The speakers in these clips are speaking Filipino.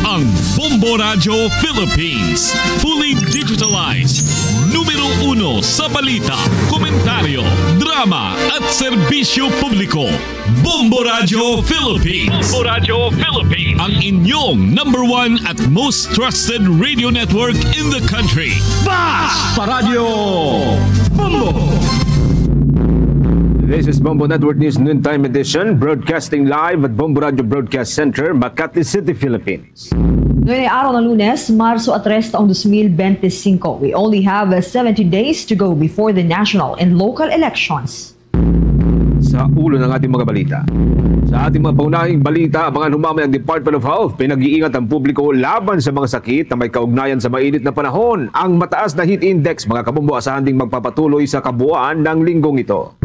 ang Bombo Radio Philippines. Fully digitalized. Numero 1 sa balita, komentaryo, drama at serbisyo publiko. Bombo Radio Philippines. Bombo Radio Philippines. Ang inyong #1 at most trusted radio network in the country. Basta Radio Bombo! This is Bombo Network News Noontime Edition, broadcasting live at Bombo Radio Broadcast Center, Makati City, Philippines. Ngayon ay araw ng Lunes, Marso 3 taong 2025. We only have 70 days to go before the national and local elections. Sa ulo ng ating mga balita. Sa ating mga paunahing balita, abangan humamay ang Department of Health. Pinag-iingat ang publiko laban sa mga sakit na may kaugnayan sa mainit na panahon. Ang mataas na heat index, mga kabombo, asahan ding magpapatuloy sa kabuuan ng linggong ito.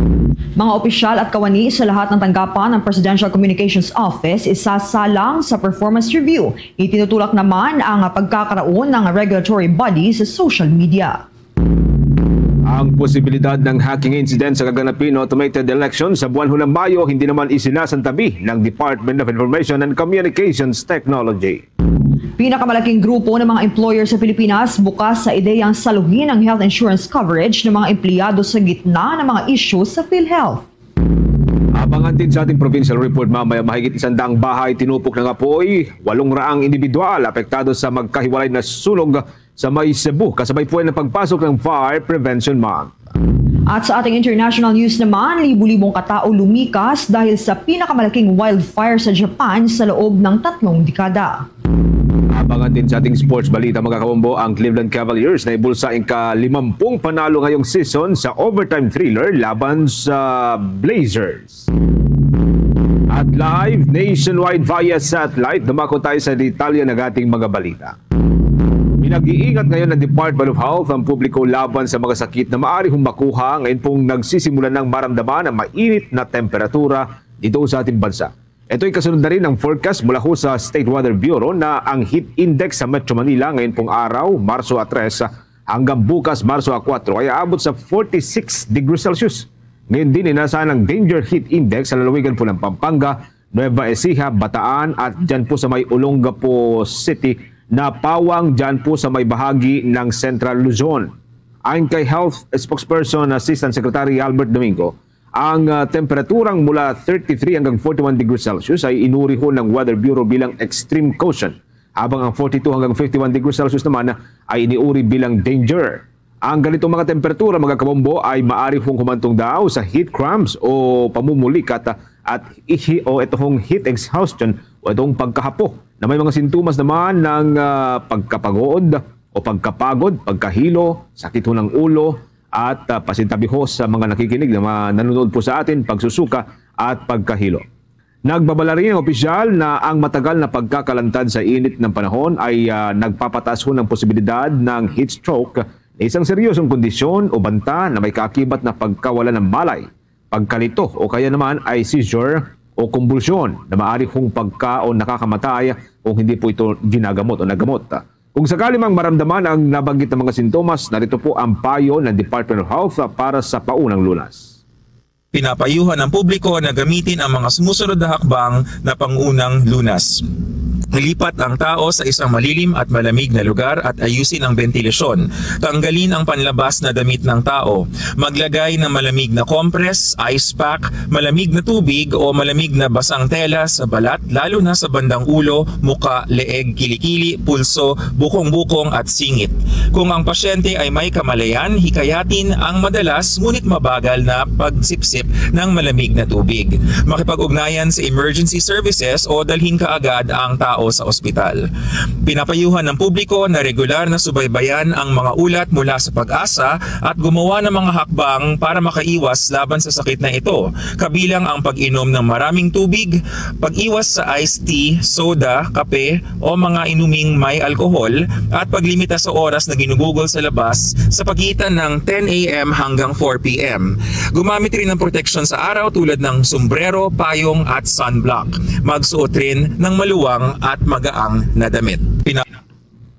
Mga opisyal at kawani sa lahat ng tanggapan ng Presidential Communications Office isasalang sa performance review. Itinutulak naman ang pagkakaroon ng regulatory body sa social media. Ang posibilidad ng hacking incident sa gaganapin automated election sa buwan ng Mayo hindi naman isinasantabi ng Department of Information and Communications Technology. Pinakamalaking grupo ng mga employer sa Pilipinas bukas sa ideyang saluhin ang health insurance coverage ng mga empleyado sa gitna ng mga issues sa PhilHealth. Abangan din sa ating provincial report mamaya, mahigit 100 bahay tinupok ng apoy, 800 individual apektado sa magkahiwalay na sunog sa may Cebu kasabay po ng pagpasok ng Fire Prevention Month. At sa ating international news naman, libu-libong katao lumikas dahil sa pinakamalaking wildfire sa Japan sa loob ng 3 dekada. Abangan din sa ating sports balita, mga kabombo, ang Cleveland Cavaliers na ibulsa ang ka-50 panalo ngayong season sa overtime thriller laban sa Blazers. At live nationwide via satellite, dumako tayo sa detalye ng ating mga balita. Pinag-iingat ngayon ng Department of Health ang publiko laban sa mga sakit na maaari makuha ngayon pong nagsisimula ng maramdaman ang mainit na temperatura dito sa ating bansa. Ito'y kasunod na rin ang forecast mula ho sa State Weather Bureau na ang heat index sa Metro Manila ngayon pong araw, Marso 3 hanggang bukas, Marso 4 ay aabot sa 46 degrees Celsius. Ngayon din inasahan ang danger heat index sa lalawigan po ng Pampanga, Nueva Ecija, Bataan at dyan po sa may Olongapo City na pawang dyan po sa may bahagi ng Central Luzon. Ayon kay Health Spokesperson Assistant Secretary Albert Domingo, ang temperaturang mula 33 hanggang 41 degrees Celsius ay inuri ho ng Weather Bureau bilang extreme caution, habang ang 42 hanggang 51 degrees Celsius naman ay iniuri bilang danger. Ang ganitong mga temperatura, mga kabombo, ay maaari hong humantong daw sa heat cramps o pamumulikat at itong heat exhaustion o itong pagkahapo na may mga sintomas naman ng pagkapagod o pagkapagod, pagkahilo, sakit ho ng ulo, at pasintabi ho sa mga nakikinig na nanonood po sa atin, pagsusuka at pagkahilo. Nagbabala rin ang opisyal na ang matagal na pagkakalantad sa init ng panahon ay nagpapataas ho ng posibilidad ng heat stroke, isang seryosong kondisyon o banta na may kaakibat na pagkawala ng malay, pagkalito o kaya naman ay seizure o kumbulsyon na maaari hong pagka o nakakamatay kung hindi po ito ginagamot o nagamot. Kung sakali mang maramdaman ang nabanggit na mga sintomas, narito po ang payo ng Department of Health para sa paunang lunas. Pinapayuhan ng publiko na gamitin ang mga sumusunod na hakbang na pangunang lunas. Ilipat ang tao sa isang malilim at malamig na lugar at ayusin ang ventilasyon. Tanggalin ang panlabas na damit ng tao. Maglagay ng malamig na compress, ice pack, malamig na tubig o malamig na basang tela sa balat, lalo na sa bandang ulo, muka, leeg, kilikili, pulso, bukong-bukong at singit. Kung ang pasyente ay may kamalayan, hikayatin ang madalas ngunit mabagal na pagsipsip ng malamig na tubig. Makipag-ugnayan sa emergency services o dalhin kaagad ang tao sa ospital. Pinapayuhan ng publiko na regular na subaybayan ang mga ulat mula sa Pag-asa at gumawa ng mga hakbang para makaiwas laban sa sakit na ito, kabilang ang pag-inom ng maraming tubig, pag-iwas sa iced tea, soda, kape o mga inuming may alkohol at paglimita sa oras na ginugugol sa labas sa pagitan ng 10 a.m. hanggang 4 p.m. Gumamit rin ng protection sa araw tulad ng sombrero, payong at sunblock. Magsuot rin ng maluwang at magaang na damit.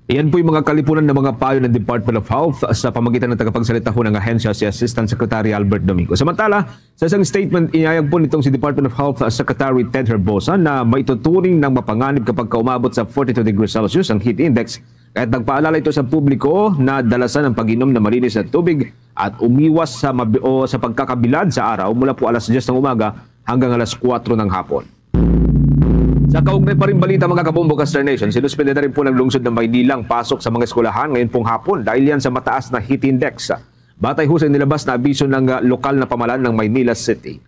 Iyan po yung mga kalipunan ng mga payo ng Department of Health sa pamagitan ng tagapagsalita ho ng ahensya si Assistant Secretary Albert Domingo. Samantala, sa isang statement, inayag po nitong si Department of Health Secretary Ted Herbosa na maituturing ng mapanganib kapag umabot sa 42 degrees Celsius ang heat index. Kahit nagpaalala ito sa publiko na dalasan ang pag-inom na malinis na tubig at umiwas sa pagkakabilad sa araw mula po alas 10 ng umaga hanggang alas 4 ng hapon. Sa kaugnay pa rin balita mga kabombo ka Star Nation, sinuspende na rin po ng lungsod ng Maynila ang pasok sa mga eskwelahan ngayon pong hapon dahil yan sa mataas na heat index. Batay ho sa nilabas na abiso ng lokal na pamahalaan ng Maynila City.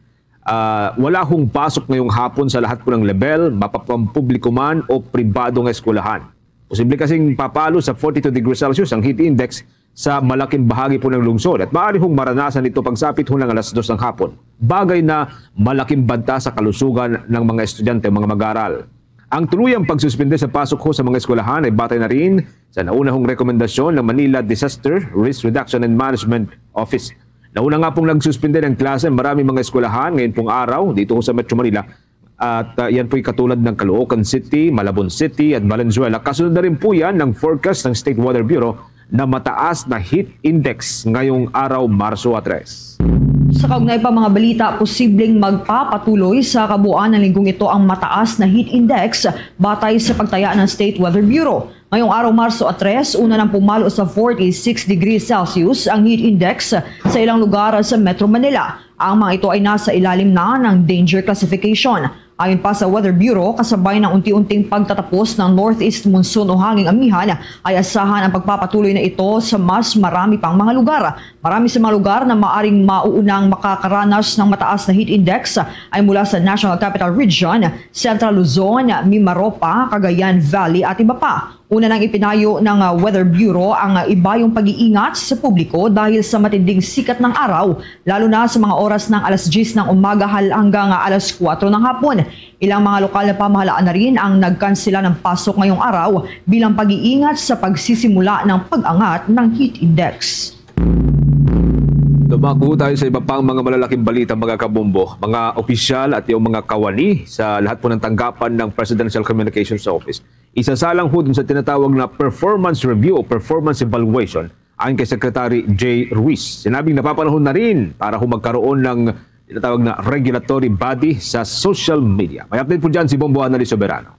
Wala hong pasok ngayong hapon sa lahat po ng level, mapapampubliko man o pribadong eskwelahan. Posible kasing papalo sa 42 degrees Celsius ang heat index sa malaking bahagi po ng lungsod at maaari hong maranasan ito pagsapit ho ng alas 2 ng hapon. Bagay na malaking banta sa kalusugan ng mga estudyante o mga mag-aaral. Ang tuluyang pagsuspende sa pasok ho sa mga eskwelahan ay batay na rin sa naunahong rekomendasyon ng Manila Disaster Risk Reduction and Management Office. Nauna nga pong nagsuspende ng klase maraming mga eskwelahan ngayon pong araw dito ho sa Metro Manila. At yan po'y katulad ng Caloocan City, Malabon City at Valenzuela. Kasunod na rin po yan ng forecast ng State Weather Bureau na mataas na heat index ngayong araw Marso 3. Sa kaugnay pa mga balita, posibleng magpapatuloy sa kabuuan ng linggong ito ang mataas na heat index batay sa pagtaya ng State Weather Bureau. Ngayong araw Marso 3, una nang pumalo sa 46 degrees Celsius ang heat index sa ilang lugar sa Metro Manila. Ang mga ito ay nasa ilalim na ng danger classification. Ayon pa sa Weather Bureau, kasabay ng unti-unting pagtatapos ng northeast monsoon o hanging amihan, ay asahan ang pagpapatuloy na ito sa mas marami pang mga lugar. Marami sa mga lugar na maaring mauunang makakaranas ng mataas na heat index ay mula sa National Capital Region, Central Luzon, Mimaropa, Cagayan Valley at iba pa. Una nang ipinayo ng Weather Bureau ang iba yung pag-iingat sa publiko dahil sa matinding sikat ng araw, lalo na sa mga oras ng alas 10 ng umaga hanggang alas 4 ng hapon. Ilang mga lokal na pamahalaan na rin ang nagkansela ng pasok ngayong araw bilang pag-iingat sa pagsisimula ng pag-angat ng heat index. Dumako tayo sa iba pang mga malalaking balita mga kabombo. Mga opisyal at yung mga kawani sa lahat po ng tanggapan ng Presidential Communications Office. Isasalang ho dun sa tinatawag na performance review o performance evaluation ayon kay Secretary J. Ruiz. Sinabing napapanahon na rin para ho magkaroon ng tinatawag na regulatory body sa social media. May update po dyan si Bombo Annalise Soberano.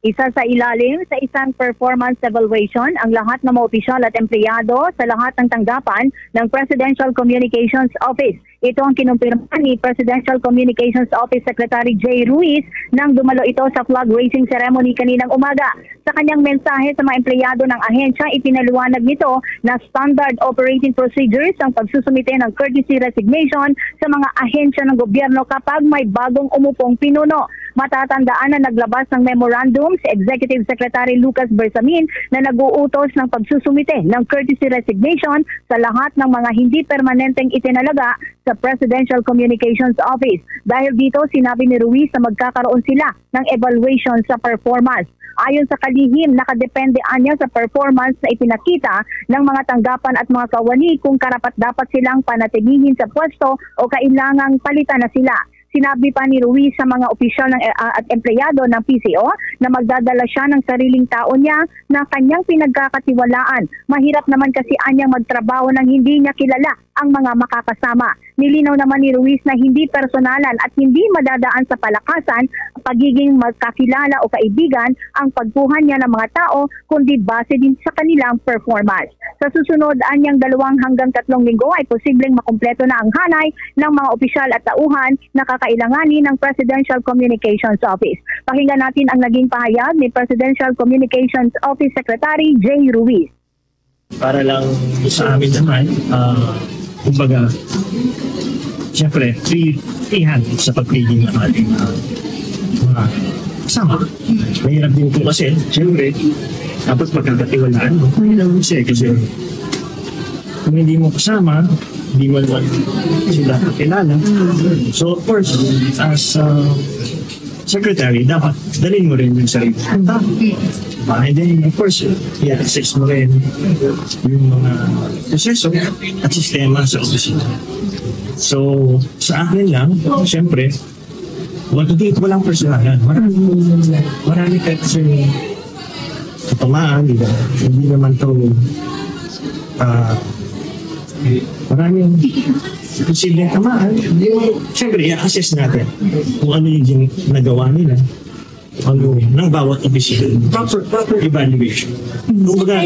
Isa sa ilalim sa isang performance evaluation ang lahat ng mga opisyal at empleyado sa lahat ng tanggapan ng Presidential Communications Office. Ito ang kinumpirma ni Presidential Communications Office Secretary J. Ruiz nang dumalo ito sa flag raising ceremony kaninang umaga. Sa kanyang mensahe sa mga empleyado ng ahensya, ipinaliwanag nito na standard operating procedures ang pagsusumite ng courtesy resignation sa mga ahensya ng gobyerno kapag may bagong umupong pinuno. Matatandaan na naglabas ng memorandum si Executive Secretary Lucas Bersamin na nag-uutos ng pagsusumite ng courtesy resignation sa lahat ng mga hindi permanenteng itinalaga sa Presidential Communications Office. Dahil dito, sinabi ni Ruiz na magkakaroon sila ng evaluation sa performance. Ayon sa kalihim, nakadepende niya sa performance na ipinakita ng mga tanggapan at mga kawani kung karapat-dapat silang panatilihin sa pwesto o kailangang palitan na sila. Sinabi pa ni Ruiz sa mga opisyal at empleyado ng PCO na magdadala siya ng sariling tao niya na kanyang pinagkakatiwalaan. Mahirap naman kasi anyang magtrabaho nang hindi niya kilala ang mga makakasama. Nilinaw naman ni Ruiz na hindi personalan at hindi madadaan sa palakasan pagiging magkakilala o kaibigan ang pagkuhan niya ng mga tao kundi base din sa kanilang performance. Sa susunod, anyang 2 hanggang 3 linggo ay posibleng makumpleto na ang hanay ng mga opisyal at tauhan na kakailanganin ng Presidential Communications Office. Pakinggan natin ang naging pahayag ni Presidential Communications Office Secretary J. Ruiz. Para lang sa amin naman, kumbaga, siyempre, free-hand sa pagpili ng ating mga kasama. Mahirap din po kasi, siyempre, tapos pagkakatiwalaan mo, mahirap kasi kung hindi mo kasama, hindi mo naman sila kakilala. So, of course, as secretary, dapat dalhin mo rin yung sarili. And then, of course, i-access mo rin yung mga proseso at sistema sa opisina. So, sa akin lang, siyempre, walang personalan. Marami kasi tamaan, di ba? Hindi naman to maraming posibleng tamaan. Siyempre, i-assess natin kung ano yung nagawa nila. Ano ng bawat opisina. Proper evaluation. Kumbaga,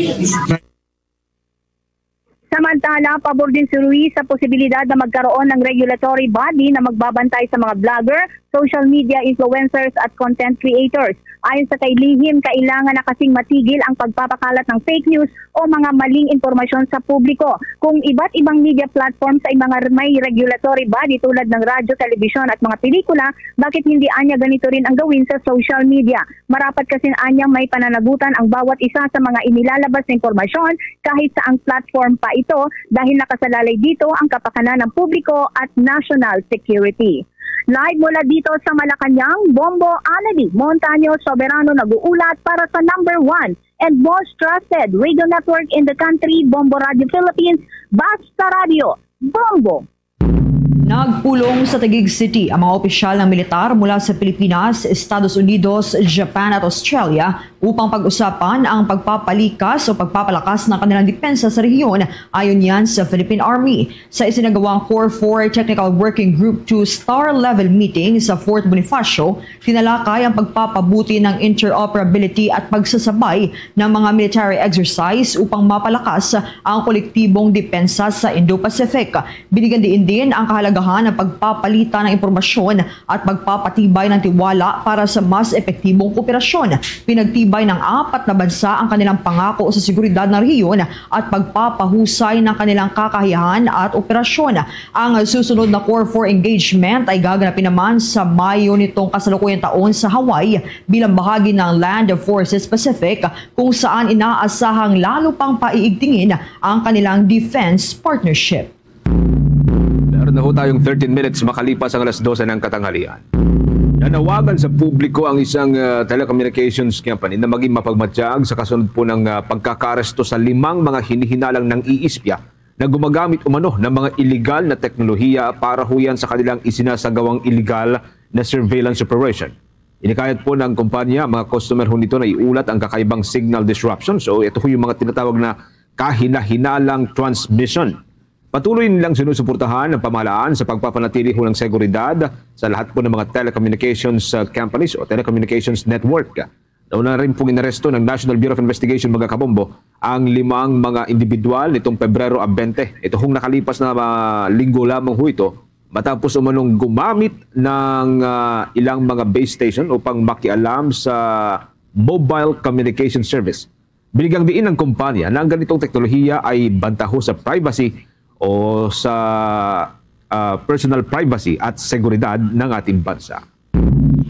Samantala, pabor din si Ruiz sa posibilidad na magkaroon ng regulatory body na magbabantay sa mga vlogger, social media influencers at content creators. Ayon sa kay Lihim, kailangan na kasing matigil ang pagpapakalat ng fake news o mga maling impormasyon sa publiko. Kung iba't ibang media platforms ay mga may regulatory body tulad ng radyo, telebisyon at mga pelikula, bakit hindi anya ganito rin ang gawin sa social media? Marapat kasi anyang may pananagutan ang bawat isa sa mga inilalabas na impormasyon kahit sa ang platform pa ito dahil nakasalalay dito ang kapakanan ng publiko at national security. Live mula dito sa Malacanang, Bombo Alabi, Montaño Soberano nag-uulat para sa number 1 and most trusted radio network in the country, Bombo Radio Philippines, Basta Radio, Bombo. Nagpulong sa Taguig City ang mga opisyal ng militar mula sa Pilipinas, Estados Unidos, Japan at Australia upang pag-usapan ang pagpapalikas o pagpapalakas ng kanilang depensa sa rehiyon ayon yan sa Philippine Army. Sa isinagawang Core 4 Technical Working Group 2 Star Level Meeting sa Fort Bonifacio, tinalakay ang pagpapabuti ng interoperability at pagsasabay ng mga military exercise upang mapalakas ang kolektibong depensa sa Indo-Pacific. Binigyan din ang kahalagahan ng pagpapalitan ng impormasyon at pagpapatibay ng tiwala para sa mas epektibong kooperasyon. Pinagtibay ng 4 na bansa ang kanilang pangako sa seguridad ng rehiyon at pagpapahusay ng kanilang kakayahan at operasyon. Ang susunod na Core 4 engagement ay gaganapin naman sa Mayo nitong kasalukuyang taon sa Hawaii bilang bahagi ng Land Forces Pacific kung saan inaasahang lalo pang paiigtingin ang kanilang defense partnership. Meron na ho tayong 13 minutes makalipas ang alas 12 ng katanghalian. Nanawagan sa publiko ang isang telecommunications company na maging mapagmatsyag sa kasunod po ng pagkakaresto sa 5 mga hinihinalang ng iispya na gumagamit umano ng mga illegal na teknolohiya para huyan sa kanilang isinasagawang illegal na surveillance operation. Inikayat po ng kumpanya, mga customer ho nito na iulat ang kakaibang signal disruption. So ito ho yung mga tinatawag na kahina-hinalang transmission. Patuloy nilang sinusuportahan ng pamahalaan sa pagpapanatili ho ng seguridad sa lahat po ng mga telecommunications companies o telecommunications network. Nauna rin pong inaresto ng National Bureau of Investigation mga kabombo ang 5 mga individual nitong Pebrero 20. Ito hong nakalipas na linggo lamang ho ito matapos umanong gumamit ng ilang mga base station upang makialam sa mobile communication service. Binigyang diin ng kumpanya na ang ganitong teknolohiya ay bantaho sa privacy o sa personal privacy at seguridad ng ating bansa.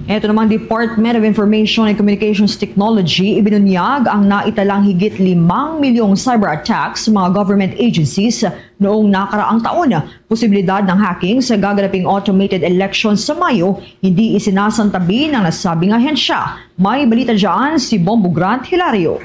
Ito namang Department of Information and Communications Technology ibinunyag ang naitalang higit 5 milyong cyber attacks sa mga government agencies noong nakaraang taon. Posibilidad ng hacking sa gaganaping automated elections sa Mayo hindi isinasantabi ng nasabing ahensya. May balita dyan si Bombo Grant Hilario.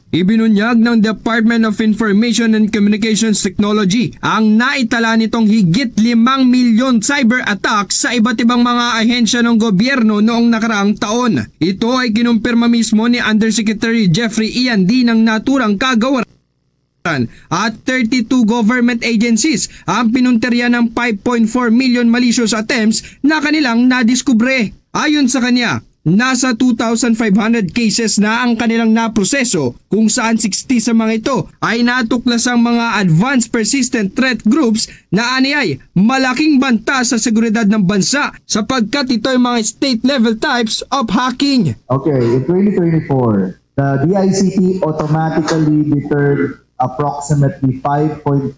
Ibinunyag ng Department of Information and Communications Technology ang naitala nitong higit 5 milyon cyber attacks sa iba't ibang mga ahensya ng gobyerno noong nakaraang taon. Ito ay kinumpirma mismo ni Undersecretary Jeffrey Ian D. ng naturang kagawaran at 32 government agencies ang pinunterya ng 5.4 million malicious attempts na kanilang nadiskubre. Ayon sa kanya, nasa 2,500 cases na ang kanilang naproseso kung saan 60 sa mga ito ay natuklas ang mga advanced persistent threat groups na aniyay malaking banta sa seguridad ng bansa sapagkat ito ay mga state-level types of hacking. Okay, in 2024, the DICT automatically deterred approximately 5.4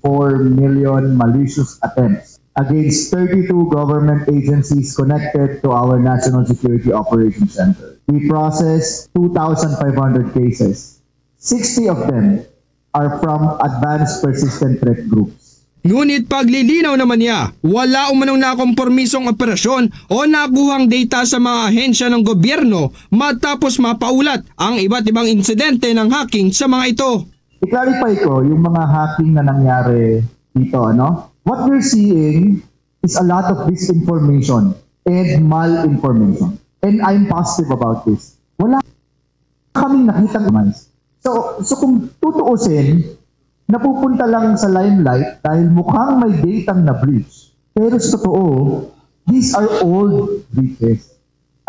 million malicious attempts against 32 government agencies connected to our National Security Operations Center. We processed 2,500 cases. 60 of them are from advanced persistent threat groups. Ngunit paglilinaw naman niya, wala umanong nakompormisong operasyon o nakuhang data sa mga ahensya ng gobyerno matapos mapaulat ang iba't ibang insidente ng hacking sa mga ito. I-clarify ko yung mga hacking na nangyari dito, ano? What we're seeing is a lot of disinformation and malinformation. And I'm positive about this. Wala kaming nakitang mais. So kung tutuusin, napupunta lang sa limelight dahil mukhang may datang na breach. Pero sa totoo, these are old breaches.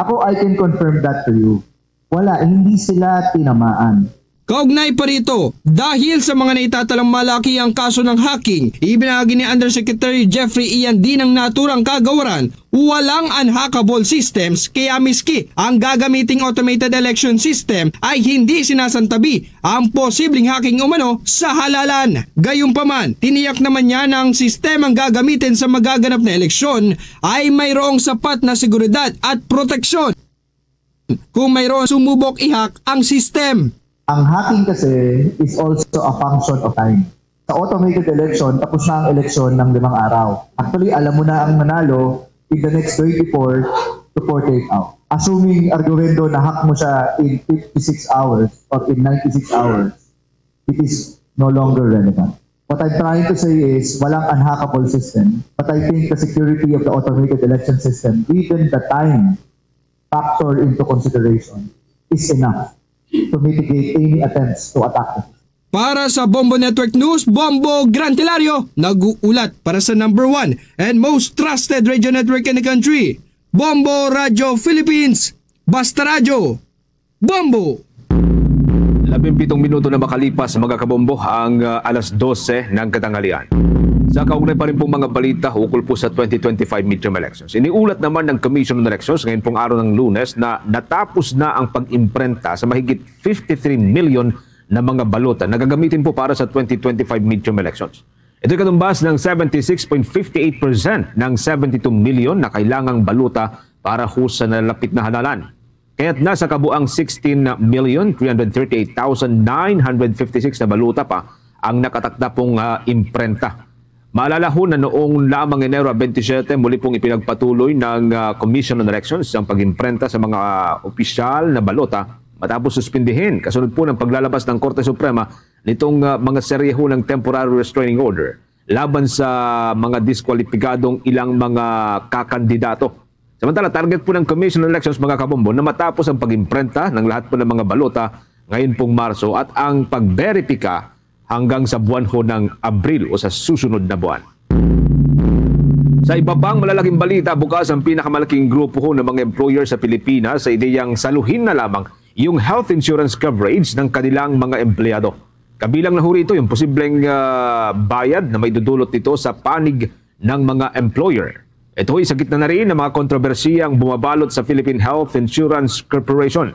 Ako, I can confirm that to you. Wala, hindi sila tinamaan. Kaugnay pa rito, dahil sa mga naitatalang malaki ang kaso ng hacking, ibinahagi ni Undersecretary Jeffrey Ian din ng naturang kagawaran, walang unhackable systems kaya miski ang gagamiting automated election system ay hindi sinasantabi ang posibleng hacking umano sa halalan. Gayunpaman, tiniyak naman niya na ang sistemang gagamitin sa magaganap na eleksyon ay mayroong sapat na seguridad at proteksyon kung mayroong sumubok i-hack ang system. Ang hacking kasi is also a function of time. Sa automated election, tapos na ang eleksyon ng 5 araw. Actually, alam mo na ang manalo in the next 24 to 48 hours. Assuming arguendo na hack mo siya in 56 hours or in 96 hours, it is no longer relevant. What I'm trying to say is, walang unhackable system. But I think the security of the automated election system, given the time factor into consideration, is enough to mitigate any attempts to attack it. Para sa Bombo Network News, Bombo Gran Hilario, nag-uulat para sa #1 and most trusted radio network in the country, Bombo Radio Philippines. Basta Radyo, Bombo! 17 minuto na makalipas mga kabombo ang alas 12 ng katanghalian. Sa kaugnay pa rin pong mga balita ukol po sa 2025 midterm elections. Iniulat naman ng Commission on Elections ngayon pong araw ng Lunes na natapos na ang pag-imprenta sa mahigit 53 million na mga balota na gagamitin po para sa 2025 midterm elections. Ito katumbas ng 76.58% ng 72 million na kailangang balota para ho sa nalapit na halalan. Kaya't nasa kabuang 16,338,956 na balota pa ang nakatakda pong imprenta. Maalala ho na noong lamang Enero 27, muli pong ipinagpatuloy ng Commission on Elections ang pag-imprenta sa mga opisyal na balota matapos suspindihin kasunod po ng paglalabas ng Korte Suprema nitong mga serye ho ng temporary restraining order laban sa mga diskwalipikadong ilang mga kakandidato. Samantala, target po ng Commission on Elections mga kabombo na matapos ang pag-imprenta ng lahat po ng mga balota ngayon pong Marso at ang pag-verifika hanggang sa buwan ho ng Abril o sa susunod na buwan. Sa iba pang malalaking balita, bukas ang pinakamalaking grupo ho ng mga employer sa Pilipinas sa ideyang saluhin na lamang yung health insurance coverage ng kanilang mga empleyado. Kabilang na ho rito yung posibleng bayad na may dudulot nito sa panig ng mga employer. Ito ay sa gitna na rin ng mga kontrobersiyang bumabalot sa Philippine Health Insurance Corporation.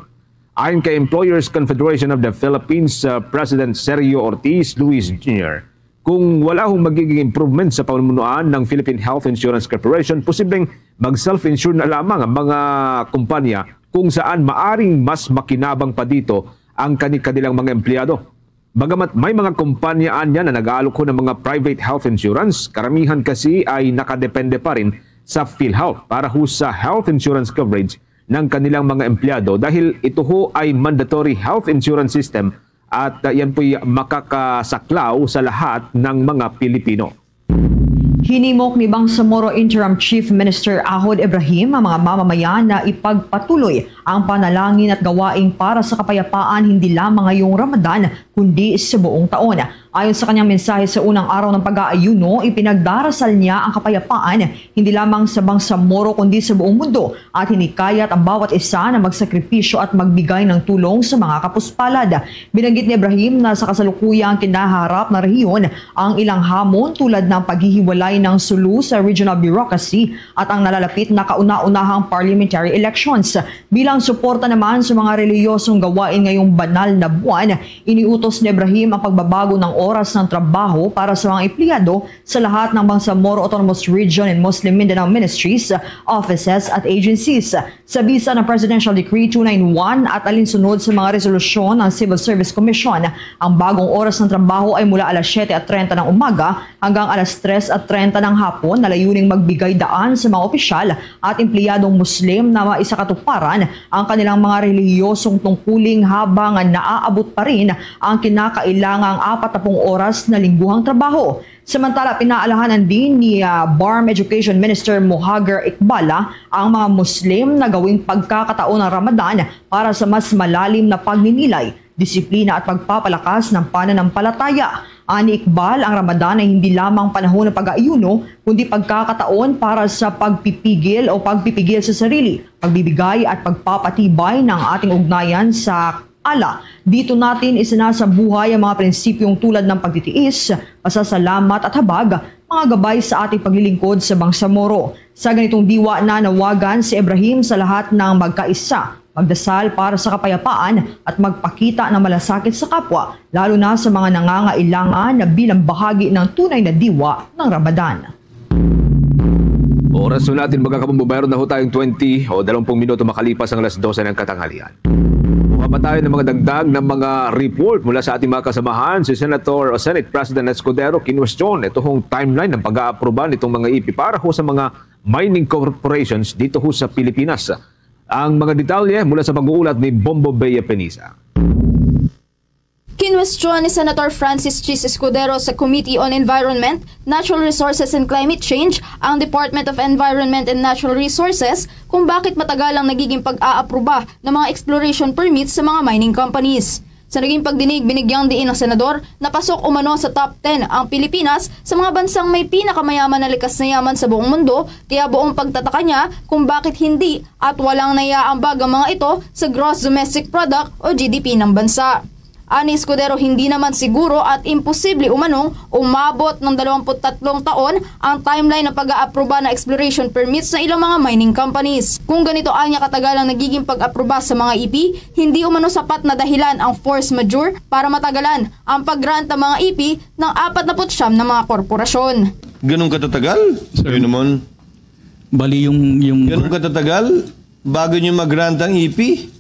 Ayon kay Employers Confederation of the Philippines President Sergio Ortiz Luis Jr., kung wala hong magiging improvement sa pamunuan ng Philippine Health Insurance Corporation, posibleng mag-self-insure na lamang ang mga kumpanya kung saan maaring mas makinabang pa dito ang kanilang mga empleyado. Bagamat may mga kumpanyaan yan na nag-aalok ng mga private health insurance, karamihan kasi ay nakadepende pa rin sa PhilHealth para ho sa health insurance coverage ng kanilang mga empleyado dahil ito ho ay mandatory health insurance system at yan po'y makakasaklaw sa lahat ng mga Pilipino. Hinimok ni Bangsamoro Interim Chief Minister Ahod Ibrahim ang mga mamamayan na ipagpatuloy ang panalangin at gawain para sa kapayapaan hindi lamang ngayong Ramadan kundi sa buong taon. Ayon sa kanyang mensahe sa unang araw ng pag-aayuno, ipinagdarasal niya ang kapayapaan hindi lamang sa Bangsamoro kundi sa buong mundo at hinikayat ang bawat isa na magsakripisyo at magbigay ng tulong sa mga kapuspalad. Binanggit ni Ibrahim na sa kasalukuyang kinaharap na rehiyon ang ilang hamon tulad ng paghihiwalay ng sulu sa regional bureaucracy at ang nalalapit na kauna-unahang parliamentary elections. Bilang suporta naman sa mga reliyosong gawain ngayong banal na buwan, iniutos ni Ibrahim ang pagbabago ng oras ng trabaho para sa mga empleyado sa lahat ng Bangsamoro Autonomous Region and Muslim Mindanao Ministries, offices at agencies. Sa bisa ng Presidential Decree 291 at alinsunod sa mga resolusyon ng Civil Service Commission, ang bagong oras ng trabaho ay mula alas 7:30 ng umaga hanggang alas 3:30 ng hapon na layuning magbigay daan sa mga opisyal at empleyadong Muslim na maisakatuparan ang kanilang mga relihiyosong tungkuling habang naaabot pa rin ang kinakailangang 40 oras na lingguhang trabaho. Samantala, pinaalahanan din ni BARM Education Minister Mohagar Iqbala ang mga Muslim na gawing pagkakataon ng Ramadan para sa mas malalim na pagninilay, disiplina at pagpapalakas ng pananampalataya. Ani Iqbal, ang Ramadan ay hindi lamang panahon ng pag-aayuno, kundi pagkakataon para sa pagpipigil sa sarili, pagbibigay at pagpapatibay ng ating ugnayan sa Allah. Dito natin isinasabuhay ang mga prinsipyong tulad ng pagtitiis, pasasalamat at habag, mga gabay sa ating paglilingkod sa bangsamoro. Sa ganitong diwa na nawagan si Ibrahim sa lahat ng magkaisa, magdasal para sa kapayapaan at magpakita ng malasakit sa kapwa, lalo na sa mga nangangailangan na bilang bahagi ng tunay na diwa ng Ramadan. Oras na natin mga kabombo, mayroon na ho tayong 20 o 20 minuto makalipas ang alas 12 ng katanghalian. Mukha pa tayo ng mga dagdag ng mga report mula sa ating mga kasamahan. Si Senator o Senate President Escudero kinwestiyon itong timeline ng pag-aaproba nitong mga EP para ho sa mga mining corporations dito ho sa Pilipinas. Ang mga detalye mula sa pag-uulat ni Bombo Bea Peniza. Kinwestiyon ni Senator Francis Chis Escudero sa Committee on Environment, Natural Resources and Climate Change ang Department of Environment and Natural Resources kung bakit matagal ang nagiging pag-aaproba ng mga exploration permits sa mga mining companies. Sa naging pagdinig, binigyang diin ng senador na pasok umano sa top 10 ang Pilipinas sa mga bansang may pinakamayaman na likas na yaman sa buong mundo, kaya buong pagtataka niya kung bakit hindi at walang naiaambag ang mga ito sa Gross Domestic Product o GDP ng bansa. Ani Escudero, hindi naman siguro at imposible umanong umabot ng 23 taon ang timeline ng pag-aaproba ng exploration permits ng ilang mga mining companies. Kung ganito anya katagal ang nagiging pag-aproba sa mga EP, hindi umano sapat na dahilan ang force majeure para matagalan ang pag-grant ng mga EP ng 49 na mga korporasyon. Ganun katatagal? Sabi naman. Bali yung... Ganun katatagal? Bago nyo mag-grant ang EP?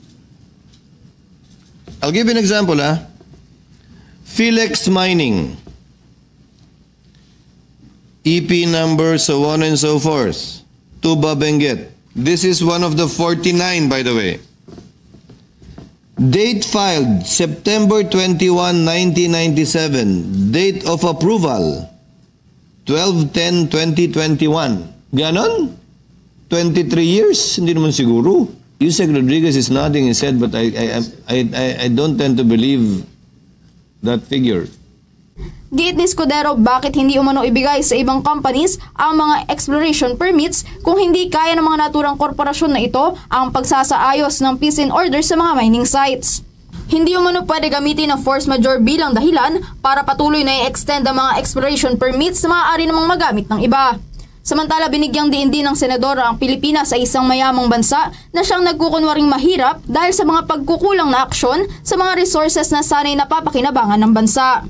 I'll give you an example, Philex Mining. EP number, so on and so forth. Tuba Benguet. This is one of the 49, by the way. Date filed, September 21, 1997. Date of approval, 12/10/2021. Ganon? 23 years? Hindi naman siguro. Yusek Rodriguez is nodding his head, but I don't tend to believe that figure. Giit ni Escudero, bakit hindi umano ibigay sa ibang companies ang mga exploration permits kung hindi kaya ng mga naturang korporasyon na ito ang pagsasaayos ng peace and order sa mga mining sites. Hindi umano pwede gamitin ang force majeure bilang dahilan para patuloy na i-extend ang mga exploration permits na maaari namang magamit ng iba. Samantala, binigyang diin din ng senador ang Pilipinas ay isang mayamang bansa na siyang nagkukunwaring mahirap dahil sa mga pagkukulang na aksyon sa mga resources na sanay napapakinabangan ng bansa.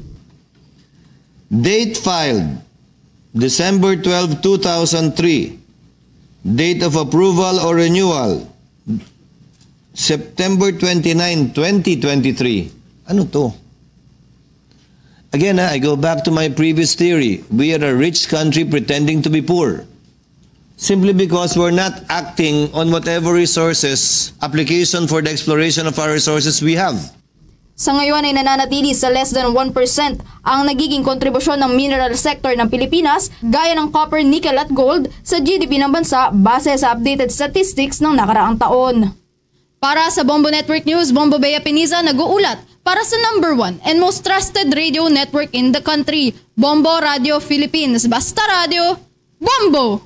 Date filed, December 12, 2003. Date of approval or renewal, September 29, 2023. Ano to? Again, I go back to my previous theory. We are a rich country pretending to be poor. Simply because we're not acting on whatever resources, application for the exploration of our resources we have. Sa ngayon ay nananatili sa less than 1% ang nagiging kontribusyon ng mineral sector ng Pilipinas gaya ng copper, nickel at gold sa GDP ng bansa base sa updated statistics ng nakaraang taon. Para sa Bombo Network News, Bombo Bea Peniza nag-uulat para sa number 1 and most trusted radio network in the country, Bombo Radio Philippines. Basta radio, Bombo!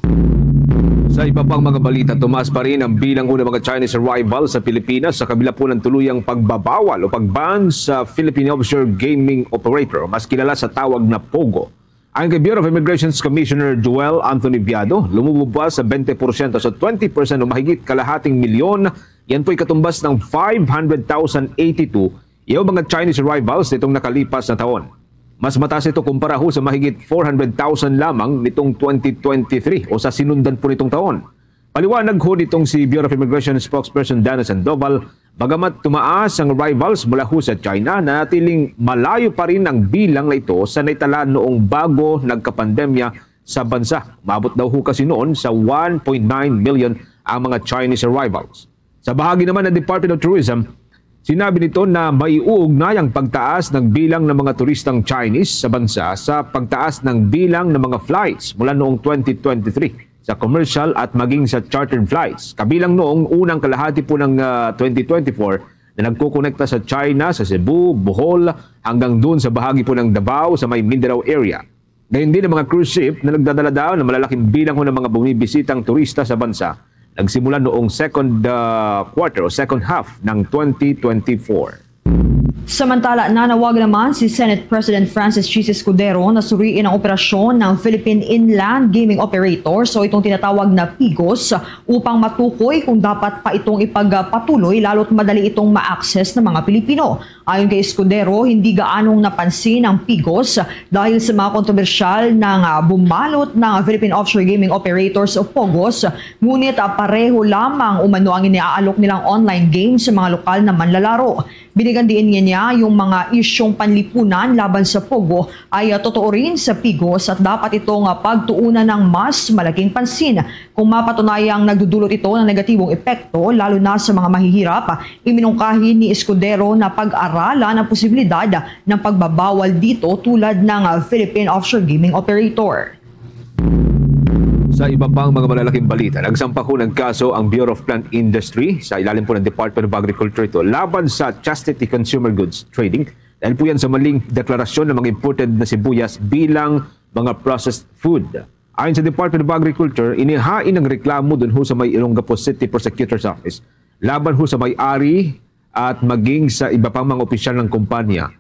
Sa iba pang mga balita, tumaas pa rin ang bilang ng mga Chinese arrivals sa Pilipinas sa kabila po ng tuluyang pagbabawal o pag-ban sa Philippine Offshore Gaming Operator, mas kilala sa tawag na POGO. Ang Bureau of Immigration's Commissioner Joel Anthony Viado, lumubaba sa 20% o sa 20% o mahigit kalahating milyon. Yan po'y katumbas ng 500,082 yung mga Chinese arrivals nitong nakalipas na taon. Mas mataas ito kumpara ho sa mahigit 400,000 lamang nitong 2023 o sa sinundan po nitong taon. Paliwanag ho nitong si Bureau of Immigration spokesperson Dana Sandoval, bagamat tumaas ang arrivals mula ho sa China, natiling malayo pa rin ang bilang na ito sa naitala noong bago nagkapandemya sa bansa. Umabot daw ho kasi noon sa 1.9 million ang mga Chinese arrivals. Sa bahagi naman ng Department of Tourism, Sinabi nito na maiuugnay ang pagtaas ng bilang ng mga turistang Chinese sa bansa sa pagtaas ng bilang ng mga flights mula noong 2023 sa commercial at maging sa chartered flights. Kabilang noong unang kalahati po ng 2024 na nagkukonekta sa China, sa Cebu, Bohol, hanggang doon sa bahagi po ng Davao sa may Mindanao area. Ngayon din ang mga cruise ship na nagdadala daw ng malalaking bilang ng mga bumibisitang turista sa bansa nagsimula noong second quarter o second half ng 2024. Samantala, nanawag naman si Senate President Francis Chis Escudero na suriin ang operasyon ng Philippine Inland Gaming Operator so itong tinatawag na PIGOS upang matukoy kung dapat pa itong ipagpatuloy lalo't madali itong ma-access ng mga Pilipino. Ayon kay Escudero, hindi gaanong napansin ang PIGOS dahil sa mga kontrobersyal ng bumalot ng Philippine Offshore Gaming Operators o POGOS, ngunit pareho lamang umano ang iniaalok nilang online games sa mga lokal na manlalaro. Binigandiin niya yung mga isyong panlipunan laban sa POGO ay totoo rin sa PIGOS at dapat itong pagtuunan ng mas malaking pansin. Kung mapatunayang nagdudulot ito ng negatibong epekto lalo na sa mga mahihirap, iminungkahi ni Escudero na pag-aralan ang posibilidad ng pagbabawal dito tulad ng Philippine Offshore Gaming Operator. Sa iba pang mga malalaking balita, nagsampa ho ng kaso ang Bureau of Plant Industry sa ilalim po ng Department of Agriculture ito laban sa Chastity Consumer Goods Trading dahil po yan sa maling deklarasyon ng mga imported na sibuyas bilang mga processed food. Ayon sa Department of Agriculture, inihain ang reklamo dun ho sa may Olongapo City Prosecutor's Office laban ho sa may-ari at maging sa iba pang mga opisyal ng kumpanya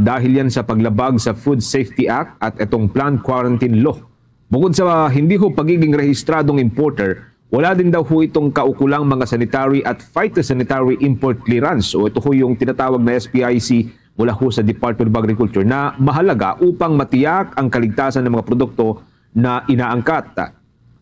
dahil yan sa paglabag sa Food Safety Act at itong Plant Quarantine Law. Bukod sa hindi ho pagiging rehistradong importer, wala din daw ho itong kaukulang mga sanitary at phytosanitary import clearance o ito ho yung tinatawag na SPIC mula ho sa Department of Agriculture na mahalaga upang matiyak ang kaligtasan ng mga produkto na inaangkat.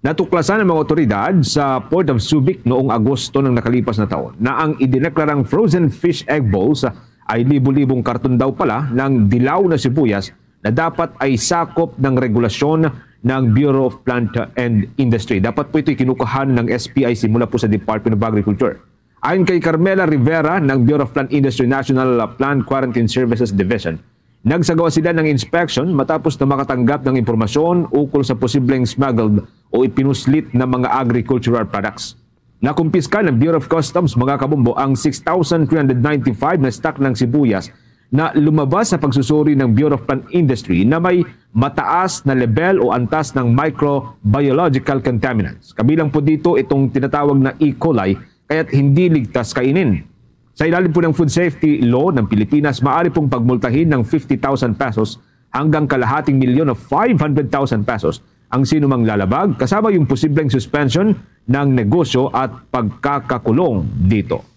Natuklasan ng mga otoridad sa Port of Subic noong Agosto ng nakalipas na taon na ang idineklarang frozen fish egg balls ay libu-libong karton daw pala ng dilaw na sibuyas na dapat ay sakop ng regulasyon ng Bureau of Plant and Industry. Dapat po ito'y kinukuhan ng SPIC mula po sa Department of Agriculture. Ayon kay Carmela Rivera ng Bureau of Plant Industry National Plant Quarantine Services Division, nagsagawa sila ng inspection matapos na makatanggap ng impormasyon ukol sa posibleng smuggled o ipinuslit na mga agricultural products. Nakumpiska ng Bureau of Customs mga kabombo ang 6,395 na stock ng sibuyas na lumabas sa pagsusuri ng Bureau of Plant Industry na may mataas na level o antas ng microbiological contaminants. Kabilang po dito itong tinatawag na E. coli kaya't hindi ligtas kainin. Sa ilalim po ng Food Safety Law ng Pilipinas, maaari pong pagmultahin ng 50,000 pesos hanggang kalahating milyon o 500,000 pesos ang sinumang lalabag kasama yung posibleng suspension ng negosyo at pagkakakulong dito.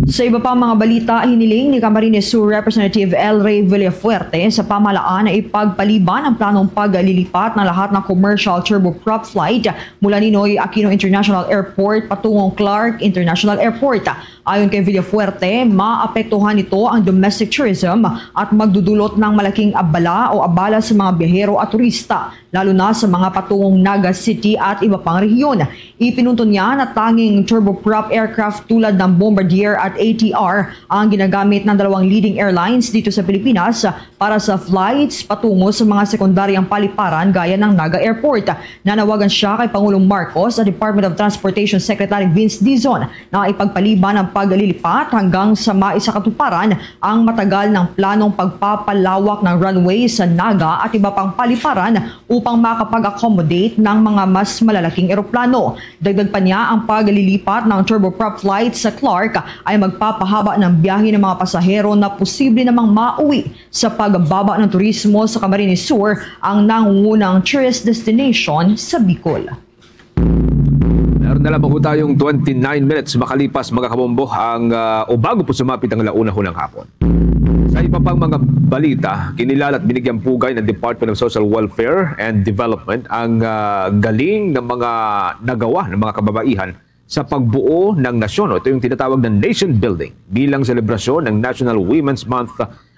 Sa iba pang mga balita, hiniling ni Camarines Sur Representative El Rey Villafuerte sa pamahalaan na ipagpaliban ang planong paglilipat ng lahat ng commercial turboprop flight mula Ninoy Aquino International Airport patungong Clark International Airport. Ayon kay Villafuerte, maapektuhan ito ang domestic tourism at magdudulot ng malaking abala sa mga biyahero at turista, lalo na sa mga patungong Naga City at iba pang rehiyon. Ipinunto niya na tanging turboprop aircraft tulad ng Bombardier at ATR ang ginagamit ng dalawang leading airlines dito sa Pilipinas para sa flights patungo sa mga sekundaryang paliparan gaya ng Naga Airport. Nanawagan siya kay Pangulong Marcos at Department of Transportation Secretary Vince Dizon na ipagpaliban ang paglilipat hanggang sa maisakatuparan ang matagal ng planong pagpapalawak ng runway sa Naga at iba pang paliparan upang makapag-accommodate ng mga mas malalaking eroplano. Dagdag pa niya, ang paglilipat ng turboprop flight sa Clark ay magpapahaba ng biyahe ng mga pasahero na posible namang mauwi sa pagbaba ng turismo sa Camarines Sur, ang nangungunang tourist destination sa Bicol. Meron na lamang po tayong 29 minutes makalipas mga kabombo o bago po sumapit ang alauna ho ng hapon. Sa iba pang mga balita, kinilala at binigyang pugay ng Department of Social Welfare and Development ang galing ng mga nagawa ng mga kababaihan sa pagbuo ng nasyon. Ito yung tinatawag na nation building bilang selebrasyon ng National Women's Month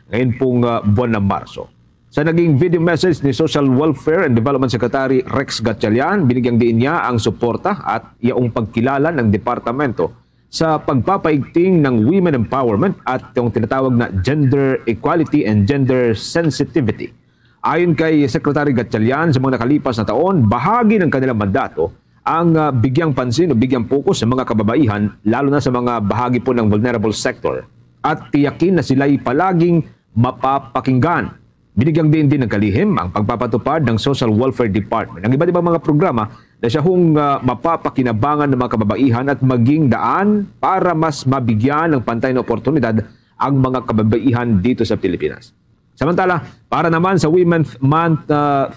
ngayon pong buwan ng Marso. Sa naging video message ni Social Welfare and Development Secretary Rex Gatchalian, binigyang diin niya ang suporta at iyaong pagkilala ng departamento sa pagpapaigting ng women empowerment at yung tinatawag na gender equality and gender sensitivity. Ayon kay Secretary Gatchalian, sa mga nakalipas na taon, bahagi ng kanilang mandato ang bigyang pansin o bigyang pokus sa mga kababaihan, lalo na sa mga bahagi po ng vulnerable sector, at tiyakin na sila'y palaging mapapakinggan. Binigyang din ng kalihim ang pagpapatupad ng Social Welfare Department ng iba't ibang mga programa na siya hong mapapakinabangan ng mga kababaihan at maging daan para mas mabigyan ng pantay na oportunidad ang mga kababaihan dito sa Pilipinas. Samantala, para naman sa Women's Month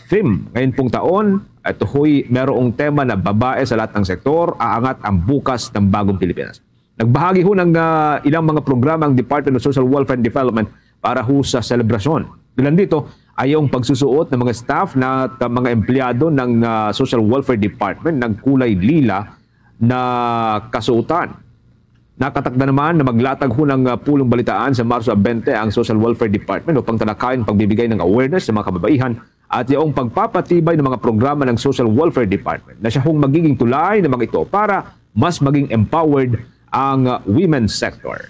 theme ngayon pong taon, ito ho'y merong tema na babae sa lahat ng sektor, aangat ang bukas ng bagong Pilipinas. Nagbahagi ho ng ilang mga programa ang Department of Social Welfare and Development para ho sa selebrasyon. Ilan dito ay yung pagsusuot ng mga staff na mga empleyado ng Social Welfare Department ng kulay lila na kasuotan. Nakatakda naman na maglatag ho ng pulong balitaan sa Marso 20 ang Social Welfare Department upang talakayin pagbibigay ng awareness sa mga kababaihan at yung pagpapatibay ng mga programa ng Social Welfare Department na siya hong magiging tulay ng mga ito para mas maging empowered ang women's sector.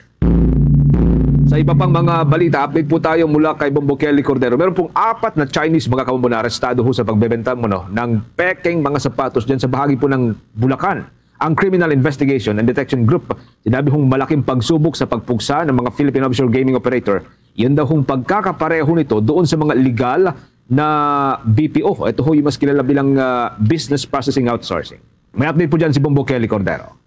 Sa iba pang mga balita, update po tayo mula kay Bombo Kelly Cordero. Meron pong 4 na Chinese mga kabombo na arestado ho sa pagbebenta ng pekeng mga sapatos dyan sa bahagi po ng Bulacan. Ang Criminal Investigation and Detection Group, sinabi hong malaking pagsubok sa pagpuksa ng mga Philippine Offshore Gaming Operator. Yan daw hong pagkakapareho nito doon sa mga legal na BPO. Ito ho yung mas kilala bilang Business Processing Outsourcing. May update po dyan si Bombo Kelly Cordero.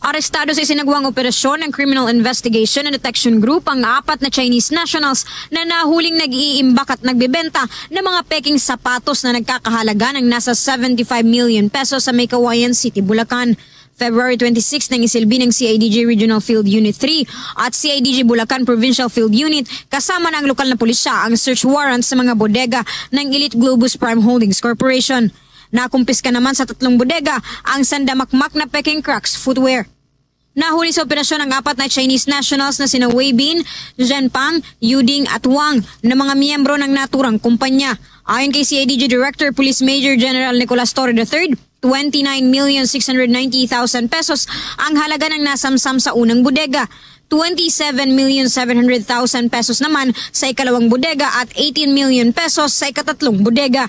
Arestado sa isinagawang operasyon ng Criminal Investigation and Detection Group ang 4 na Chinese nationals na nahuling nag-iimbak at nagbebenta ng mga peking sapatos na nagkakahalaga ng nasa 75 million pesos sa May Kawayan City, Bulacan. February 26 nang isilbi ng CIDG Regional Field Unit 3 at CIDG Bulacan Provincial Field Unit kasama ng lokal na pulisya ang search warrant sa mga bodega ng Elite Globus Prime Holdings Corporation. Nakumpiska naman sa 3 bodega ang sandamakmak na Peking Crocs footwear. Nahuli sa operasyon ang 4 na Chinese nationals na sina Wei Bin, Zhen Pang, Yuding at Wang na mga miyembro ng naturang kumpanya. Ayon kay CIDG Director Police Major General Nicolas Torre III, 29,690,000 pesos ang halaga ng nasamsam sa unang bodega. 27,700,000 pesos naman sa ikalawang bodega at 18 million pesos sa ikatatlong bodega.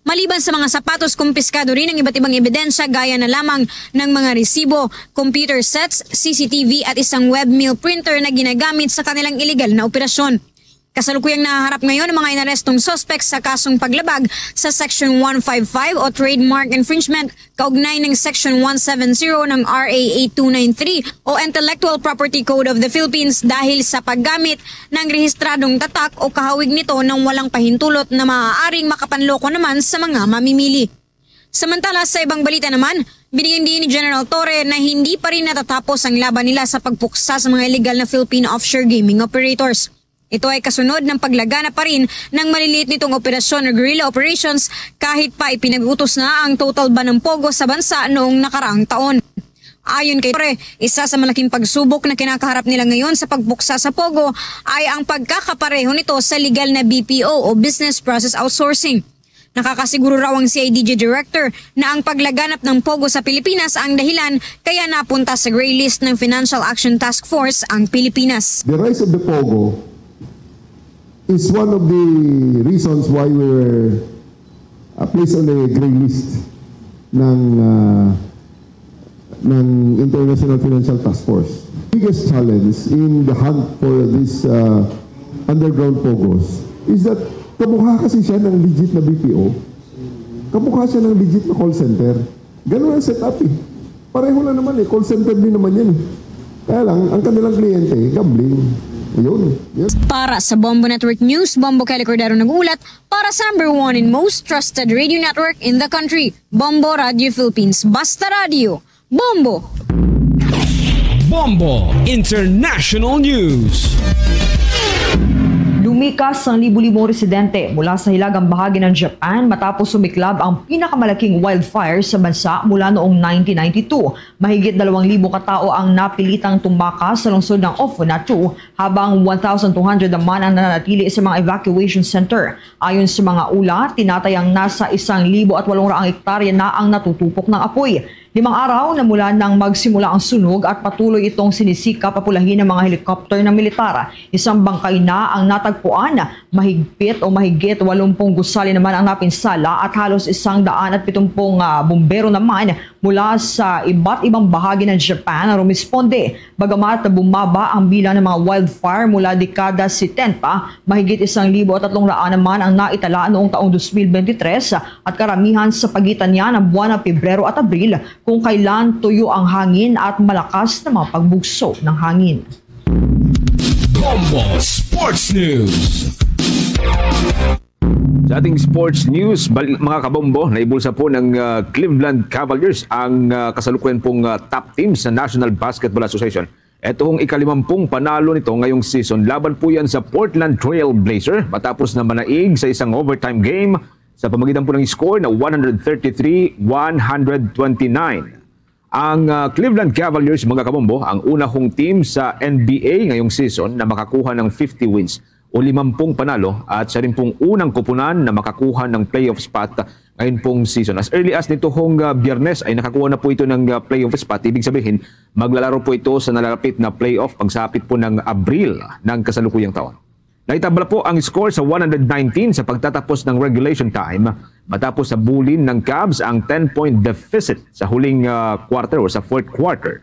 Maliban sa mga sapatos, kumpiskado rin ang iba't ibang ebidensya gaya na lamang ng mga resibo, computer sets, CCTV at isang webmill printer na ginagamit sa kanilang iligal na operasyon. Kasalukuyang nahaharap ngayon ang mga inarestong suspects sa kasong paglabag sa Section 155 o Trademark Infringement kaugnay ng Section 170 ng RA 8293 o Intellectual Property Code of the Philippines dahil sa paggamit ng rehistradong tatak o kahawig nito ng walang pahintulot na maaaring makapanloko naman sa mga mamimili. Samantala sa ibang balita naman, binigyan din ni General Torre na hindi pa rin natatapos ang laban nila sa pagpuksa sa mga illegal na Philippine offshore gaming operators. Ito ay kasunod ng paglagana pa rin ng maliliit nitong operasyon o guerrilla operations kahit pa ipinag-utos na ang total ban ng Pogo sa bansa noong nakaraang taon. Ayon kay Torre, isa sa malaking pagsubok na kinakaharap nila ngayon sa pagbuksa sa Pogo ay ang pagkakapareho nito sa legal na BPO o Business Process Outsourcing. Nakakasiguro raw ang CIDG Director na ang paglaganap ng Pogo sa Pilipinas ang dahilan kaya napunta sa gray list ng Financial Action Task Force ang Pilipinas. The rise of the Pogo is one of the reasons why we were placed on the gray list ng International Financial Task Force. Biggest challenge in the hunt for this underground Pogos is that kamukha kasi siya ng legit na BPO. Kamukha siya ng legit na call center. Ganun ang setup eh. Pareho lang naman eh. Call center din naman yan eh. Kaya lang, ang kanilang kliyente, gambling. Ayun. Yes. Para sa Bombo Network News, Bombo Kelly Cordero nag-uulat para sa #1 and most trusted radio network in the country, Bombo Radio Philippines. Basta Radio, Bombo! Bombo International News. Lumikas ang libu-libong residente mula sa hilagang bahagi ng Japan matapos sumiklab ang pinakamalaking wildfire sa bansa mula noong 1992. Mahigit 2,000 katao ang napilitang tumakas sa lungsod ng Offunato habang 1,200 naman ang nananatili sa mga evacuation center. Ayon sa mga ulat, tinatayang nasa 1,800 hektarya na ang natutupok ng apoy. 5 araw na mula nang magsimula ang sunog at patuloy itong sinisika papulahin ng mga helikopter ng militar. Isang bangkay na ang natagpuan, mahigpit o mahigit 80 gusali naman ang napinsala at halos 170 bumbero naman mula sa iba't ibang bahagi ng Japan na rumisponde. Bagamat bumaba ang bilang ng mga wildfire mula dekada 70, mahigit 1,300 naman ang naitala noong taong 2023 at karamihan sa pagitan niya ng buwan ng Pebrero at Abril kung kailan tuyo ang hangin at malakas na mga pagbugso ng hangin. Bombo Sports News. Sa ating sports news, mga kabombo, naibulsa po ng Cleveland Cavaliers ang kasalukuyan pong top team sa National Basketball Association. Ito ang ika-50 panalo nito ngayong season. Laban po yan sa Portland Trail Blazer matapos na manaig sa isang overtime game sa pamagitan po ng score na 133-129. Ang Cleveland Cavaliers, mga kabombo, ang una hong team sa NBA ngayong season na makakuha ng 50 wins o 50 panalo at siya rin pong unang kupunan na makakuha ng playoff spot ngayon pong season. As early as nito hong Biyernes ay nakakuha na po ito ng playoff spot. Ibig sabihin, maglalaro po ito sa nalalapit na playoff pagsapit po ng Abril ng kasalukuyang taon. Naitabla po ang score sa 119 sa pagtatapos ng regulation time matapos sa bulin ng Cavs ang 10-point deficit sa huling quarter o sa fourth quarter.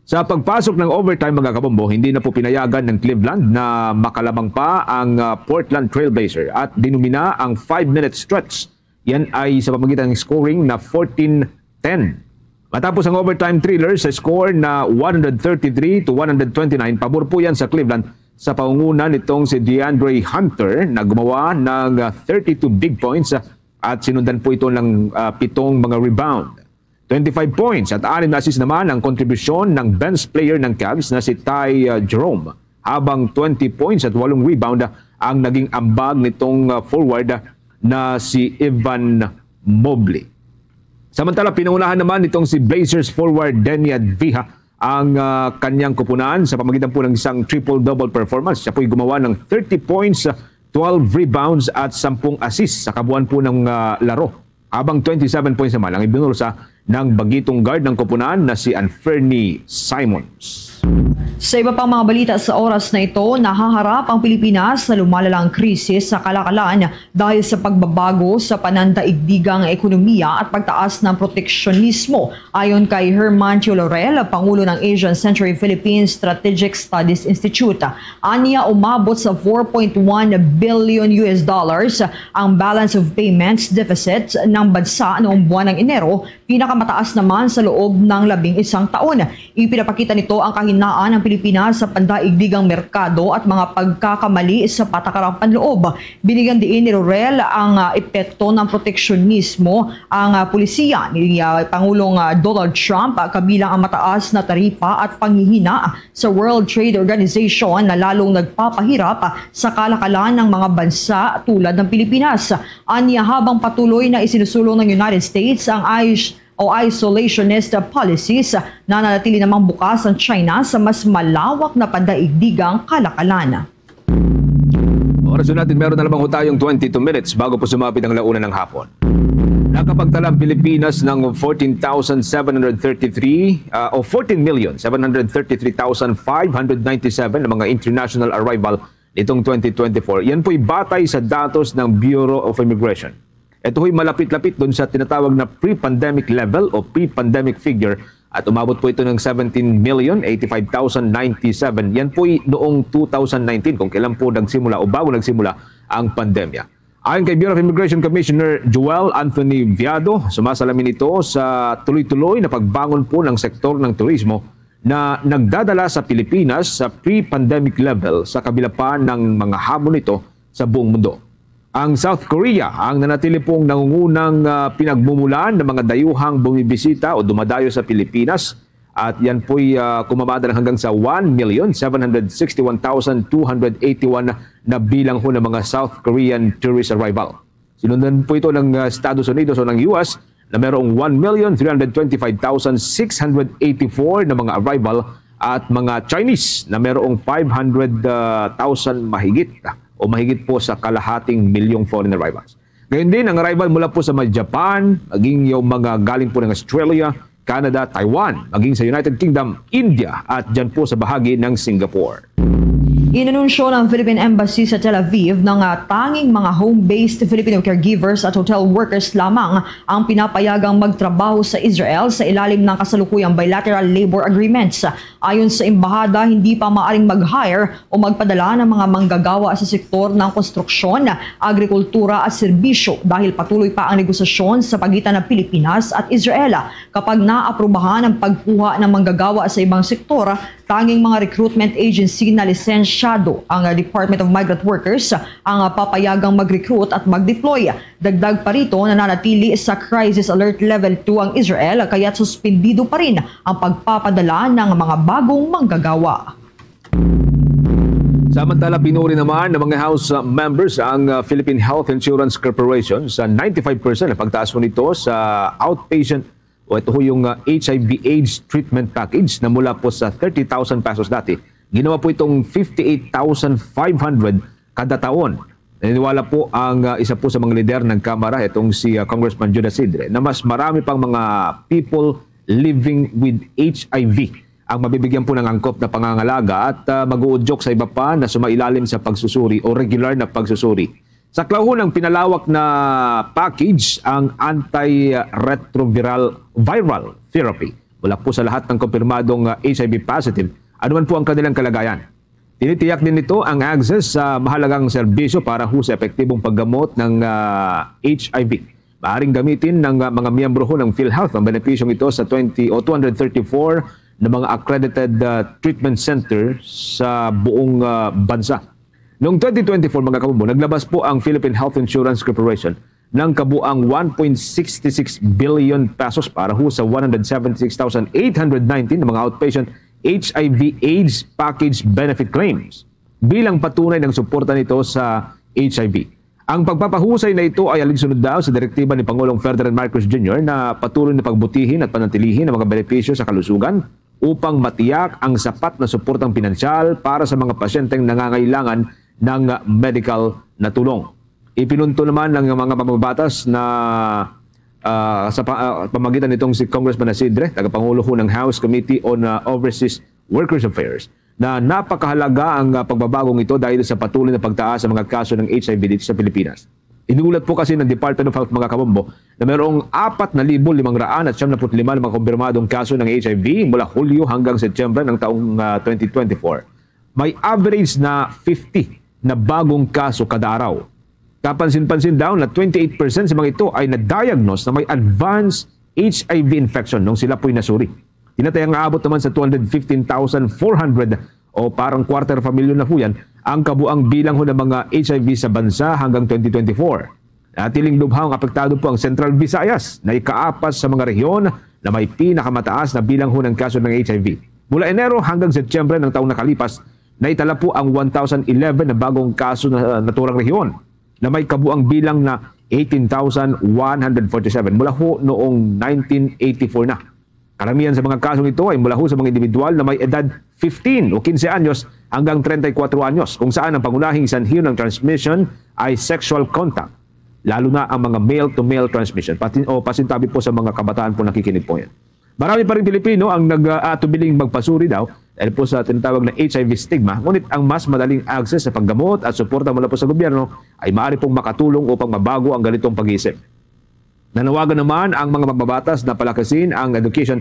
Sa pagpasok ng overtime, mga kabombo, hindi na po pinayagan ng Cleveland na makalabang pa ang Portland Trail Blazer at dinumina ang 5-minute stretch. Yan ay sa pamagitan ng scoring na 14-10. Matapos ang overtime thriller sa score na 133-129, pabor po yan sa Cleveland sa paungunan nitong si DeAndre Hunter na gumawa ng 32 big points at sinundan po ito ng 7 mga rebound. 25 points at 6 na assist naman ang kontribusyon ng bench player ng Cavs na si Ty Jerome, habang 20 points at 8 rebound ang naging ambag nitong forward na si Evan Mobley. Samantala, pinangunahan naman nitong si Blazers forward Denny Adviha ang kanyang kupunan sa pamagitan po ng isang triple-double performance. Siya po'y gumawa ng 30 points, 12 rebounds at 10 assists sa kabuuan po ng laro. Habang 27 points naman ang ibinulsa ng bagitong guard ng kupunan na si Anferny Simons. Sa iba pang mga balita sa oras na ito, nahaharap ang Pilipinas sa lumalalang krisis sa kalakalan dahil sa pagbabago sa panandaigdigang ekonomiya at pagtaas ng proteksyonismo. Ayon kay Herman Laurel, Pangulo ng Asian Century Philippines Strategic Studies Institute, aniya umabot sa $4.1 billion ang balance of payments deficit ng bansa noong buwan ng Enero, pinakamataas naman sa loob ng 11 taon. Ipinapakita nito ang kahinaan ng Pilipinas sa pandaigdigang merkado at mga pagkakamali sa patakarang panloob. Binigyan diin ni Laurel ang epekto ng proteksyonismo ang pulisiya ni Pangulong Donald Trump kabilang ang mataas na taripa at panghihina sa World Trade Organization na lalong nagpapahirap sa kalakalan ng mga bansa tulad ng Pilipinas. Anya, habang patuloy na isinusulong ng United States ang isolationist policies, nananatili namang bukas ang China sa mas malawak na pandaigdigang kalakalan. Oras natin, meron na lamang tayong 22 minutes bago po sumapit ang launa ng hapon. Nakapagtala ang Pilipinas ng 14,733 o 14,733,597 na mga international arrival nitong 2024. Yan po'y batay sa datos ng Bureau of Immigration. Ito ho'y malapit-lapit doon sa tinatawag na pre-pandemic level o pre-pandemic figure at umabot po ito ng 17,085,097. Yan po'y noong 2019 kung kailan po nagsimula o bago nagsimula ang pandemya. Ayon kay Bureau of Immigration Commissioner Joel Anthony Viado, sumasalamin ito sa tuloy-tuloy na pagbangon po ng sektor ng turismo na nagdadala sa Pilipinas sa pre-pandemic level sa kabila pa ng mga hamon nito sa buong mundo. Ang South Korea ang nanatili pong nangungunang pinagmumulan ng mga dayuhang bumibisita o dumadayo sa Pilipinas at yan po'y kumamada ng hanggang sa 1,761,281 na bilang ho ng mga South Korean tourist arrival. Sinundan po ito ng Estados Unidos o ng US na mayroong 1,325,684 na mga arrival at mga Chinese na mayroong 500,000 mahigit o mahigit po sa kalahating milyong foreign arrivals. Gayun din ang arrival mula po sa Japan, maging yung mga galing po ng Australia, Canada, Taiwan, maging sa United Kingdom, India at dyan po sa bahagi ng Singapore. Inanunsyo ng Philippine Embassy sa Tel Aviv ng tanging mga home-based Filipino caregivers at hotel workers lamang ang pinapayagang magtrabaho sa Israel sa ilalim ng kasalukuyang bilateral labor agreements. Ayon sa embahada, hindi pa maaaring mag-hire o magpadala ng mga manggagawa sa sektor ng konstruksyon, agrikultura at serbisyo dahil patuloy pa ang negosasyon sa pagitan ng Pilipinas at Israel. Kapag naaprubahan ang pagkuha ng manggagawa sa ibang sektor, tanging mga recruitment agency na lisensyado ang Department of Migrant Workers ang papayagang mag-recruit at mag-deploy. Dagdag pa rito, nananatili sa Crisis Alert Level 2 ang Israel kaya't suspendido pa rin ang pagpapadala ng mga bagong manggagawa. Samantala, pinuri naman ng mga House members ang Philippine Health Insurance Corporation sa 95% na pagtaas mo nito sa outpatient o ito yung HIV/AIDS treatment package na mula po sa 30,000 pesos dati. Ginawa po itong 58,500 kada taon. Naniniwala po ang isa po sa mga lider ng Kamara, itong si Congressman Judas Sidre, na mas marami pang mga people living with HIV ang mabibigyan po ng angkop na pangangalaga at mag-uudyok sa iba pa na sumailalim sa pagsusuri o regular na pagsusuri. Sa klauhunang pinalawak na package ang anti-retroviral therapy mula po sa lahat ng kumpirmadong HIV positive, anuman po ang kanilang kalagayan. Tinitiyak din nito ang access sa mahalagang serbisyo para sa epektibong paggamot ng HIV. Maaring gamitin ng mga miyembro ng PhilHealth ang benepisyong ito sa 234 na mga accredited treatment center sa buong bansa. Noong 2024, mga kabumbo, naglabas po ang Philippine Health Insurance Corporation ng kabuang 1.66 billion pesos para sa 176,819 na mga outpatient HIV/AIDS package benefit claims bilang patunay ng suporta nito sa HIV. Ang pagpapahusay na ito ay alinsunod daw sa direktiba ni Pangulong Ferdinand Marcos Jr. na patuloy na pagbutihin at panatilihin ang mga benepisyo sa kalusugan upang matiyak ang sapat na suportang pinansyal para sa mga pasyenteng nangangailangan ng medical na tulong. Ipinunto naman ng mga pambabatas na sa pamagitan nitong si Congressman Isidre, tagapangulo ng House Committee on Overseas Workers Affairs, na napakahalaga ang pagbabagong ito dahil sa patuloy na pagtaas sa mga kaso ng HIV dito sa Pilipinas. Inulat po kasi ng Department of Health, mga kabombo, na mayroong 4,575 na mga kumpirmadong kaso ng HIV mula Hulyo hanggang Setyembre ng taong 2024. May average na 50 na bagong kaso kada araw. Kapansin-pansin daw na 28% sa mga ito ay na-diagnose na may advanced HIV infection nung sila po'y nasuri. Tinatayang aabot naman sa 215,400 o parang quarter familyon na po yan ang kabuang bilang ng mga HIV sa bansa hanggang 2024. Natiling lubhang apektado po ang Central Visayas na ikaapas sa mga rehiyon na may pinakamataas na bilang ng kaso ng HIV. Mula Enero hanggang Setyembre ng taong nakalipas, naitala po ang 1,011 na bagong kaso na naturang rehiyon na may kabuang bilang na 18,147 mula ho noong 1984 na. Karamihan sa mga kasong ito ay mula ho sa mga individual na may edad 15 o 15 anyos hanggang 34 anyos kung saan ang pangunahing sanhi ng transmission ay sexual contact, lalo na ang mga male-to-male transmission. Pasintabi po sa mga kabataan po nakikinig po yan. Marami pa rin Pilipino ang nag-atubiling magpasuri daw dahil po sa tinatawag na HIV stigma, ngunit ang mas madaling access sa paggamot at suporta mula po sa gobyerno ay maaari pong makatulong upang mabago ang ganitong pag-iisip. Nanawagan naman ang mga magbabatas na palakasin ang education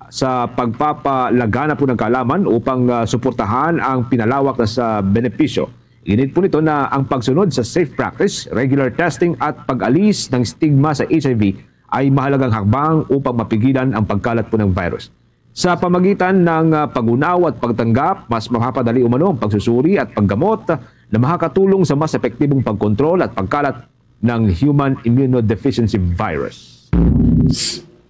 sa pagpapalagana po ng kaalaman upang suportahan ang pinalawak na sa benepisyo. Init po nito na ang pagsunod sa safe practice, regular testing at pag-alis ng stigma sa HIV ay mahalagang hakbang upang mapigilan ang pagkalat po ng virus. Sa pamagitan ng pag-unaw at pagtanggap, mas mapapadali umano ang pagsusuri at paggamot na makakatulong sa mas epektibong pagkontrol at pagkalat ng human immunodeficiency virus.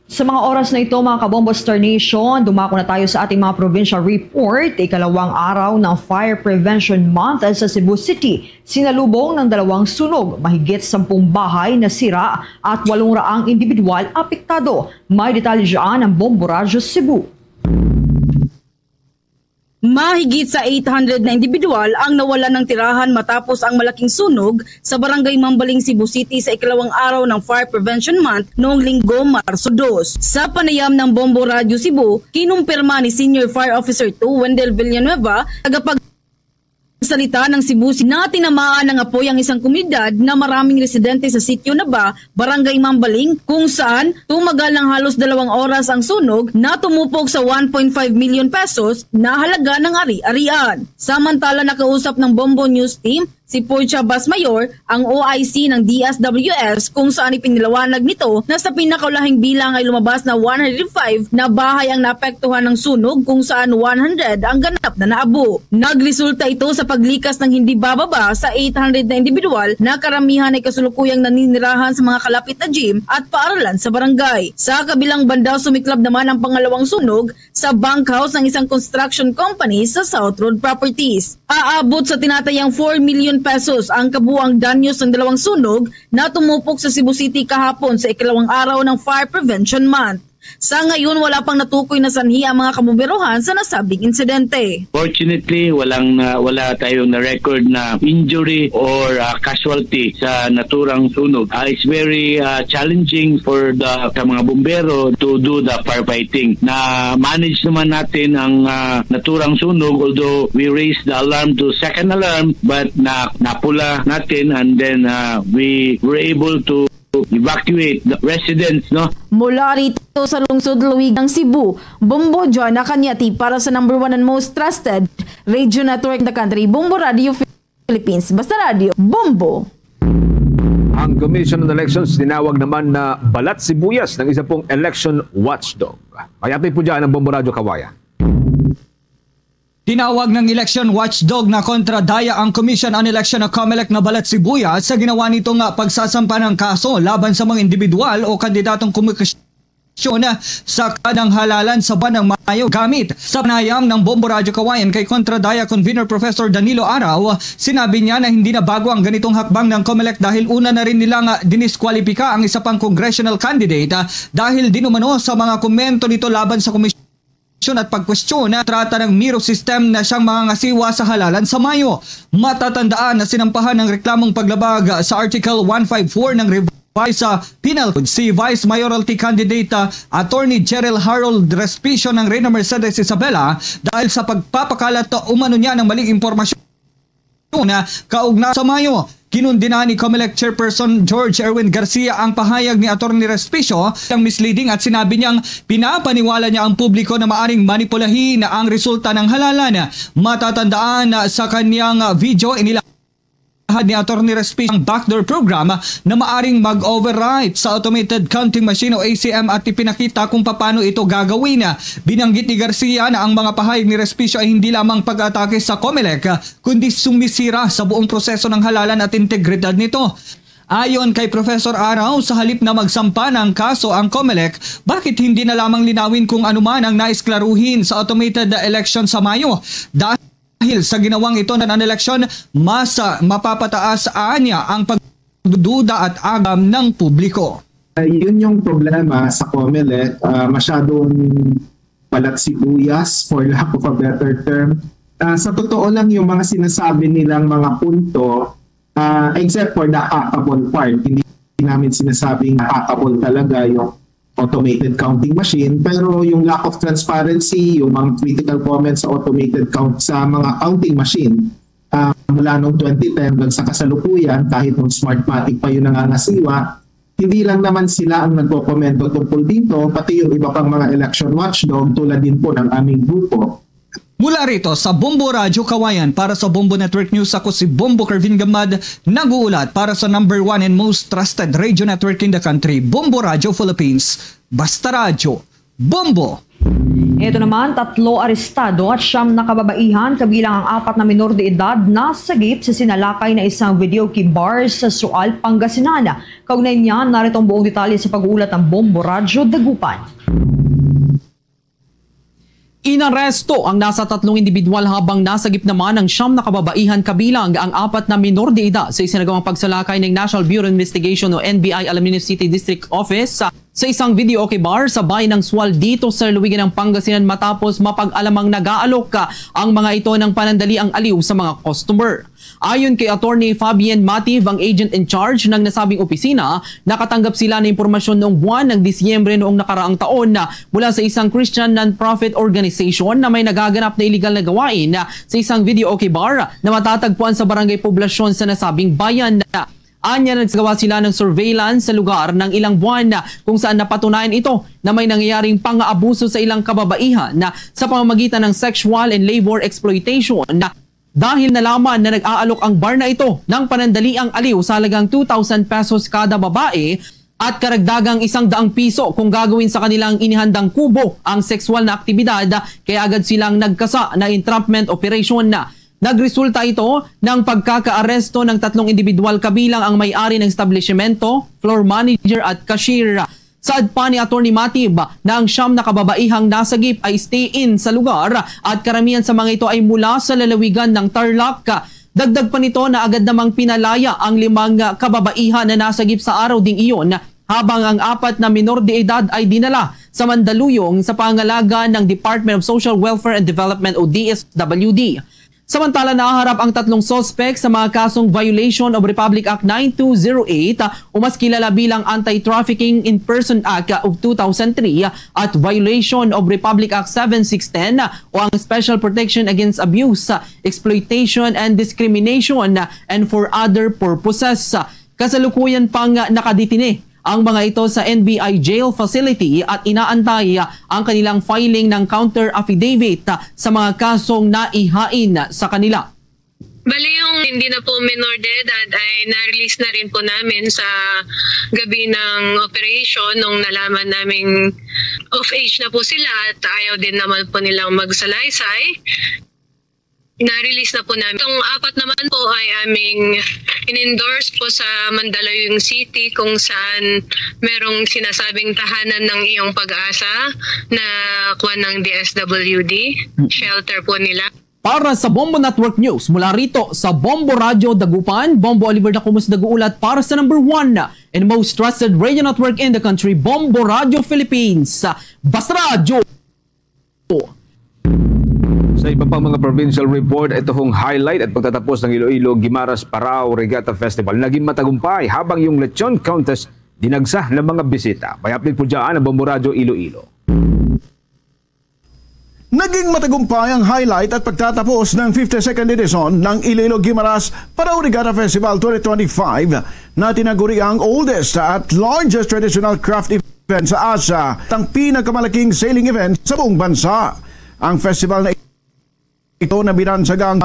Sa mga oras na ito, mga kabombo Star Nation, dumako na tayo sa ating mga provincial report. Ikalawang araw ng Fire Prevention Month sa Cebu City. Sinalubong ng 2 sunog, mahigit 10 bahay na sira at 800 individual apektado. May detalye dyan ang Bombo Radyo Cebu. Mahigit sa 800 na individual ang nawalan ng tirahan matapos ang malaking sunog sa Barangay Mambaling, Cebu City sa ikalawang araw ng Fire Prevention Month noong Linggo, Marso 2. Sa panayam ng Bombo Radio Cebu, kinumpirma ni Senior Fire Officer 2 Wendell Villanueva, salita ng Cebu na tinamaan ng apoy ang isang komunidad na maraming residente sa sitio na Barangay Mambaling, kung saan tumagal ng halos 2 oras ang sunog na tumupok sa 1.5 million pesos na halaga ng ari-arian. Samantala, nakausap ng Bombo News Team si Portia Basmayor, ang OIC ng DSWS, kung saan ipinilawanag nito na sa pinakaulahing bilang ay lumabas na 105 na bahay ang naapektuhan ng sunog, kung saan 100 ang ganap na naabo. Nagresulta ito sa paglikas ng hindi bababa sa 800 na individual na karamihan ay kasulukuyang naninirahan sa mga kalapit na gym at paaralan sa barangay. Sa kabilang banda, sumiklab naman ang pangalawang sunog sa bunkhouse ng isang construction company sa South Road Properties. Aabot sa tinatayang 4 million pesos ang kabuang danyos ng 2 sunog na tumupok sa Cebu City kahapon sa ikalawang araw ng Fire Prevention Month. Sa ngayon, wala pang natukoy na sanhi ang mga kabuberohan sa nasabing insidente. Fortunately, wala tayong na-record na injury or casualty sa naturang sunog. It's very challenging for sa mga bumbero to do the firefighting. Na-manage naman natin ang naturang sunog, although we raised the alarm to second alarm, but napula natin, and then we were able to evacuate the residents, no? Mula rito sa lungsod Luig ng Cebu, Bombo John Nakanyati para sa number 1 and most trusted radio network in the country, Bombo Radio Philippines. Basta Radio, Bombo. Ang Commission on Elections tinawag naman na balat sibuyas ng isa pong election watchdog. Mayapit po dyan ang Bombo Radio Kawayan. Tinawag ng election watchdog na kontradaya ang Commission on Election o COMELEC na balat sibuyas sa ginawa nitong pagsasampa ng kaso laban sa mga individual o kandidatong kumikasyon sa kanang halalan sa buwan ng Mayo. Gamit sa panayam ng Bombo Radio Kawayan kay kontradaya convener Professor Danilo Araw, sinabi niya na hindi na bago ang ganitong hakbang ng COMELEC dahil una na rin nilang diniskwalipika ang isa pang congressional candidate dahil dinumano sa mga komento nito laban sa komisyon at pagkwestiyon na trata ng Miro system na siyang mga ngasiwa sa halalan sa Mayo. Matatandaan na sinampahan ng reklamong paglabag sa Article 154 ng Revised Penal Code si Vice Mayoralty Candidate Attorney Cheryl Harold Respicio ng Reyna Mercedes Isabela dahil sa pagpapakalat umano niya ng maling impormasyon na kaugnay sa Mayo. Kinundina ni COMELEC Chairperson George Erwin Garcia ang pahayag ni Atty. Respicio ng misleading at sinabi niyang pinapaniwala niya ang publiko na maaring manipulahin ang resulta ng halalan. Matatandaan sa kanyang video inilahad ni Atty. Respicio ang backdoor program na maaring mag-overwrite sa automated counting machine o ACM at ipinakita kung paano ito gagawin. Binanggit ni Garcia na ang mga pahayag ni Respicio ay hindi lamang pag-atake sa COMELEC kundi sumisira sa buong proseso ng halalan at integridad nito. Ayon kay Professor Araw, sa halip na magsampa ng kaso ang COMELEC, bakit hindi na lamang linawin kung anuman ang nais klaruhin sa automated election sa Mayo? Dahil sa ginawang ito ng eleksyon, mas mapapataas niya ang pagdududa at agam ng publiko. Yun yung problema sa COMELEC, masyadong balat sibuyas for lack of a better term. Sa totoo lang yung mga sinasabi nilang mga punto, except for the hackable part, hindi namin sinasabing hackable talaga yung automated counting machine, pero yung lack of transparency, yung mga critical comments sa automated count sa mga counting machine mula noong 2010 hanggang sa kasalukuyan, kahit nung Smartmatic pa yun nangangasiwa, hindi lang naman sila ang nagko-komento tungkol dito, pati yung iba pang mga election watchdog tulad din po ng aming grupo. Mula rito sa Bombo Radio Kawayan para sa Bombo Network News, ako si Bombo Kervin Gamad, nag-uulat para sa number 1 and most trusted radio network in the country, Bombo Radio Philippines. Basta Radio, Bombo! Ito naman, 3 arestado at 9 na kababaihan kabilang ang 4 na minor de edad na sagip sa sinalakay na isang video key bar sa Sual, Pangasinan. Kaugnay niyan, narito ang buong detalye sa pag-uulat ng Bombo Radio Dagupan. Inaresto ang nasa 3 individual habang nasagip naman ang 9 na kababaihan kabilang ang 4 na minor de edad sa isinagawang pagsalakay ng National Bureau of Investigation o NBI Alaminos City District Office sa sa isang video okay bar sa bayan ng Sual dito sa lalawigan ng Pangasinan matapos mapag-alamang nag-aalok ang mga ito ng panandaliang aliw sa mga customer. Ayon kay Attorney Fabian Mativ, ang agent in charge ng nasabing opisina, nakatanggap sila ng impormasyon noong buwan ng Disyembre noong nakaraang taon mula sa isang Christian non-profit organization na may nagaganap na illegal na gawain sa isang video okay bar na matatagpuan sa barangay poblasyon sa nasabing bayan. Anya, nagsagawa sila ng surveillance sa lugar ng ilang buwan kung saan napatunayan ito na may nangyayaring pang-aabuso sa ilang kababaihan sa pamamagitan ng sexual and labor exploitation dahil nalaman na nag-aalok ang bar na ito ng panandaliang aliw sa halagang 2,000 pesos kada babae at karagdagang 100 piso kung gagawin sa kanilang inihandang kubo ang sexual na aktibidad, kaya agad silang nagkasa na entrapment operation na. Nagresulta ito ng pagkakaaresto ng 3 individual kabilang ang may-ari ng establishmento, floor manager at cashier. Saad pa ni Atty. Matib na ang 9 na kababaihang nasagip ay stay-in sa lugar at karamihan sa mga ito ay mula sa lalawigan ng Tarlac. Dagdag pa nito na agad namang pinalaya ang 5 kababaihan na nasagip sa araw ding iyon habang ang 4 na minor de edad ay dinala sa Mandaluyong sa pangalaga ng Department of Social Welfare and Development o DSWD. Samantala, nahaharap ang 3 suspect sa mga kasong violation of Republic Act 9208 o mas kilala bilang Anti-Trafficking in Person Act of 2003 at violation of Republic Act 7610 o ang Special Protection Against Abuse, Exploitation and Discrimination and for other purposes. Kasalukuyan pang nakadetine ang mga ito sa NBI jail facility at inaantay ang kanilang filing ng counter affidavit sa mga kasong naihain sa kanila. Bali, yung hindi na po minor de edad ay na-release na rin po namin sa gabi ng operation nung nalaman naming off age na po sila at ayaw din naman po nilang magsalaysay. Na-release na po namin. Itong 4 naman po ay aming in-endorse po sa Mandaluyong City kung saan merong sinasabing tahanan ng iyong pag-asa na kuha ng DSWD, shelter po nila. Para sa Bombo Network News, mula rito sa Bombo Radio Dagupan, Bombo Oliver Dacumus Daguulat para sa number 1 and most trusted radio network in the country, Bombo Radio Philippines. Basta Radio! Sa iba pang mga provincial report, ito hong highlight at pagtatapos ng Iloilo Guimaras Parao Regatta Festival. Naging matagumpay habang yung lechon contest dinagsa ng mga bisita. May update po dyan ang Bombo Radio Iloilo. Naging matagumpay ang highlight at pagtatapos ng 52nd edition ng Iloilo Guimaras Parao Regatta Festival 2025 na tinaguri ang oldest at largest traditional craft event sa Asia at ang pinakamalaking sailing event sa buong bansa. Ang festival na ito na binansagang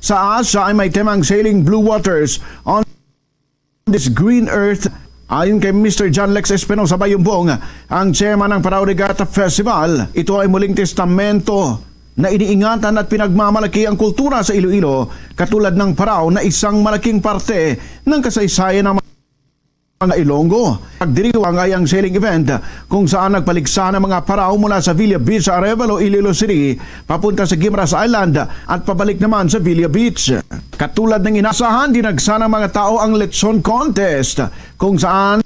sa Asia ay may temang Sailing Blue Waters on this Green Earth. Ayon kay Mr. John Lex Espinosa Bayumbong, ang chairman ng Parao Regatta Festival, ito ay muling testamento na iniingatan at pinagmamalaki ang kultura sa Iloilo katulad ng Parao na isang malaking parte ng kasaysayan ng mga Ilonggo. Pagdiriwang ay ang sailing event kung saan nagpaligsa ng mga Parao mula sa Villa Beach sa Arevalo, Iloilo City papunta sa Guimaras Island at pabalik naman sa Villa Beach. Katulad ng inasahan, dinagsa ng mga tao ang lechon contest kung saan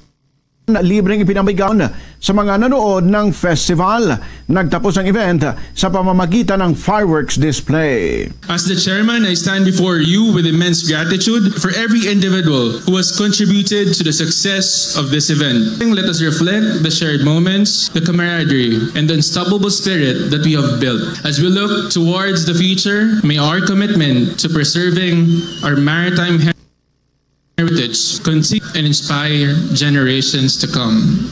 libreng ipinamigay sa mga nanood ng festival. Nagtapos ang event sa pamamagitan ng fireworks display. As the chairman, I stand before you with immense gratitude for every individual who has contributed to the success of this event. Let us reflect the shared moments, the camaraderie, and the unstoppable spirit that we have built. As we look towards the future, may our commitment to preserving our maritime heritage continue and inspire generations to come.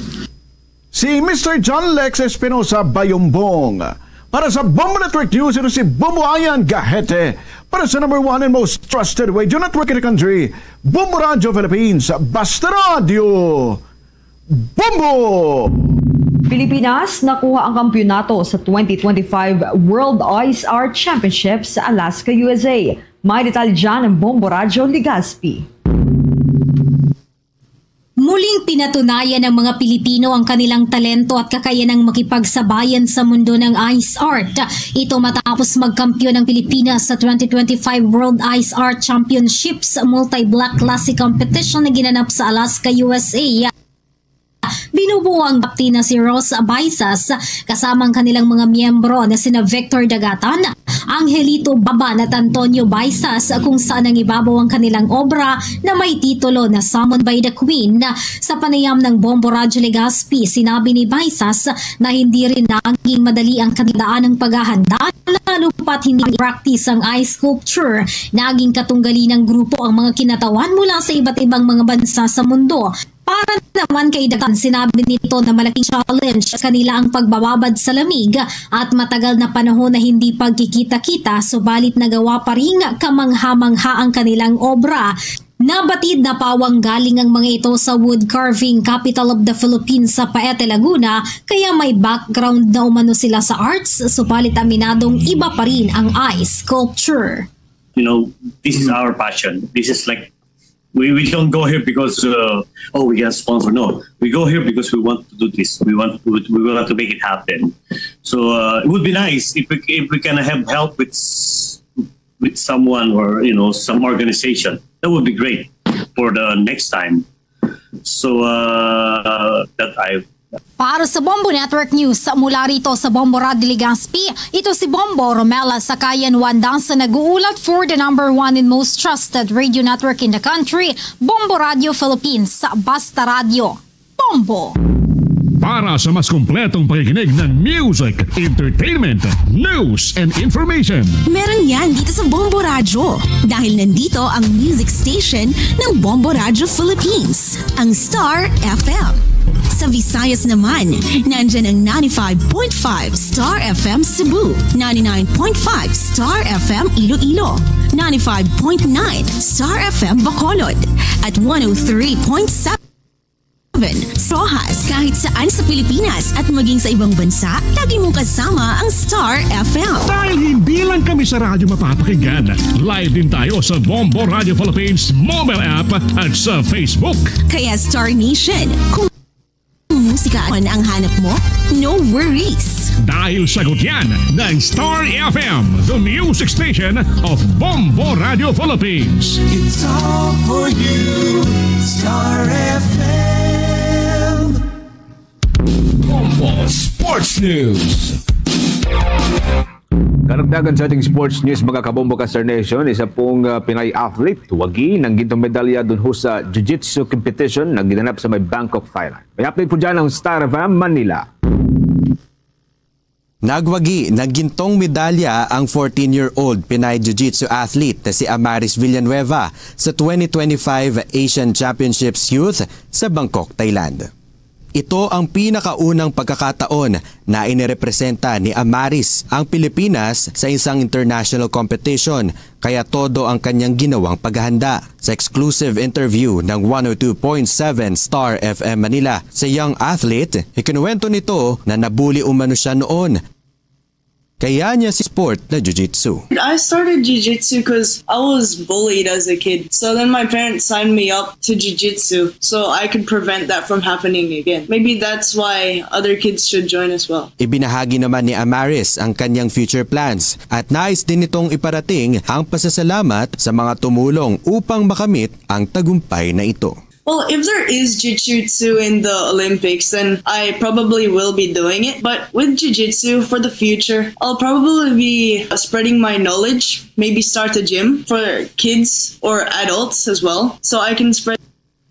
Si Mr. John Lex Espinosa Bayumbong. Para sa Bombo Network News, ito si Bombo Ayan Gahete. Para sa number 1 and most trusted radio network in the country, Bombo Radio Philippines. Basta Radio! Bombo! Pilipinas nakuha ang kampyonato sa 2025 World Ice Art Championships sa Alaska, USA. May detalye dyan ng Bombo Radio Legazpi. Muling pinatunayan ng mga Pilipino ang kanilang talento at kakayanang makipagsabayan sa mundo ng ice art. Ito matapos magkampiyon ng Pilipinas sa 2025 World Ice Art Championships multi-block classic competition na ginanap sa Alaska, USA. binubuo ang kapti na si Rose Abaisas kasamang kanilang mga miyembro na sina Victor Dagatan, Angelito Baban at Antonio Baisas kung saan ang ibabaw ang kanilang obra na may titulo na Summoned by the Queen. Sa panayam ng Bombo Radyo Legazpi, sinabi ni Baisas na hindi rin naging madali ang kanidaan ng paghahanda lalo pat hindi practice ang ice sculpture. Naging katunggali ng grupo ang mga kinatawan mula sa iba't ibang mga bansa sa mundo. Para naman kay Dagan, sinabi nito na malaking challenge sa kanila ang pagbababad sa lamig at matagal na panahon na hindi pagkikita-kita, subalit nagawa pa rin kamangha-mangha ang kanilang obra. Nabatid na pawang galing ang mga ito sa wood carving capital of the Philippines sa Paete, Laguna, kaya may background na umano sila sa arts, subalit aminadong iba pa rin ang ice sculpture. You know, this is our passion. This is like we don't go here because we get sponsor. No, we go here because we want to do this. We want to make it happen. So it would be nice if we can have help with someone or some organization. That would be great for the next time. So Para sa Bombo Network News, mula rito sa Bombo Radio Legazpi, ito si Bombo Romela Sakayan Wandang sa nag-uulat for the #1 and most trusted radio network in the country, Bombo Radio Philippines, sa Basta Radio. Bombo! Para sa mas kumpletong pakikinig ng music, entertainment, news, and information. Meron yan dito sa Bombo Radio. Dahil nandito ang music station ng Bombo Radio Philippines, ang Star FM. Sa Visayas naman, nandyan ang 95.5 Star FM Cebu, 99.5 Star FM Iloilo, 95.9 Star FM Bacolod, at 103.7 Rojas. Kahit saan sa Pilipinas at maging sa ibang bansa, lagi mong kasama ang Star FM. Dahil hindi lang kami sa radyo mapapakinggan, live din tayo sa Bombo Radio Philippines mobile app at sa Facebook. Kaya Star Nation, kung musika ang hanap mo, no worries. Dahil sagot yan ng Star FM, the music station of Bombo Radio Philippines. It's all for you, Star FM. Bombo Sports News. Karagdagan sa ating sports news, mga kabombo ka Star Nation, isa pong Pinay athlete, wagi ng gintong medalya dun ho sa Jiu-Jitsu competition na ginanap sa may Bangkok, Thailand. May update po dyan ang Star FM Manila. Nagwagi ng gintong medalya ang 14-year-old Pinay Jiu-Jitsu athlete na si Amaris Villanueva sa 2025 Asian Championships Youth sa Bangkok, Thailand. Ito ang pinakaunang pagkakataon na inirepresenta ni Amaris ang Pilipinas sa isang international competition, kaya todo ang kanyang ginawang paghahanda. Sa exclusive interview ng 102.7 Star FM Manila sa young athlete, ikinuwento nito na nabuli umano siya noon. Kaya niya si sport na jiu-jitsu. I started jiu-jitsu because I was bullied as a kid. So then my parents signed me up to jiu-jitsu so I could prevent that from happening again. Maybe that's why other kids should join as well. Ibinahagi naman ni Amaris ang kanyang future plans at nais din nitong iparating ang pasasalamat sa mga tumulong upang makamit ang tagumpay na ito. Well, if there is jiu-jitsu in the Olympics, then I probably will be doing it. But with jiu-jitsu for the future, I'll probably be spreading my knowledge, maybe start a gym for kids or adults as well, so I can spread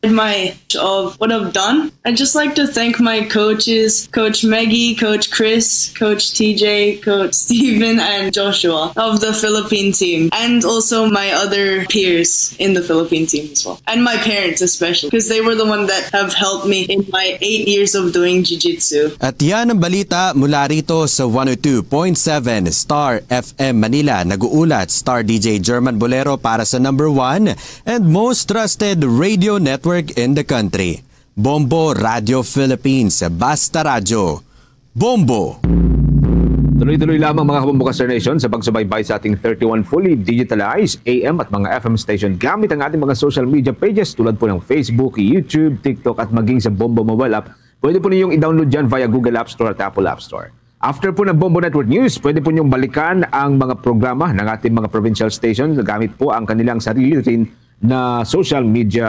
my of what I've done. I'd just like to thank my coaches, Coach Maggie, Coach Chris, Coach TJ, Coach Steven, and Joshua of the Philippine team, and also my other peers in the Philippine team as well, and my parents especially, because they were the one that have helped me in my 8 years of doing jiu-jitsu. At yan ang balita mula rito sa 102.7 Star FM Manila. Nag-uulat Star DJ German Bolero para sa #1 and most trusted radio network in the country, Bombo Radio Philippines, Basta Radio. Bombo! Tuloy-tuloy lamang mga kabombo ka Star Nation sa pagsubaybay sa ating 31 fully digitalized AM at mga FM station gamit ang ating mga social media pages tulad po ng Facebook, YouTube, TikTok at maging sa Bombo mobile app. Pwede po ninyong i-download dyan via Google App Store at Apple App Store. After po ng Bombo Network News, pwede po ninyong balikan ang mga programa ng ating mga provincial stations gamit po ang kanilang sarili rin na social media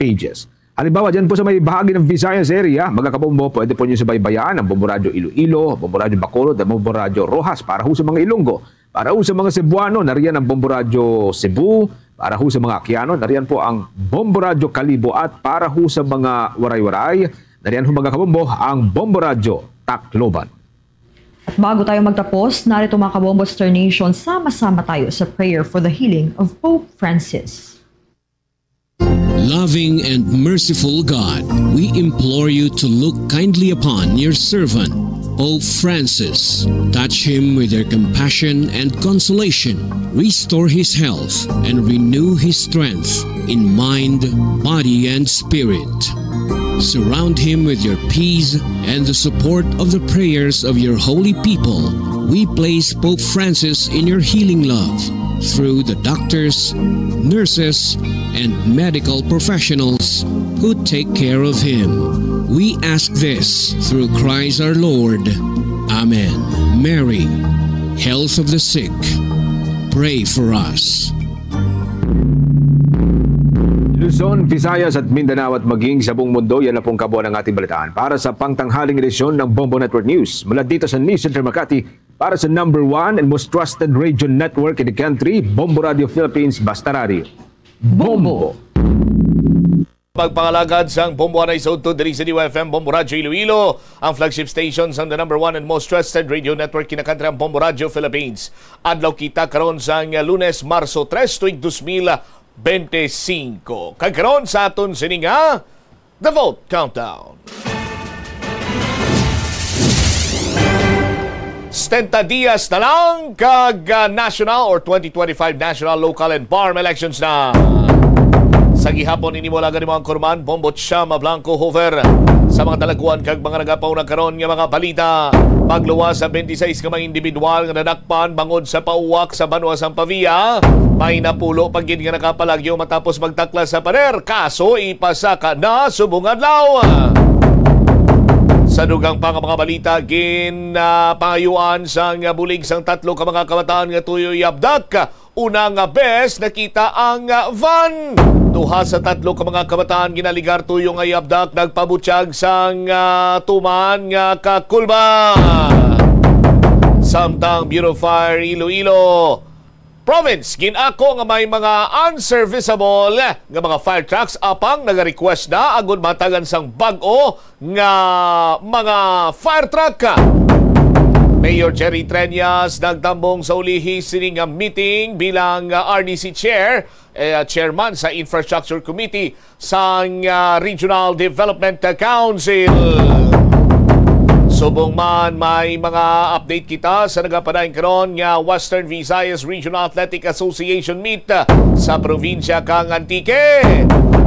pages. Halimbawa, dyan po sa may bahagi ng Visayas area, mga kabombo, pwede po nyo subaybayan ang Bombo Radyo Iloilo, Bombo Radyo Bacolod, at Bombo Radyo Rojas para ho sa mga Ilonggo. Para ho sa mga Cebuano, nariyan ang Bombo Radyo Cebu. Para ho sa mga Aquiano, nariyan po ang Bombo Radyo Kalibo. At para ho sa mga Waray-Waray, nariyan ho mga kabombo ang Bombo Radyo Tacloban. At bago tayo magtapos, narito mga kabombo Star Nation, sama-sama tayo sa prayer for the healing of Pope Francis. Loving and merciful God, we implore you to look kindly upon your servant, Pope Francis. Touch him with your compassion and consolation. Restore his health and renew his strength in mind, body, and spirit. Surround him with your peace and the support of the prayers of your holy people. We place Pope Francis in your healing love through the doctors, nurses, and medical professionals who take care of him. We ask this through Christ our Lord. Amen. Mary, health of the sick, pray for us. Luzon, Visayas at Mindanao at maging sa buong mundo, yan na pong kabuuan ng ating balitaan. Para sa pangtanghaling edisyon ng Bombo Network News, mula dito sa News Center Makati, para sa #1 and most trusted radio network in the country, Bombo Radio Philippines, Basta Radio. Bombo! Pagpangalagad sang Bombo Anay Sound to Diri sa FM, Bombo Radio Iloilo, ang flagship station sang the #1 and most trusted radio network kinakantri ang Bombo Radio Philippines. Adlaw kita karon sang Lunes, Marso 3, tuig 2025. Kagkaroon sa aton sininga, The Vote Countdown. 70 dias na lang kag national or 2025 national, local and farm elections na. Sa gihapon inimula gani mo ang kurman, Bombo Chama Blanco Hover. Sa mga dalaguan kag mga nagapaw na karon nga mga balita, magluwas sa 26 ka mga individual nga nadakpan bangod sa pauwak sa Banwa Sampavia. May napulo pagin nga nakapalagyo matapos magtaklas sa pader. Kaso ipasaka na subong adlaw. Sa dugang pa nga mga balita, pangayuan sang bulig sang 3 ka mga kabataan nga tuyo yabdak. Una nga bes nakita ang van. Duha sa 3 ka mga kabataan ginaligar tuyo nga yabdak nagpabutyag sang tuman nga kakulba. Samtang Bureau of Fire Iloilo Province ginako nga may mga unserviceable nga mga fire trucks apang nagarequest na agud matagan sang bag-o nga mga fire truck. Mayor Jerry Treñas nagtambong sa ulihi sining meeting bilang RDC chairman sa Infrastructure Committee sa Regional Development Council. Subong man may mga update kita sa nagapanayang karon nga Western Visayas Regional Athletic Association meet sa probinsya kang Antique.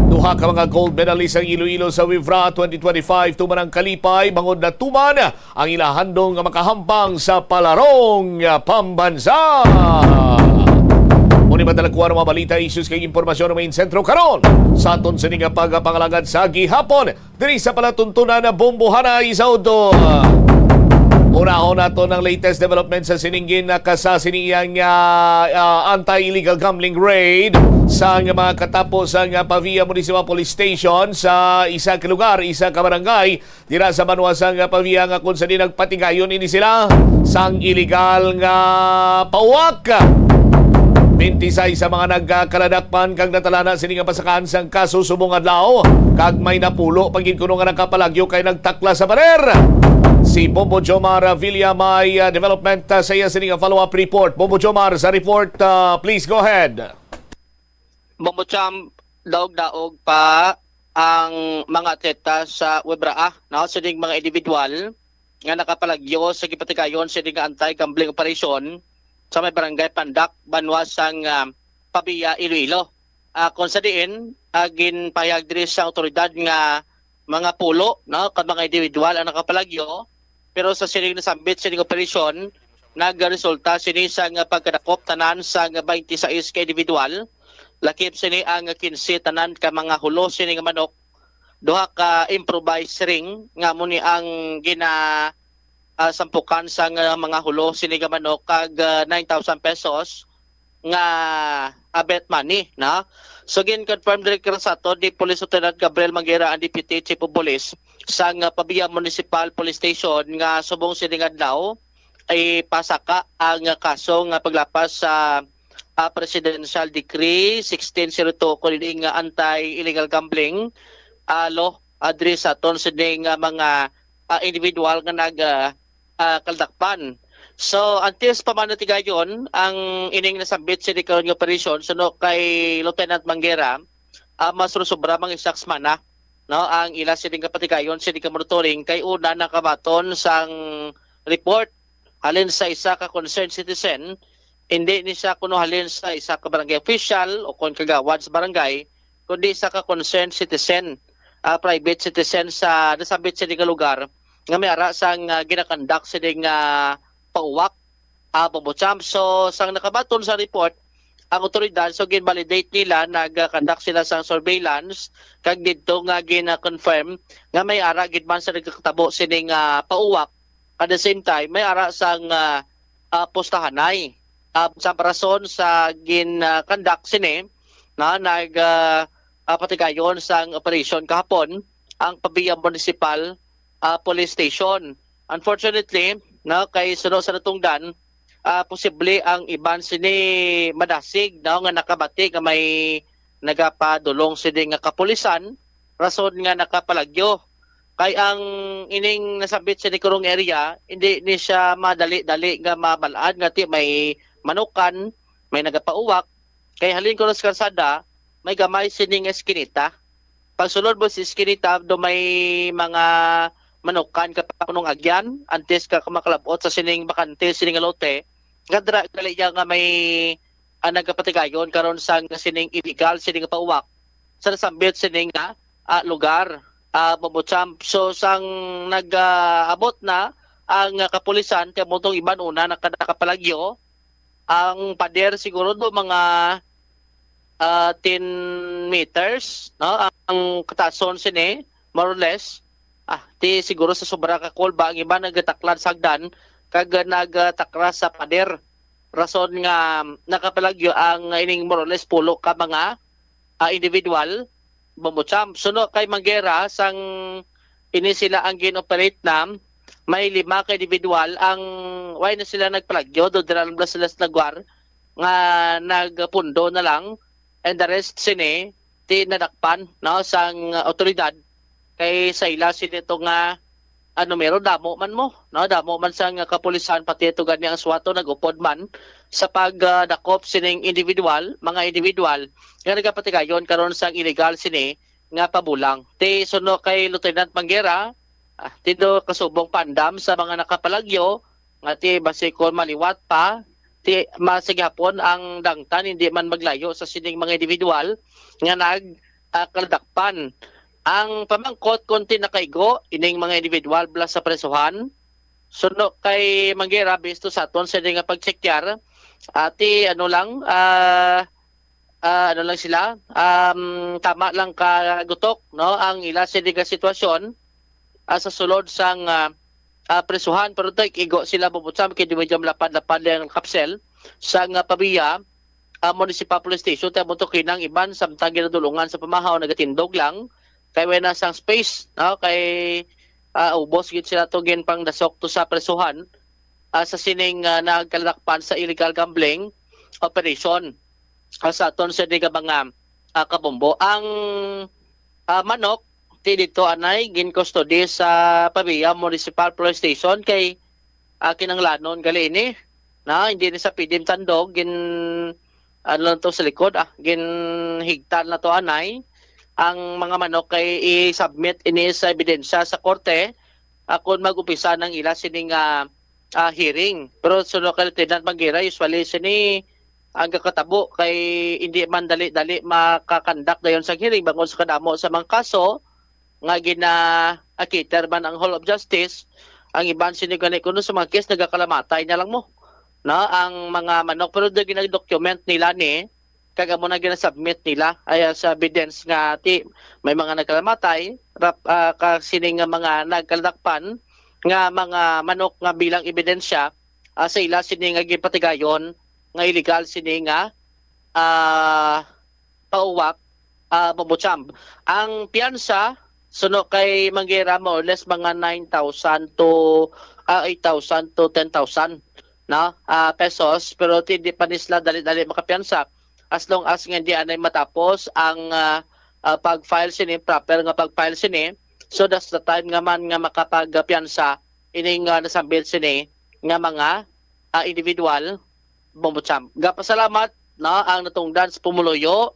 Duha ka mga gold medalist ang Iloilo sa Wivra 2025 tuman ang kalipay bangod na tuman ang ilahandong nga makahampang sa palarong pambansa. Muni madalakuan ang mga balita, issues kay impormasyon ng main sentro karon sa aton sining pagpangalagad sa gihapon diri sa palatuntunan na Bombo Hanay Saudo. Unahon nato ng latest development sa siningin na kasasiniyang anti-illegal gambling raid sa mga katapos ang Pavia Municipal Police Station sa isa ka lugar, isa ka barangay dira sa Banwasang Pavia nga kung saan nagpatigayon ini sila sang illegal nga pauwak. 26 sa mga nagkaladakpan kag natalana sini nga pasakaan sang kaso subong adlaw kag may napulo pagin kuno nga nakapalagyo kay nagtakla sa pader. Si Bombo Jomar Villa may development sa iya sini nga follow-up report. Bombo Jomar sa report, please go ahead. Bombo Cham, daog-daog pa ang mga atleta sa Webraa, no? Sining mga individual nga nakapalagyo sa gipatigayon sining nga anti-gambling operation sa may barangay Pandak, Banwasang Pavia, Iloilo. Kung sa diin, ginpahayag diri sa otoridad nga mga pulo, no, kad mga individual ang nakapalagyo, pero sa sining nasambit sining operasyon, nagresulta sini sa pagkadakop tanan sa 26 ka individual, lakip sini ang 15 tanan ka mga hulo sini nga manok, duha ka improvised ring nga muni ang sampukan sa mga hulo sini nga manok kag 9,000 pesos nga bet money na. So gin-confirm Director sa ato ni Police Lieutenant Gabriel Manguera, ang Deputy Chief of Police sa Pabia Municipal Police Station nga subong sining adlaw ay pasaka ang kaso nga paglapas sa Presidential Decree 1602 kuning anti-illegal gambling law address sa aton sining mga individual nga kaldakpan. So, antes pa man natigayon, ang ining nasambit sa karon nga operation suno kay Lieutenant Manguera, masurusubra mga isaks mana, no? Ang ila sining kapatigayon, sining monitoring kay una nakabaton sang report halin sa isa ka concerned citizen, hindi ni siya kuno halin sa isa ka barangay official o kon kagawad sa barangay, kundi isa ka concerned citizen, private citizen sa nasambit sa lugar nga may ara sang ginakandak sining pauwak Bobocham. So sang nakabaton sa report ang otoridad, so gin-validate nila, nag-conduct sila sa surveillance kag didto nga gina-confirm nga may ara gid man sa nagkatabo sining pauwak. At the same time may ara sang postahanay sa rason sa gin-conduct sini na patigayon sang operation kahapon ang Pabia Municipal Police Station. Unfortunately, no, kay sunod sa natungdan, posible ang iban sini madasig, no, nga nakabati nga may nagapadulong sini nga kapulisan, rason nga nakapalagyo. Kay ang ining nasabit sa kurong area, hindi ni siya madali-dali nga mabalaan nga ti may manukan, may nagapauwak. Kay halin ko sa kalsada, may gamay sining eskinita. Pagsulod mo si eskinita, do may mga manukan ka punong agyan, antes ka makalabot sa sining bakante, sining lote, kadra gali nga may nagapatigayon karon sa sining illegal, sining pauwak, sa nasambit sining lugar, Bobocham. So sang nag-abot na ang kapulisan, kaya motong iban una nakapalagyo, ang pader siguro do mga 10 meters, no? Ang katason sini, more or less, ti siguro sa sobra ka kolba ang iba nagtaklan sa hagdan kag nagtakras sa pader, rason nga nakapalagyo ang ining more or less pulo ka mga individual. Bobocham. Suno kay Manguera, sang ini sila ang gin-operate na may 5 ka individual ang why na sila nagpalagyo, do diran bla sila sa nagwar nga nagpundo na lang, and the rest sini ti nadakpan, no, sang otoridad kay sa ila sinito nga numero damo man mo, no, damo man sang kapulisan pati ito gani ang SWATO nagupod man sa pagdakop sining mga individual nga nagapatigayon karon sang illegal sini nga pabulang. Ti suno kay Lieutenant Manguera, tido kasubong pandam sa mga nakapalagyo nga ti basikon maliwat pa, ti masigapon ang dangtan hindi man maglayo sa sining mga individual nga nagkaldakpan. Ang pamangkot konti nakaigo ining mga individual bla sa presuhan. Suno kay Manguera bisto sa aton sa nga pagchekyar, ati ano lang sila, tama lang kagutok, no, ang ila sa sitwasyon sa sulod sang presuhan, pero tayo igo sila Bobocham kay di medyo lapad-lapad ang kapsel sa Pabia Municipal Police Station. Tayo mo to kinang iban samtang ginadulungan sa pamahaw nagatindog lang kay wala sang space, no, kay ubos gid sila to gin pang dasok to sa presuhan sa sining nagkalakpan sa illegal gambling operation sa aton sa diga mga kabombo. Ang manok ti dito anay gin custody sa Pabia Municipal Police Station kay kinanglanon gali ini, na hindi ni sa pidim tandog gin ano to sa likod, gin higtan na to anay ang mga manok kay i-submit ini sa ebidensya sa korte kung mag-upisa ng ila sining hearing. Pero suno kay Lieutenant Manguera, usually sini ang kakatabo kay hindi man dali-dali makakandak dayon sa hearing bangon sa kadamo sa mga kaso nga gina-akiter man ang Hall of Justice. Ang iban sini gani kuno sa mga case nagakalamatay na lang mo, na ang mga manok, pero do gina-document nila ni kaga mo na gina-submit nila ay sa evidence nga ti may mga nagkalamatay sining mga nagkalakpan nga mga manok nga bilang ebidensya sa ila sini nga gipatigayon nga illegal sini nga pauwak Bobocham. Ang piyansa suno kay Manguera more or less mga 9,000 to 8,000 to 10,000 no pesos, pero hindi pa nisla dali-dali makapiyansa as long as nga hindi anay matapos ang pag-file sini proper nga pag-file sini, so that's the time nga man nga makapagpiyansa ining nasambit sini nga mga individual Bobocham. Gapasalamat no ang natungdan sa pumuluyo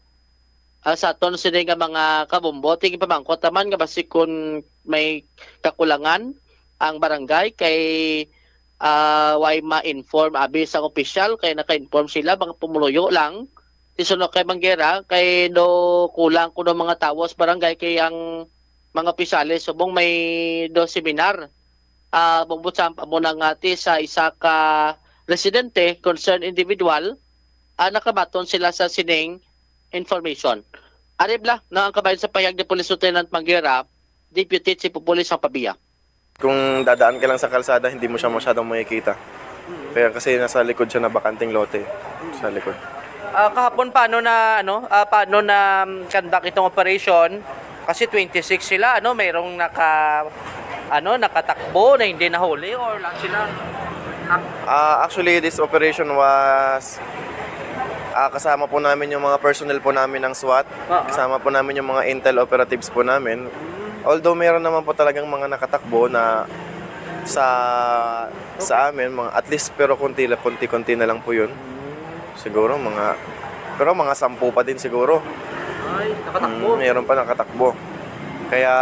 sa aton sini nga mga kabombo, tingin pamangkot naman nga basi kung may kakulangan ang barangay kay way ma-inform abis ang opisyal kay naka-inform sila mga pumuluyo lang isunod kay Manguera kay do kulang kuno mga tawo sa barangay kay ang mga opisyales subong may do seminar Bobocham amo nang ati sa isa ka residente concerned individual nakamaton sila sa sining information. Aribla na ang kabayan sa payag ni Police Lieutenant Manguera, Deputy Chief of Police ang Pabia. Kung dadaan ka lang sa kalsada, hindi mo siya masyadong makikita. Kaya kasi nasa likod siya na bakanting lote sa likod. Kahapon paano na conduct itong operation? Kasi 26 sila, mayroong nakatakbo na hindi nahuli or lang sila? Actually, this operation was kasama po namin yung mga personnel po namin ng SWAT. Kasama po namin yung mga intel operatives po namin. Although meron naman po talagang mga nakatakbo na sa amin, at least pero konti-konti na lang po yun. Siguro mga 10 pa din siguro. Ay, nakatakbo. Meron pa nakatakbo. Kaya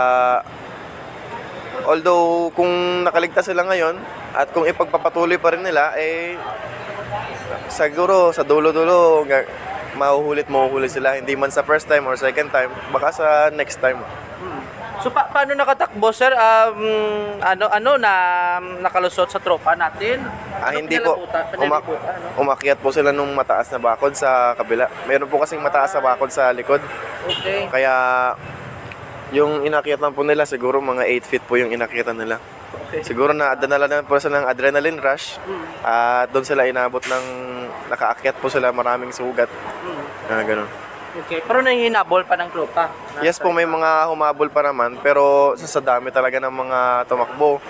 although kung nakaligtas sila ngayon at kung ipagpapatuloy pa rin nila siguro sa dulo-dulo mahuhulit sila, hindi man sa first time or second time, baka sa next time. So paano nakatakbo sir? Nakalusot sa tropa natin? Hindi po. Umakyat po sila nung mataas na bakod sa kabila. Meron po kasing mataas na bakod sa likod. Okay. Kaya yung inakyatan po nila siguro mga 8 feet po yung inakyatan nila. Okay. Siguro nadala na po sila ng adrenaline rush at doon sila inabot ng nakaakyat po sila, maraming sugat. Ganun. Okay, pero nangihinabol pa ng tropa? Yes po, may mga humabol pa naman, pero sa dami talaga ng mga tumakbo.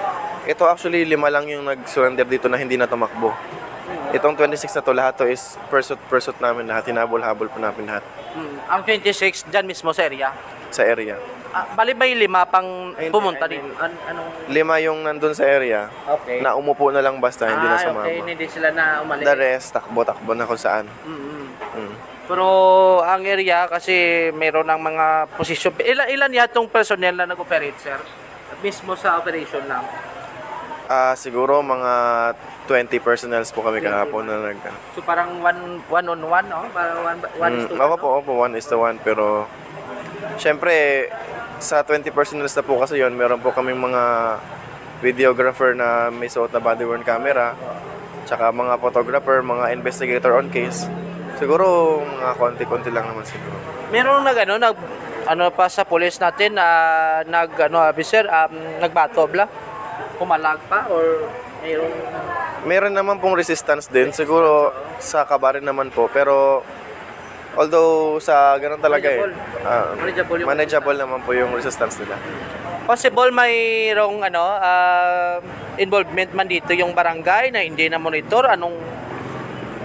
Ito actually 5 lang yung nag-surrender dito na hindi na tumakbo. Itong 26 na to, lahat to is pursuit namin lahat, hinabol-habol po namin lahat. Ang 26 dyan mismo sa area? Sa area. Bali ba yung 5 pang pumunta dito? 5 yung nandun sa area, na umupo na lang basta, hindi na sumama. Okay, hindi sila na umalis. The rest, takbo-takbo na kung saan. Pero ang area kasi mayroon ng mga posisyon. Ilan yatong personnel na nag-operate, sir? Mismo sa operation lang? Siguro mga 20 personnels po kami kahapon na nag... So parang one-on-one, no? Parang 1:1. Opo, 1:1. Pero syempre, sa 20 personnels na po kasi yun, meron po kaming mga videographer na may suot na body-worn camera, tsaka mga photographer, mga investigator on case. Siguro mga konti-konti lang naman siguro. Meron pa sa police natin officer nagbatobla, kumalag pa or meron naman pong resistance din siguro sa kabarin naman po, pero although sa ganun talaga manageable naman po yung resistance nila. Possible mayroong involvement man dito yung barangay na hindi na monitor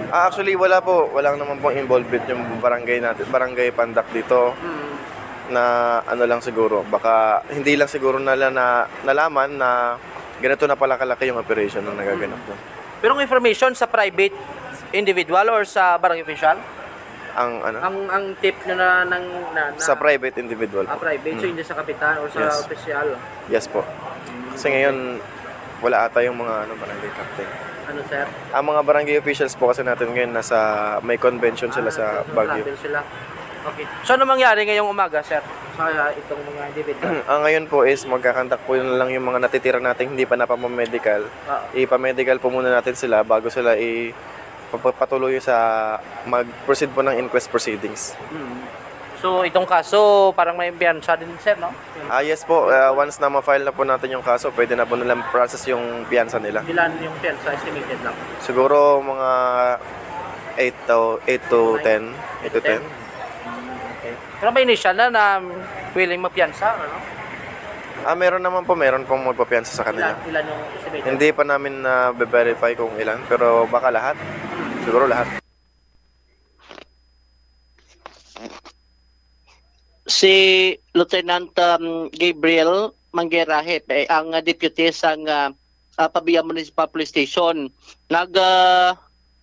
actually wala po, walang naman pong involvement yung barangay Pandak dito. Na lang siguro, baka hindi lang siguro nalaman na ganito na pala kalaki yung operation na nagaganap doon. Pero ang information sa private individual or sa barangay official? Ang tip nyo na sa private individual po. Private, so hindi sa kapitan or sa official? Yes po. Kasi ngayon wala ata yung mga barangay captain. Ano sir? Ang mga barangay officials po kasi natin ngayon may convention sila sa Baguio. Okay. So ano mangyari ngayong umaga, sir? Sa itong mga individual? Ngayon po is magkakandak po yun lang yung mga natitira natin hindi pa napamamedical. Ipamedical po muna natin sila bago sila patuloy sa mag-proceed po ng inquest proceedings. So itong kaso parang may piyansa din, sir, no? Yes po. Once na ma-file na po natin yung kaso, pwede na po nilang process yung piyansa nila. Ilan yung piyansa estimated lang? Siguro mga 8 to 10. 8 to 10. Okay. Pero may initial na willing mapiyansa, ano? Meron naman po, meron pong magpapiyansa sa kanila. Ilan yung estimated? Hindi pa namin na-verify kung ilan, pero baka lahat. Siguro lahat. Si Lieutenant Gabriel Manguerahe, ang deputy sa Pabia Municipal Police Station.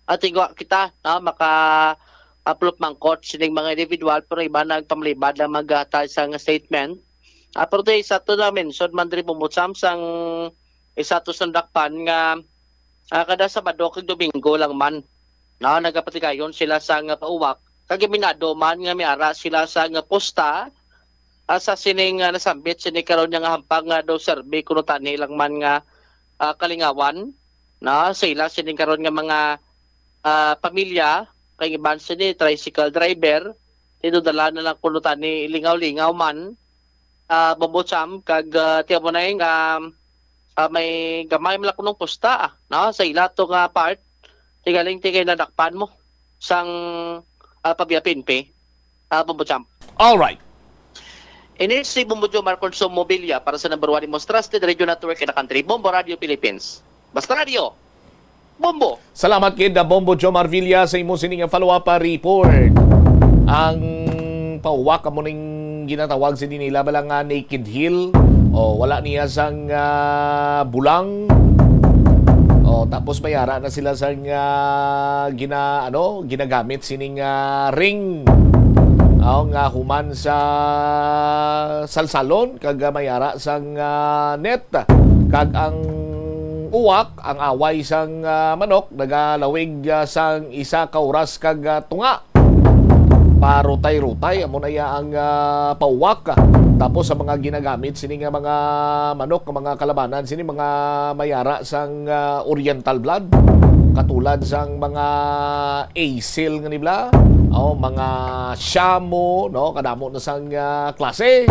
Atingwa kita na maka-upload mangkot sining mga individual pero iba nagpamlibad na mag-attach sa statement. Pero tayo isa to na mention man rin pumutsam sang isa to sandakpan nga kada Sabado kag Domingo lang man na nagapatigayon sila sa pauwak kag minado man nga miara sila sa posta sa sining nasambit sini karon nga hampang nga daw survey kuno tani lang man nga kalingawan na sila sining karon nga mga pamilya kay iban sini tricycle driver tinudala na lang kuno tani lingaw-lingaw man babutsam kag tiya mo na yung may gamay malak nung posta no? Sa ila to nga part tigaling tigay nadakpan mo sang pabiyapinpe babutsam. Alright. Ini si Bombojo Marconso Mobilia para sa number 1 most trusted radio network in the country, Bombo Radio Philippines. Basta Radio, Bombo. Salamat kid Bombo Jo Marvilla sa imo sining follow-up report. Ang pauwak mo ning ginatawag si nila balang Naked Hill o wala niya sang bulang o tapos mayara na sila sang ginagamit sining ring nga human sa salsalon kag mayara sang net kag ang uwak ang away sang manok nagalawig sang isa ka oras kag tunga parutay-rutay amo na ang pauwak tapos sa mga ginagamit sini nga mga manok mga kalabanan sini mga mayara sang oriental blood katulad sang mga asil nga nibla o mga shamo no kadamo na sang klase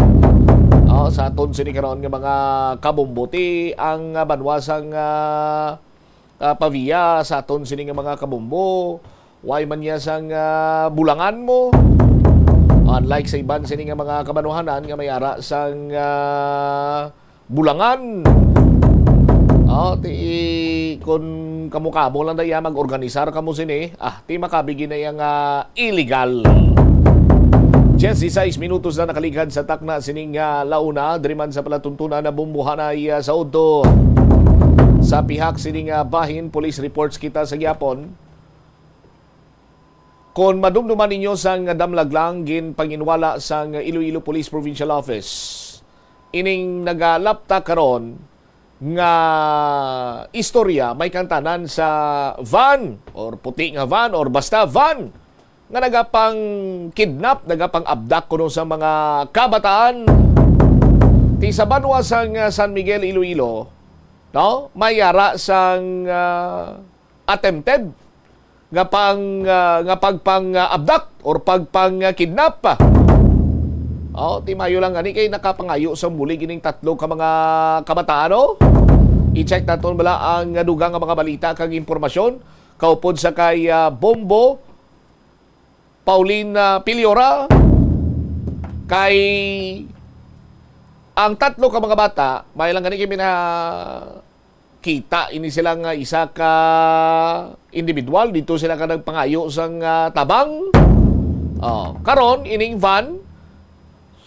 sa aton sini karon nga mga kabumbuti ang banwasang Pavia sa aton sini nga mga kabumbo way man niya sang bulangan mo unlike sa iban sini nga mga kabanuhanan nga mayara sang bulangan kung kamukamo lang daya mag-organisar kamo sini ti makabigi na yang illegal. 16 minutos na nakaligad sa takna sining launa diriman sa palatuntunan na bumbuhanay sa udto sa pihak sining bahin police reports kita sa gyapon. Kung madumduman ninyo sang damlaglang gin panginwala sang Iloilo Police Provincial Office, ining nagalapta karon nga istorya may kantanan sa van or puti nga van or basta van nga nagapang kidnap, nagapang abdak kuno sa mga kabataan ti sa banwa sang San Miguel, Iloilo, no? Mayara sang attempted nga pagpang abdak or pagpang kidnap pa. Ti mayo lang ani kay nakapangayo sa muli gining tatlo ka mga kabataan I-check naton bala ang dugang nga mga balita kag impormasyon kaupod sa kay Bombo Pauline Piliora kay ang tatlo ka mga bata may lang gani kay kita ini silang isa ka individual dito sila ka nagpangayo sang tabang karon ining van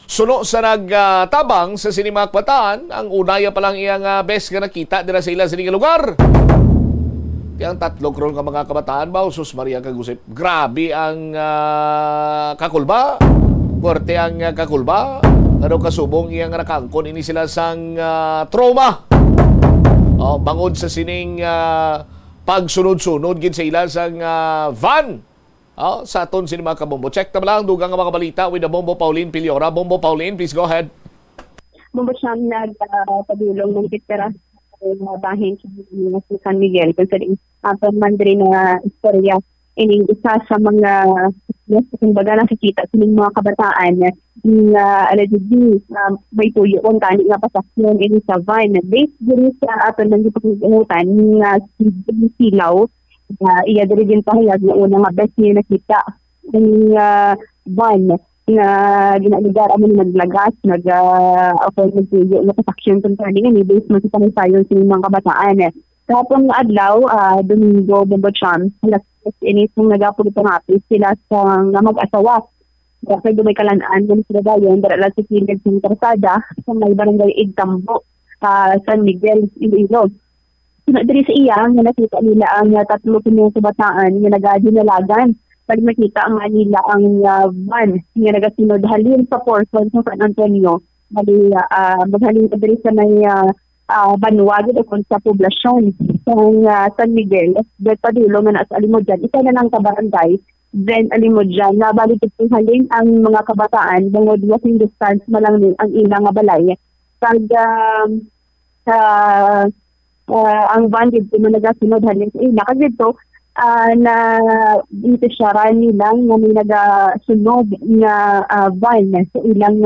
suno sa nagtabang sa sinimak bataan ang unaya pa lang iyang best nga nakita dira sa ila sining lugar tiyang tatlo karon ka mga kabataan ba sus Maria kagusip grabe ang kakulba korte ang kakulba ano kasubong iyang nakangkon ini sila sang trauma bangod sa sining pagsunod-sunod gid sa ila sang van sa aton sini mga kabombo. Check na lang dugang mga balita with the Bombo Pauline Piliora. Bombo Pauline, please go ahead. Bombo siyang nagpadulong ng kitera sa bahin sa San Miguel considering man na istorya ining isa sa mga kumbaga nakikita sa mga kabataan allegedly may tuyo kung tani nga pasasyon ini sa van based din sa aton ng pagpungutan nga silaw iya diri din pahayag na una nga best niya nakita ang van nga ginaligar amo naglagas nag-offer nagsiyo na protection concerning ni based mo sa panaysayon sa mga kabataan. Kapon nga adlaw, Domingo Bombocham, inis mong nagapulito nga sila sa mag-asawa. Kasi dumay kalanaan ng sila dayon, darala sa kilid sa Tarsada, sa may barangay Igtambo, San Miguel, Iloilo. Diri sa iya, nga nakita nila ang tatlo pinyong kabataan nga nag-dinalagan. Pag nakita nga nila ang van nga nagasunod halin sa portion sa San Antonio, maghalin sa diri sa may Banuag o sa poblasyon sa San Miguel, Padilo nga nasa Alimodyan, isa na ng kabarangay, then Alimodyan, na balik ito halin ang mga kabataan, bangod walking distance malang din ang ilang nga balay. Pag ang van dito na nagasunod halin sa ila, kasi dito, na dito siya nilang nga may nagasunod nga van sa ilang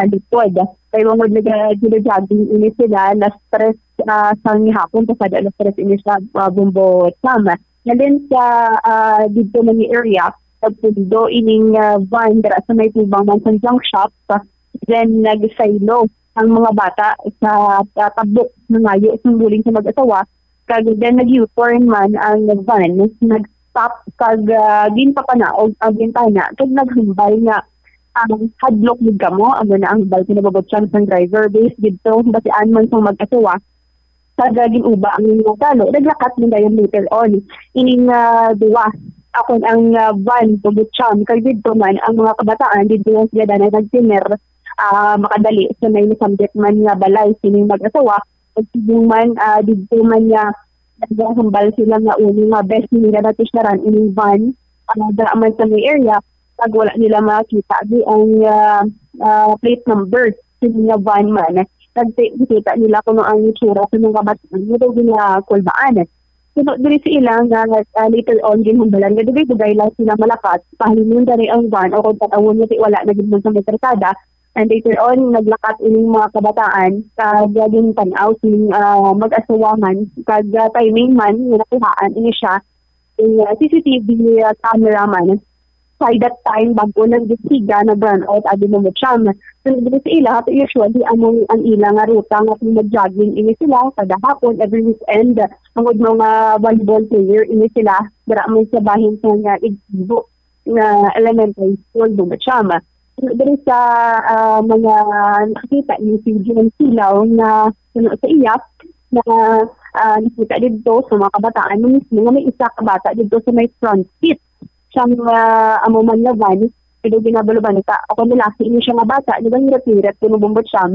likod. Kaya mga nag-jogging ini sila na stress sa hapon kasi na stress ini sa Bumbo Tama. Nalin sa dito na area, pagpundo ining van dara sa may tubang man sa junk shop, then nag-silo ang mga bata sa tabok ng ngayo isang buling sa mag-asawa. Kag then nag-U-turn man ang van, nag-stop kag ginpapanaog ang bintana kag naghimbay nga ang hadlock ni gamo ang na ang bal pinababotsan ng driver base dito basian man sa mag-asawa sa ginuba ang mga talo naglakat din dayon later on ining duwa akon ang van bobotsan kay dito man ang mga kabataan dito sila na nagtiner makadali sa may subject man nga balay sining mag-asawa ug man dito man nga naghambal sila nga uni nga best nila natin siya ining van dra man sa may area pag wala nila makita di ang plate number sa mga van man. Nagkita nila kung ang itsura sa mga kabataan. Ito nila kulbaan. So, diri sa ilang later on ginhambalan nga dugay lang sila malakat. Pahimun dari ang van o kung tatawon nyo wala na gid sa metrikada. And later on, naglakat ining mga kabataan kag gaging tanaw sining mag-asawaman kag timing man nga nakuhaan ini siya CCTV cameraman. By that time, bago nag-disiga na burnout, adi mo siyam. So, dito sa ila, usually, ang ilang ruta nga mag-jogging ini sila, kada hapon, every weekend, mangod mga volleyball player ini sila, dara mo sa bahin sa nga igbo na elementary school, mo siyam. So, dito sa mga nakikita ni si Jim Silaw na sa iya, na nakita dito sa mga kabataan, mismo nga may isa kabata dito sa may front seat. Siyang amuman na van, pero ginabaluban ka. Ako nilaki ini siya nga bata, di ba hirap-hirap, pinubumbot siya,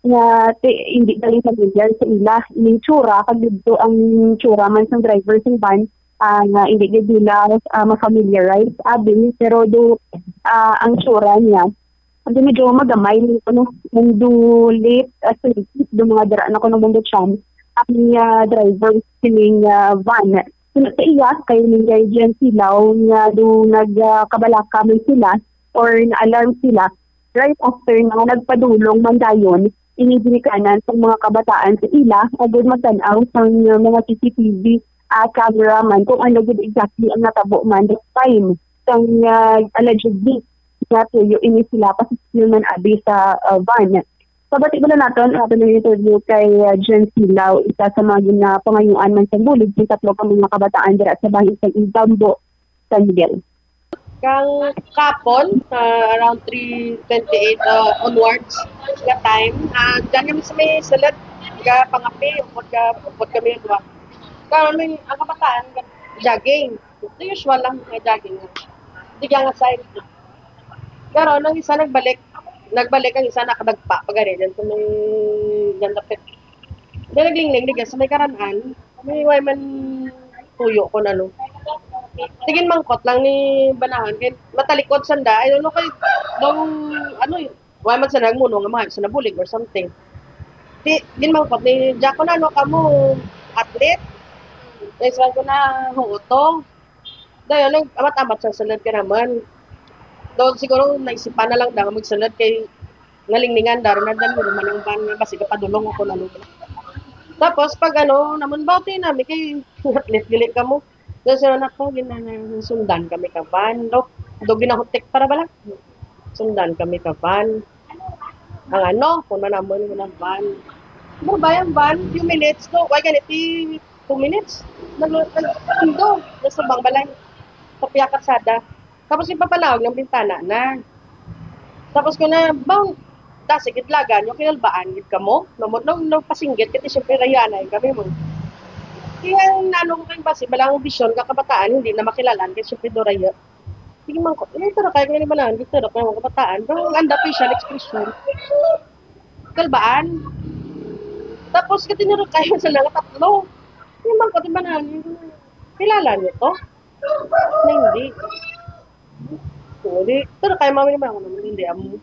nga hindi galing sa bigyan sa ila, ining tsura, kag dito ang tsura man sa driver sa van, nga hindi nila ma-familiarize, abin, pero do ang tsura niya, hindi medyo magamay, do late, do mga daraan ako nabumbot siya, ang driver sining van, sa iya, kayo nila dyan silaw nga doon nagkabalaka man sila or na-alarm sila right after na nagpadulong man dayon, inibinikanan sa mga kabataan sa ila agad matanaw sa mga CCTV cameraman kung ano good exactly ang natabo man that time sa allegedly na tuyo ini sila pasisyon man abi sa van. Pabati ko na natin ato ng interview kay Jen Silaw, isa sa mga pangayuan man sa bulig, yung tatlo pang mga kabataan dira sa bahay sa Igtambo, San Miguel. Kang kapon, around 3:28 onwards, na time, dyan kami sa may salat, pangapi, upod kami yung duwa. Kaya ang kabataan, jogging. The usual lang na jogging. Hindi nga side. Pero nang isa nagbalik ang isa nakadagpa pagari dyan sa may gandapit. Diyan naglingling sa may karanaan, may way man tuyo ko na no. Tingin mangkot lang ni banahan kay matalikod sanda I don't know kay dong way man sa nagmuno nga mga sa nabulig or something. Din mangkot ni Jaco na no kamo athlete. Isa ko na huto. Dayon amat-amat sa salad ka naman. Doon siguro naisipan na lang daw magsunod kay nalingningan daw na dan mo man ang ban kasi kapadulong ako na lupa. Tapos pag naman bauti namin kay atlet dili ka mo Kasi anak ko, sundan kami kaban. Do ginahutik para bala. Sundan kami kaban. Ang ano, kung manamon ko ng van. Ano ba yung van? Few minutes to. Why ganiti? 2 minutes? Naglundo. Nasa bang balay. Sa piyakatsada. Tapos ipapanawag ng bintana na. Tapos ko na, bang, dasi gitlagan, yung kinalbaan, git ka mo. Nung pasinggit, kasi siyempre rayanay kami mo. Kaya nanong kayong basi, balang vision, kakabataan, hindi na makilalan, kasi siyempre do raya. Sige man ko, ito na kayo ngayon balaan, dito na kayo mga kabataan. Pero ang facial expression. Kalbaan. Tapos katinuro kayo sa lang tatlo. Hindi man ko, diba na, kilala niyo to? Na hindi. Hindi. Ito na kayo mami naman ako naman, hindi amo.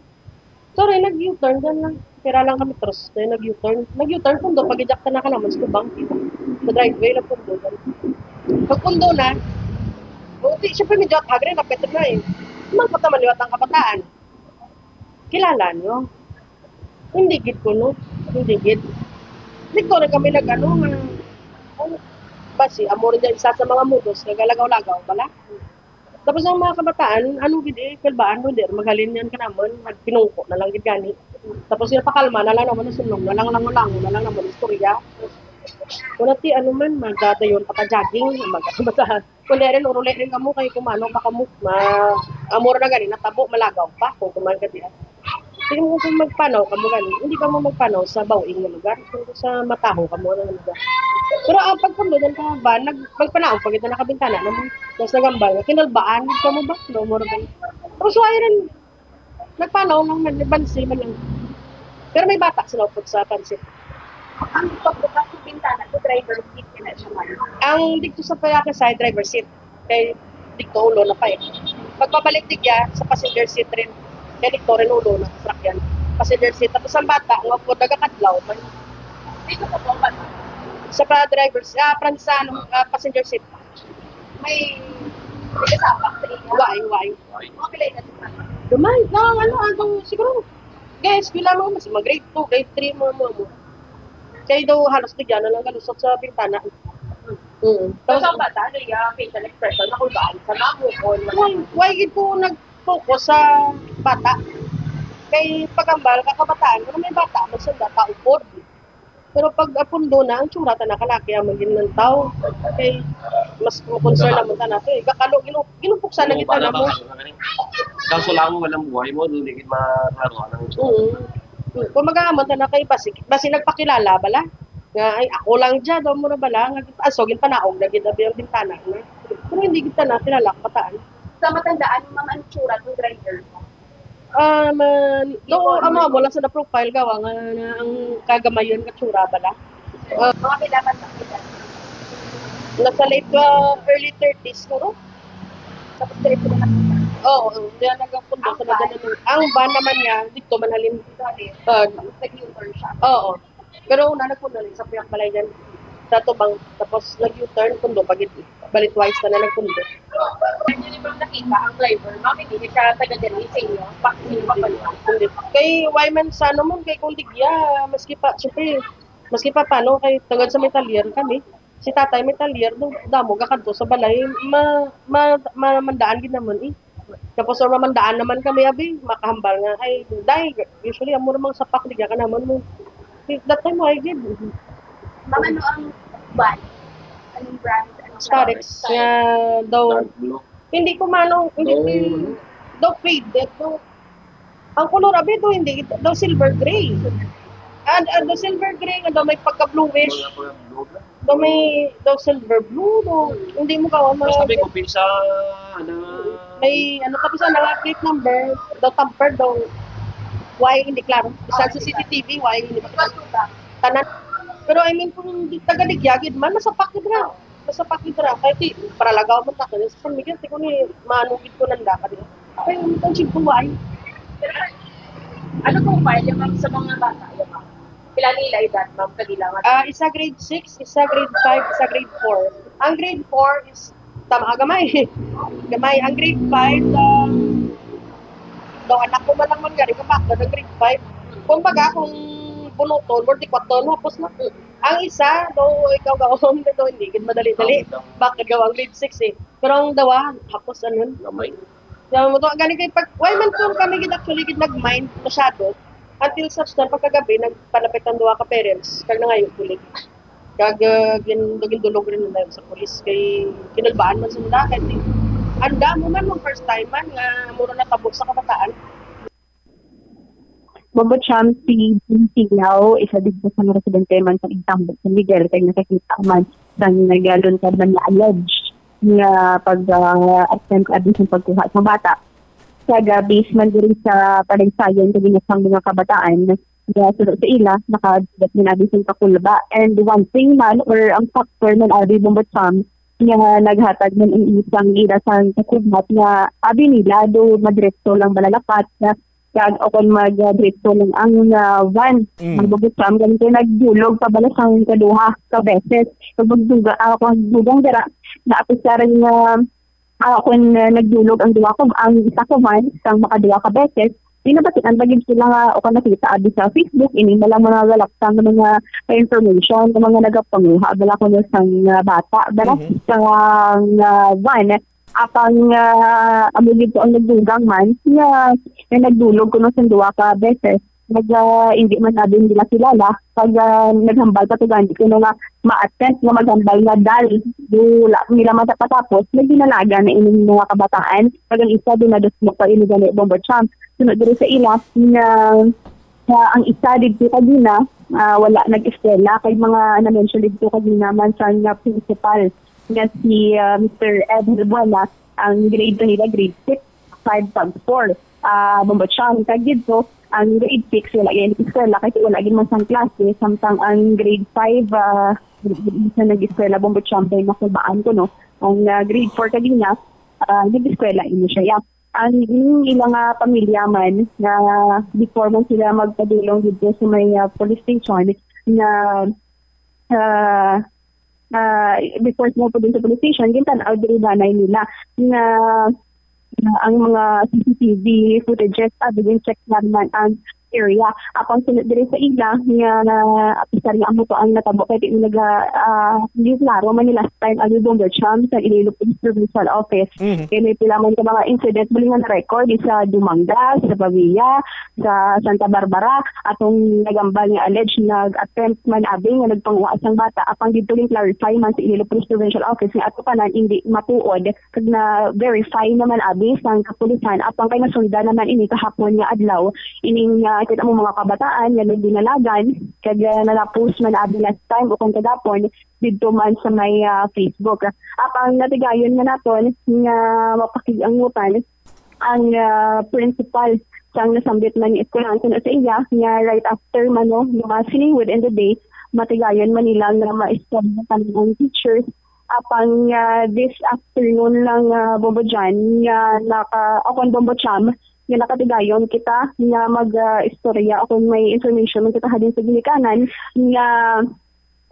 Sorry, nag-U-turn dyan lang. Kira lang kami trust na nag-U-turn. Nag-U-turn pundo, pag-eject na ka naman sa kubang. Sa driveway lang pundo. Pag pundo na, siyempre medyo at hagre, napetro na eh. Naman ko tamaliwat ang kabataan. Kilala nyo? Hindi gid ko, no? Hindi gid. Hindi ko na kami nag-ano, basi, amo rin dyan isa sa mga mudos, nagalagaw-lagaw, bala. Tapos ang mga kabataan, ano gid eh, kalbaan mo dir, maghalin yan ka naman, magpinungko na lang gid gani. Tapos sila pakalma na lang naman nasunong, na lang naman istorya. Kung nati ano man, magdadayon paka-jogging, magkakabataan. Kung rin, uruli rin ka mo, kayo kumano pa ka mo, amor na gani, natabo, malagaw pa, kung kumain ka diyan. Sige mo kung magpanaw ka mo gani, hindi ka mo magpanaw sa bawing na lugar, kung sa mataho ka mo na lugar. Pero ang pagpundo ng ba, magpanaw, pag ito nakabintana naman, tapos nagambal, kinalbaan, ka mo ba? No, mo rin. Tapos wala rin, nagpanaw lang, bansi man lang. Pero may bata sila upot sa pansit. Ang pagbukas ng bintana, sa driver seat, na siya man. Ang dito sa payaka sa driver seat, kay dito ulo na pa eh. Pagpabalik digya, sa passenger seat rin, kay dito rin ulo na sa sakyan. Passenger seat, tapos ang bata, ang upod, nagakadlaw man. Dito po po ba? Sa passenger seat. May kasama sa inyo? Why? Mga pilay na siya. Dumay, siguro. Guys, kailan mo, mas mag-grade 2, grade 3 mo. Kaya daw halos bigyan na lang galusot sa bintana. Tapos ang bata, facial expression, nakulbaan sa mamukon. Why ko nag-focus sa bata? Kay pagambal, kakabataan, kung may bata, magsanda, taupod. Pero pag apundo na, ang tsura ta na kalaki ang maging ng tao. Kay mas concern naman ta natin. Kakalo, ginupuksan na kita na mo. Kaso lang walang buhay mo, doon hindi maklaruan ng kung magagamot na kay basi nagpakilala bala. Nga ay ako lang dyan, daw mo na bala. Asogin pa naong, nagitabi ang bintana na. Pero hindi kita na kilala kapataan. Sa matandaan, mga anitsura ng driver mo? Amo mo lang sa na-profile gawa nga ang kagamayon katsura bala. Mga kailangan na kita? Nasa late early 30s ko. Tapos trip ko na nakita? Oo, diyan nagpundo sa nagano. Ang van naman niya, dito manhalin. Nag-U-turn siya? Oo. Pero una nagpundo rin sa Puyang Balay dyan. Sa Tubang, tapos nag-U-turn, pundo, balit twice na nagpundo. Hindi ba nakita ang driver? Bakit hindi siya taga-deli sa inyo? Bakit hindi pa pala? Kay Wyman sa naman, kay Kundigya, maski pa paano, kay tagad sa Metallier kami. Si tatay Metallier, damo, gakanto sa balay, mamandaan gid naman eh. Tapos mamandaan naman kami, abi, makahambal nga, ay, usually, amo namang sapak, digya ka naman mo. That time, ay, gid. Mga ano ang brand? Anong brand? Starex, daw, hindi ko manong, daw faded, daw, ang color, abi, daw silver gray. And the silver gray, daw may pagka-bluish. Daw silver blue, hindi mo kawan mga... Basta may kupil sa... May tapos na plate number, daw tamper, daw why hindi klaro. Bisan sa CCTV, why hindi makita. Tanan. Pero I mean, kung taga-ligyagid man, masapak ra. Kahit para lagaw mo ta, sa San Miguel, ko ni manugid ko nanda ka din. Ay, ang chimpuway. Ano kung file yung sa mga bata? Pila nila edad, ma'am, kailangan? Isa grade 6, isa grade 5, isa grade 4. Ang grade 4 is, gamay. Ang grade 5, daw anak ko man lang man gari, kapakda ng grade 5. Kung baga, kung bunutol, 44, hapos na. Ang isa, though ikaw gawang na to, hindi gid madali-dali. Bakit gawang grade 6 eh. Pero ang dawa, hapos anon. Gamay. So, mo to gani kay pag why man kung kami gid actually gid nag-mind masyado until such time pagkagabi nagpalapit ang duha ka parents kag nangayo pulit. Kag gin dulog rin na sa pulis kay kinalbaan man sa muna kay anda mo man first time man nga mura na tabok sa kabataan. Mabucham si Tintilaw, isa din sa mga residente man sa Itambok sa Miguel, kaya nakakita man sa nagalun ka man na alleged nga pag-attempt abuse ng pagkuha sa bata. Kaya based man din sa paligsayan sa ginasang mga kabataan, na sunod sa ila, nakadat din abuse ng kakulba. And one thing man, or ang factor man abi Mabucham, nga naghatag man ang isang ila sa kakulbat nga abi nila, do madretso lang balalakat na kag akon mag-dito lang ang van magbubutsam ganito nagdulog pabala sang kaduha ka beses pagduga ako dugang dira na apisaran nga akon nagdulog ang duha ko ang isa ko man sang makaduha ka beses pinabatian bagid sila nga o nakita abi sa Facebook ini bala mga galaktang mga information ng mga nagapanguha bala ko sang bata bala sang van apang amulid ko ang nagdugang man nga nagdulog ko sa duwa ka beses hindi man natin nila kilala pag naghambal pa to gandi ko nga ma-attempt nga maghambal nga dal wala nila matapatapos nagdinalaga na ining mga kabataan pag ang isa din na dusmok pa iligan ni Mabucham sunod diri sa ila na ang isa dito kagina wala nag-estela kay mga na-mention dito kagina man sa nga principal nga si Mr. Ed Helbuena, ang grade 2 nila, grade 6, 5.4. Mabucham, kagid so, ang grade 6, wala yan nag-eskwela, kasi wala yan man sang klase, samtang ang grade 5, isa nag-eskwela, Mabucham, kaya nakubaan ko, no? Ang grade 4 kagina, nag-eskwela, ino siya. Yeah. Ang ilang pamilya man, na before man sila magpadulong dito sa may police station, na before mo po din sa police station, gintan-out din nila na ang mga CCTV footages din check naman ang area. Apang sunod din sa ila nga apisar nga mo to ang natabo kay hindi klaro man nila time ang Mabucham sa Iloilo Police Provincial Office. Kaya may pila man ka mga incident muli nga na-record sa Dumanga, sa Pavilla, sa Santa Barbara atong nagambal nga alleged nag-attempt man abing nga nagpanguha sang bata apang dito rin clarify man sa Iloilo Police Provincial Office nga ato kanan hindi matuod kag na verify naman abing sang kapulisan apang kay nasundan naman ini kahapon nga adlaw ining kita mo mga kabataan nga nagdinalagan kag nalapos man abi last time o kung kadapon dito man sa may Facebook. Apang natigayon nga naton nga mapakig-angutan ang principal sang nasambit man ni eskwelahan sa iya nga right after man no sining within the day matigayon man nila nga ma-stop ang teachers apang this afternoon lang Bombojan nga akong Mabucham nga nakatigayon kita nga mag-istorya o kung may information man kita halin sa ginikanan nga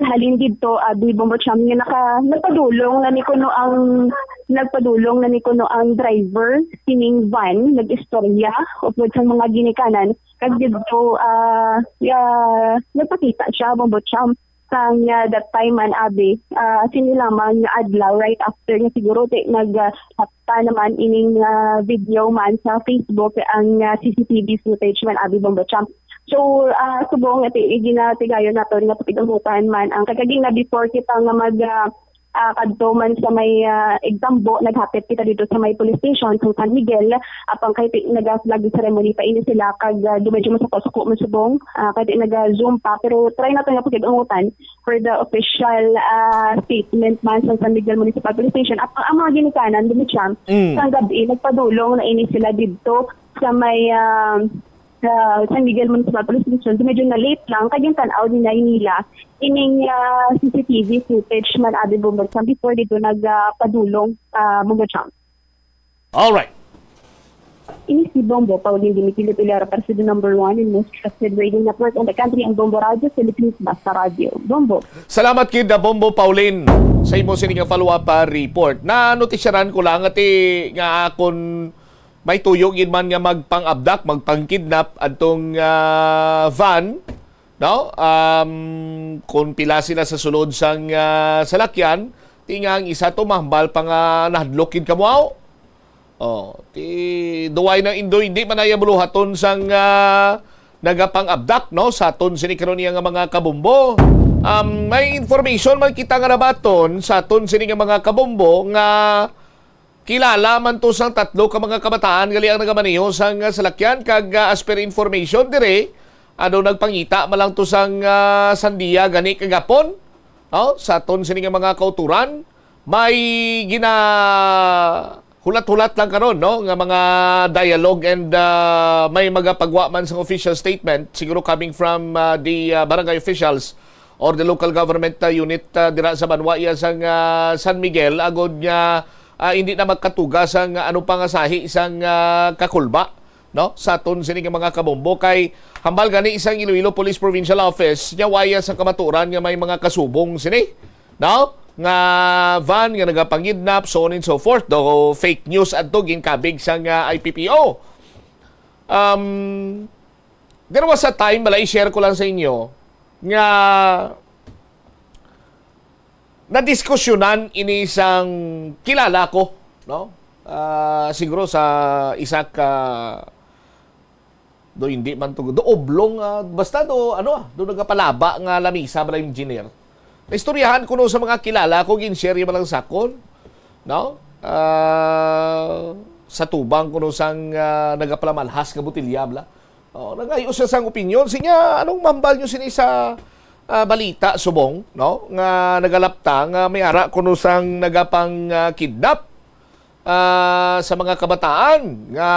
halin dito abi Mabucham nga nagpadulong na ni kuno ang driver sining van nag-istorya o sa mga ginikanan kag dito nagpakita siya Mabucham sang that time man abi sinilaman nga adlaw right after nga siguro nagtapta naman ining video man sa Facebook ang CCTV footage man abi Mabucham. So subong ginatigayon naton nga pakidamutan man ang kagaging na before kita nga mag kadto man sa may exambo naghapit kita dito sa may police station sa San Miguel apang kay nag-flag ceremony pa ini sila kag medyo masako man subong kay nag-zoom pa pero try natin nga pakidamutan for the official statement man sa San Miguel Municipal Police Station apang ang mga ginikanan Mabucham sa gabi nagpadulong na ini sila dito sa may San Miguel Municipal Police Station, medyo na late lang, kaya yung tanaw nila ining CCTV footage man abi Mabucham before dito nagpadulong Mabucham. Alright. Ini si Bombo Pauline Dimitilo Pilar, President number 1 in most trusted radio network in the country, ang Bombo Radio, Philippines Basta Radio. Bombo. Salamat kid Bombo Pauline sa imo sining follow-up report. Na notisyaran ko lang at nga akon may tuyog in man nga magpang-abdak, magpang-kidnap atong van no? Kung pila sila sa sulod sang salakyan, tingang isa tumambal pa nga nahadlokin ka mo. Duway na indo hindi man ay buluhaton sang nagapang-abdak, no? Sa aton sini karon niya nga mga kabumbo. May information man kita nga nabaton sa aton sini nga mga kabumbo nga kilala man to sang 3 ka mga kabataan gali ang nagamaniho sang salakyan kag as per information dire nagpangita malang to sang sandiya gani kagapon sa aton sini nga mga kauturan may gina hulat-hulat lang karon no nga mga dialogue and may magapagwa man sang official statement siguro coming from the barangay officials or the local government unit dira sa Banwaya sang San Miguel agod nga hindi na magkatugas ang ano pang asahi isang kakulba no sa aton sini nga mga kabombo kay hambal gani isang Iloilo Police Provincial Office nya waya sa kamaturan nga may mga kasubong sini no nga van nga nagapangidnap so on and so forth do fake news adto ginkabig sang IPPO. There was a time balay share ko lang sa inyo nga nadiskusyonan ini isang kilala ko, no? Siguro sa isa ka do hindi man to do oblong basta do do nagapalaba nga lamisa bala engineer. Naistoryahan ko no sa mga kilala ko gin-share man lang sakon, no? Sa tubang ko no sang nagapalamalhas nga botilya bla. Nagayos sa sang opinion sinya anong mambal nyo sini sa balita subong no nga nagalapta nga may ara kuno sang nagapang kidnap sa mga kabataan nga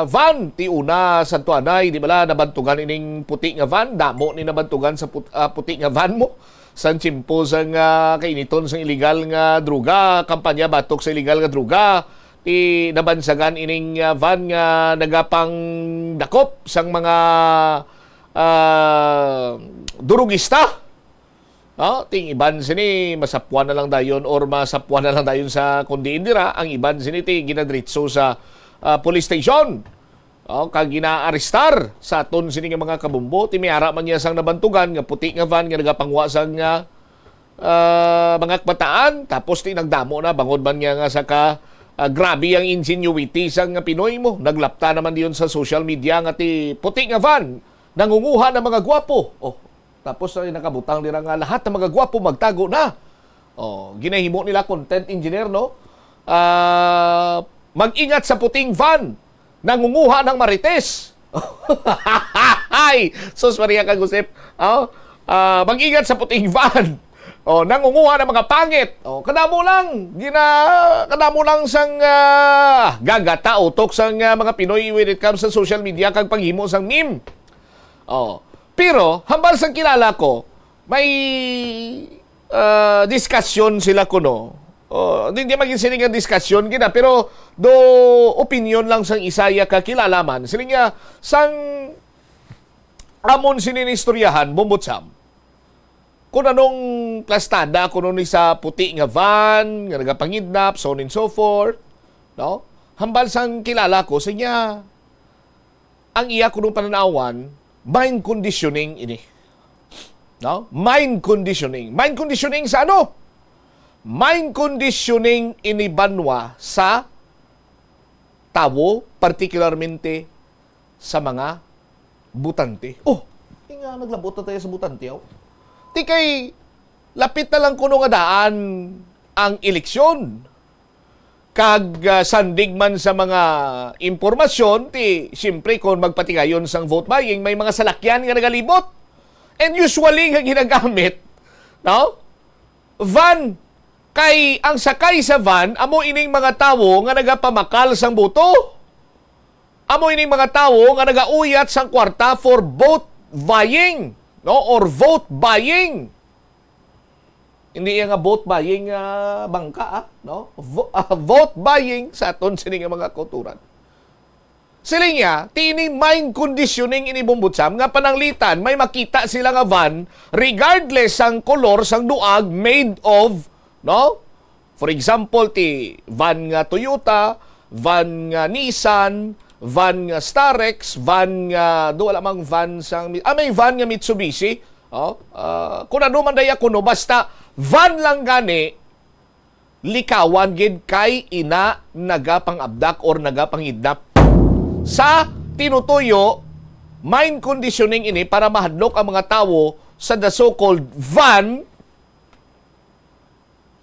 van ti una sa tuanay di bala nabantugan ining puti nga van damo ni nabantugan sa puti nga van mo sang chimpo sang kainiton sang illegal nga druga kampanya batok sa illegal nga druga ti nabansagan ining van nga nagapang dakop sang mga durugista. Ting iban sini masapwan na lang dayon or masapwan na lang dayon sa kundi indira ang iban sini ti ginadritso sa police station. Kag ginaarestar sa aton sini nga mga kabumbo ti miara man niya sang nabantugan nga puti nga van nga nagapangwa sang mga kabataan tapos ti nagdamo na bangod man niya nga saka grabe ang ingenuity sang Pinoy mo. Naglapta naman diyon sa social media nga ti puti nga van nangunguha ng mga gwapo. Tapos nakabutang nila nga lahat ng mga gwapo magtago na. Ginahimo nila content engineer, no? Mag-ingat sa puting van. Nangunguha ng marites. Ay! Sus, Maria Kagusip. Mag-ingat sa puting van. Nangunguha ng mga pangit. Kadamo lang sang gagata utok sang mga Pinoy when it comes sa social media kag paghimo sang meme. Pero hambal sang kilala ko may diskusyon sila kuno. Hindi maging sininga diskusyon gina pero do opinion lang sang isaya ka kilalaman. Sininga sang amon sininistoryahan bumbutsam. Kung anong plastada kuno ni sa puti nga van nga nagapangidnap so on and so forth, no? Hambal sang kilala ko sinya ang iya kunong pananawan mind conditioning ini. No? Mind conditioning. Mind conditioning sa ano? Mind conditioning ini banwa sa tawo, particularmente sa mga butante. Nga naglabot na tayo sa butante. Di kay lapit na lang kuno nga daan ang eleksyon. Kag sandig man sa mga impormasyon, siyempre kung magpatigayon sang vote buying, may mga salakyan nga nagalibot. And usually nga ginagamit, no? Van. Kay ang sakay sa van, amo ining mga tawo nga nagapamakal sang boto. Amo ining mga tawo nga nagauyat sang kwarta for vote buying, no? Or vote buying. Hindi nga vote buying bangka, no? Vote buying sa aton sini nga mga kauturan. Sila niya, tini mind conditioning ini bumbutsam nga pananglitan, may makita sila nga van regardless sang kolor sang duag made of, no? For example, ti van nga Toyota, van nga Nissan, van nga Starex, van nga do wala mang van sang may van nga Mitsubishi. Kung ano man daya kuno basta van lang gani likawan gid kay ina nagapang-abdak or nagapangidnap. Sa tinutuyo, mind conditioning ini para mahadlok ang mga tawo sa the so-called van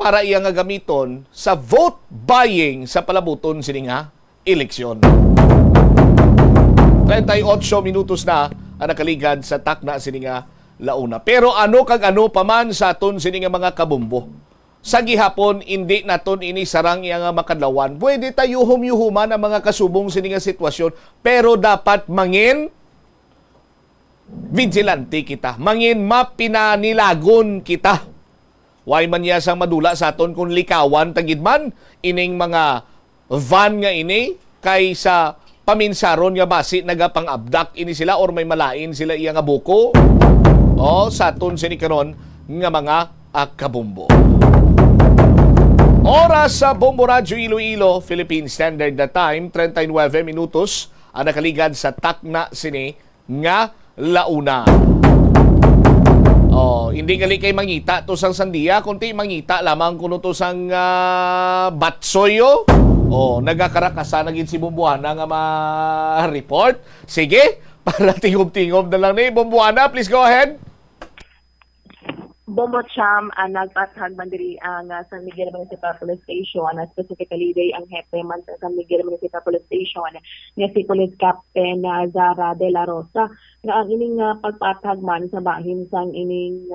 para iya nga gamiton sa vote buying sa palabuton sini nga eleksyon. 38 minutos na ang nakaligad sa takna sini nga launa. Pero ano kag ano paman sa aton sini nga mga kabumbo. Sa gihapon hindi naton ini sarang iya nga makadlawan. Pwede tayo yuhuman ang mga kasubong sini nga sitwasyon, pero dapat mangin vigilante kita. Mangin mapinanilagon kita. Way man niya sang madula sa aton kung likawan tagidman ining mga van nga ini kaysa paminsaron nga basi nagapang-abdak ini sila or may malain sila iya nga buko. Sa aton sini karon nga mga kabumbo. Oras sa Bombo Radyo Iloilo, Philippine Standard na Time, 39 minutos, ang nakaligad sa takna sini nga launa. Hindi gali kay mangita to sang sandiya, kunti mangita lamang kuno to sang batsoyo. Nagakarakasan na gid si Bomboana nga ma-report. Sige, para tingom-tingom na lang ni Bomboana, please go ahead. Bombo Cham, nagpatag man diri ang San Miguel Municipal Police Station, specifically day ang hepe man sa San Miguel Municipal Police Station nga si Police Captain Zara de la Rosa nga ang ining pagpatag man sa bahin sang ining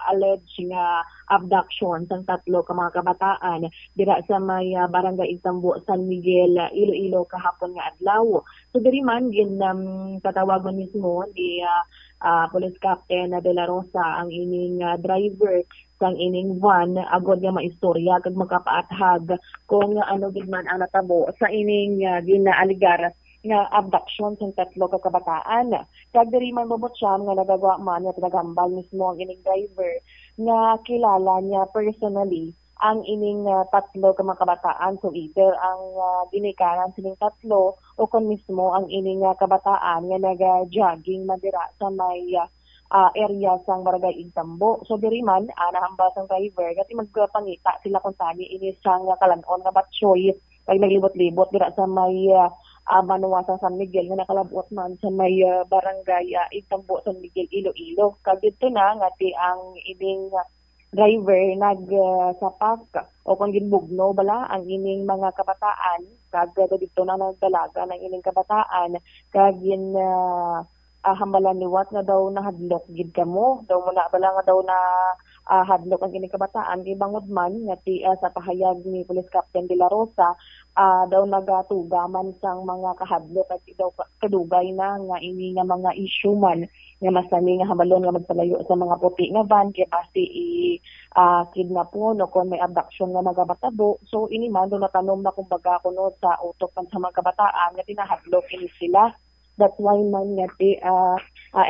alleged nga abduction sang tatlo ka mga kabataan dira sa may barangay Itambo, San Miguel, Iloilo kahapon nga adlaw. So diri man katawag man mismo di Police Captain de la Rosa ang ining driver sang ining van agod nga maistorya kag makapaathag kung ano gid man ang natabo sa ining ginaaligar nga abduction sang tatlo ka kabataan. Kag diri man mabotsyam nga nagagawa man at nagambal mismo ang ining driver nga kilala niya personally ang ining tatlo ka mga kabataan. So either ang ginikanan sining tatlo o kung mismo ang ining kabataan nga naga-jogging madira sa may area sang barangay Itambo. So diri man nahambal sang driver gati magpangita sila kung tani ini sang kalanon nga batsoy kag naglibot-libot dira sa may Manua sa San Miguel nga nakalabot man sa may barangay Itambo, San Miguel, Iloilo. Kag dito na ngati ang ining driver nagsapak o kung ginbugno bala ang ining mga kabataan kag dito na nagdalaga ng ining kabataan kag hambalan liwat nga daw nahadlok gid kamo daw muna bala nga daw na hadlok ang ining kabataan di bangod man nga sa pahayag ni Police Captain de la Rosa daw nagatuga man sang mga kahadlok at daw kadugay na nga ini nga mga issue man nga masani nga habalon nga magpalayo sa mga puti nga van kay basi kidnap no kung may abduction nga magabatabo. So ini man do natanom na kumbaga kuno sa utok man sa mga kabataan nga tinahadlok ini sila. That's why man nga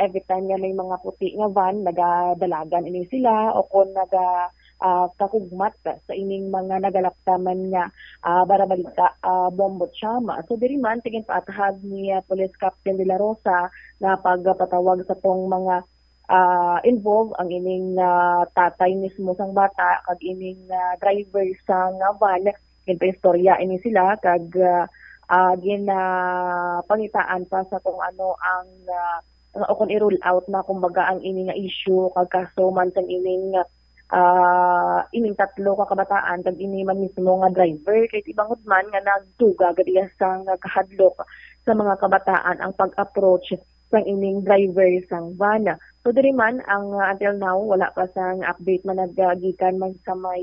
every time nga may mga puti nga van nagadalagan ini sila o kung kakugmat sa ining mga nagalaptaman nga barabalita Bombo Cham. So diri man tingin paatahag ni Police Captain de la Rosa na pagpatawag sa tong mga involved ang ining tatay mismo sang bata kag ining driver sang van istorya ini sila kag pangitaan pa sa kung ano ang o kung i-rule out na kumbaga ang ining issue kag kaso man sang ining tatlo ka kabataan kag ini man mismo nga driver kay ibangod man nga nagtuga gadi sang kahadlok sa mga kabataan ang pag-approach sang ining driver sang van. So diri man ang until now wala pa sang update man naggikan man sa may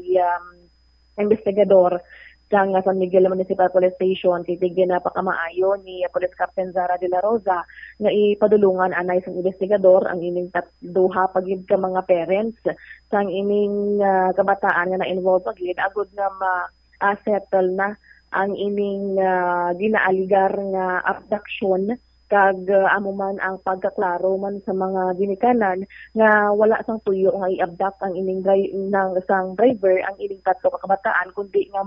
investigador sang San Miguel Municipal Police Station titigyan na pakamaayo ni Police Captain Zara de la Rosa nga ipadulungan anay sang investigador ang ining duha pagid ka mga parents sang ining kabataan nga na-involve pagid agud nga ma-settle na ang ining ginaaligar nga abduction kag amo man ang pagkaklaro man sa mga ginikanan nga wala sang tuyo nga i-abduct ang ining sang driver ang ining tatlo ka kabataan kundi nga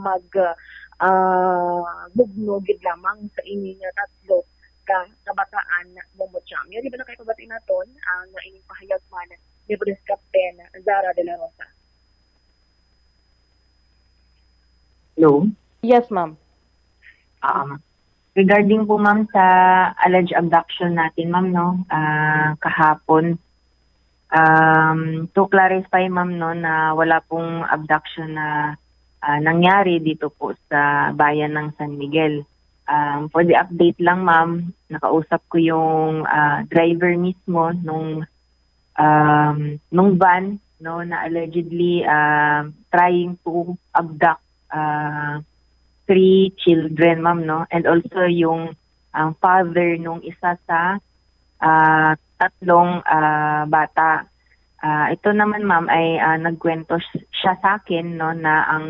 bugno gid lamang sa ining tatlo ka kabataan Bombocham. Yan di ba na kayo pabati naton ang ining pahayag man ni Police Captain Zara De La Rosa? Hello? Yes, ma'am. Regarding po ma'am sa alleged abduction natin ma'am no, kahapon, to clarify ma'am no na wala pong abduction na nangyari dito po sa bayan ng San Miguel. For the update lang ma'am, nakausap ko yung driver mismo nung van no na allegedly trying to abduct 3 children ma'am no, and also yung father nung isa sa 3 bata. Ito naman ma'am ay nagkwento siya sa akin no na ang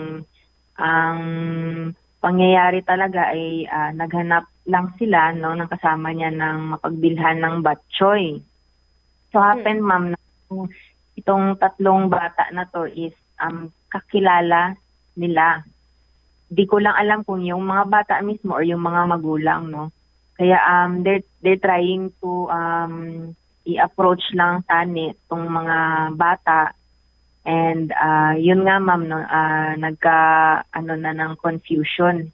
pangyayari talaga ay naghanap lang sila no ng kasama niya ng mapagbilhan ng batchoy. So happen ma'am na itong 3 bata na to is kakilala nila. Di ko lang alam kung yung mga bata mismo or yung mga magulang no. Kaya they're trying to i-approach lang tani itong mga bata. And yun nga ma'am no, nagka na ng confusion.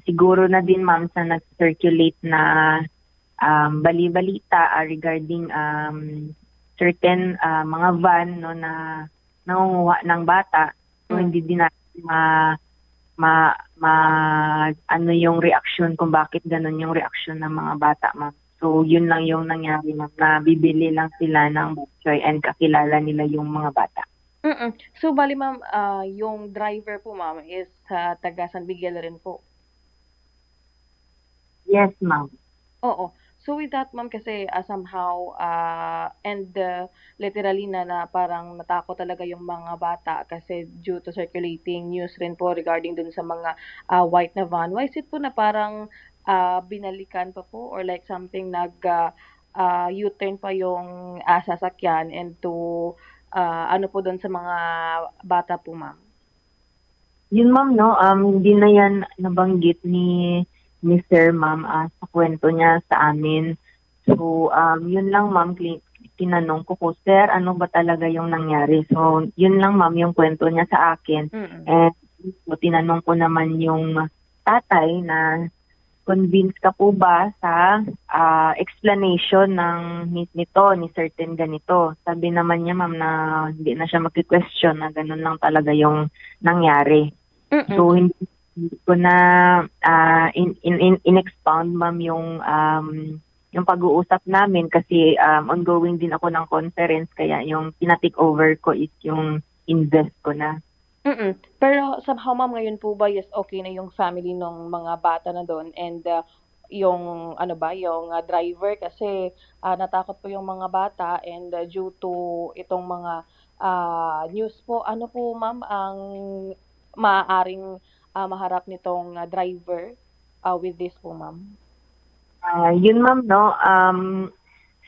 Siguro na din ma'am sa nag-circulate na bali-balita regarding certain mga van no na nangunguha ng bata. So hindi din natin ano yung reaction kung bakit ganun yung reaction ng mga bata ma'am. So yun lang yung nangyari ma'am, na bibili lang sila ng batchoy and kakilala nila yung mga bata. So bali ma'am, yung driver po ma'am is taga San Miguel rin po? Yes ma'am. Oo. So with that ma'am kasi somehow literally na parang natakot talaga yung mga bata kasi due to circulating news rin po regarding dun sa mga white na van. Why is it po na parang binalikan pa po or like something U-turn pa yung sasakyan and to ano po dun sa mga bata po ma'am? Yun ma'am no, hindi na yan nabanggit ni Sir ma'am sa kwento niya sa amin. So yun lang ma'am, tinanong ko sir, ano ba talaga yung nangyari? So yun lang ma'am yung kwento niya sa akin. And so, tinanong ko naman yung tatay na convinced ka po ba sa explanation ng nito, ni certain ganito. Sabi naman niya ma'am na hindi na siya mag-question na ganun lang talaga yung nangyari. So hindi ko na in-expound ma'am yung pag-uusap namin kasi ongoing din ako ng conference kaya yung tina-take over ko is yung invest ko na. Pero somehow ma'am ngayon po ba yes okay na yung family ng mga bata na doon and yung yung driver kasi natakot po yung mga bata and due to itong mga news po ano po ma'am ang maaaring maharap nitong driver with this po ma'am? Yun ma'am no,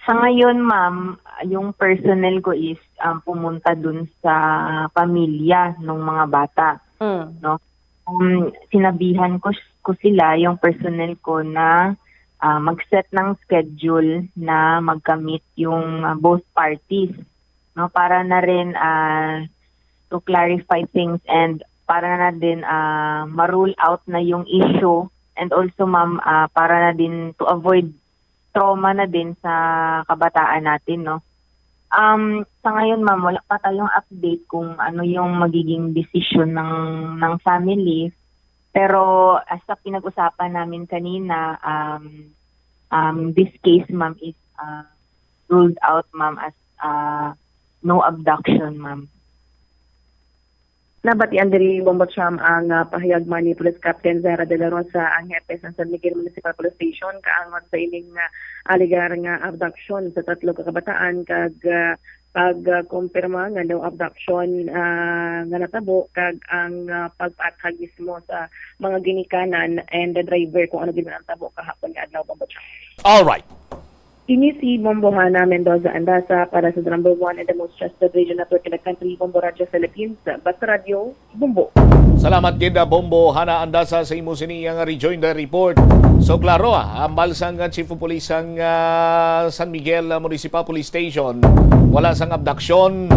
sa ngayon ma'am yung personnel ko is pumunta dun sa pamilya ng mga bata no. Sinabihan ko sila yung personnel ko na mag-set ng schedule na magka-meet yung both parties no para na rin to clarify things and para na din ma-rule out na yung issue and also ma'am para na din to avoid trauma na din sa kabataan natin no. Sa ngayon ma'am wala pa tayong update kung ano yung magiging decision ng family pero as sa pinag-usapan namin kanina this case ma'am is ruled out ma'am as no abduction ma'am. Nabatian diri Bombocham ang pahayag man ni Police Captain Zara De La Rosa ang hepe sa San Miguel Municipal Police Station kaangot sa ining aligar nga abduction sa 3 ka kabataan kag pagkumpirma nga daw abduction nga natabo kag ang pagpaathag mismo sa mga ginikanan and the driver kung ano din ang tabo kahapon nga adlaw Bombocham. All right. Ini si Bombohana Mendoza Andasa para sa number 1 and the most trusted radio network in the country, Bombo Radio Philippines. Basta Radio, Bombo. Salamat gid Bombo Hana Andasa sa imo siniyang rejoinder report. So klaro ambal sang Chief of Police sang San Miguel Municipal Police Station. Wala sang abduction.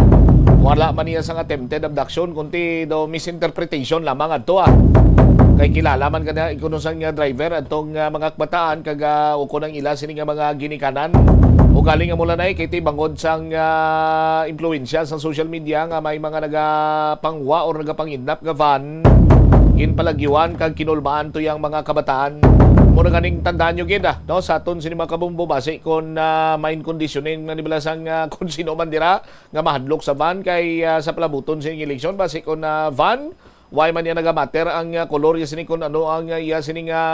Wala man niya sang attempted abduction kundi do misinterpretation lamang adto Kay kilala man kana ikuno sang driver atong mga kabataan kag uko nang ila sini nga mga ginikanan o galing nga mula na kay ti bangod sang impluwensya sa social media nga may mga nagapangwa or nagapangidnap nga van ginpalagyuan kag kinulmaan to yang mga kabataan. Muna ganing tandaan nyo gid no sa aton sini mga kabumbo base kon main conditioning na nibala sang kung sino man dira nga mahadlok sa van kay sa palabuton sining eleksyon base kon van why man yan nagamater ang kolor ya sini kung ano ang ya sini nga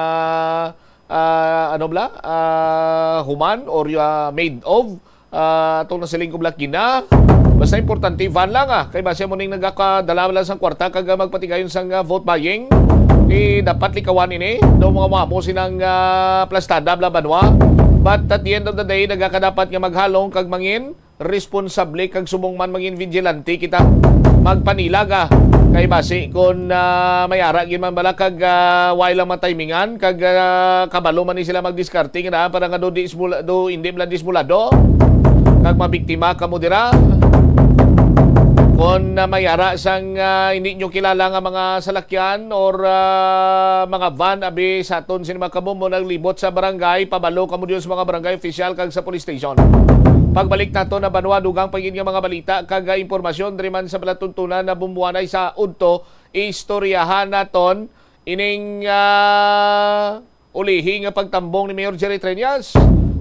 human or made of itong nasiling ko black gina basta importante van lang kay base mo ning nagakadala lang sang kwarta kag magpatigayon sang vote buying dapat likawan ini do mga mamo sinang plastada bla banwa but at the end of the day nagakadapat nga maghalong kag mangin responsable kag sumong man mangin vigilante kita magpanilaga kay base kung mayara gin man bala kag way lang matimingan kag kabalo man ni sila magdiskarte nga para nga do hindi bla dismulado kag mabiktima kamo dira kung mayara sang hindi nyo kilala nga mga salakyan or mga van abi sa aton sinima kamo mo naglibot sa barangay pabalo kamo diyon sa mga barangay official kag sa police station. Pagbalik nato na banwa dugang pagin nga mga balita kag impormasyon diri man sa palatuntunan na bumbuanay sa udto istoryahan naton ining ulihi nga pagtambong ni Mayor Jerry Treñas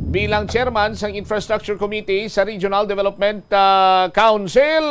bilang chairman sa Infrastructure Committee sa Regional Development Council.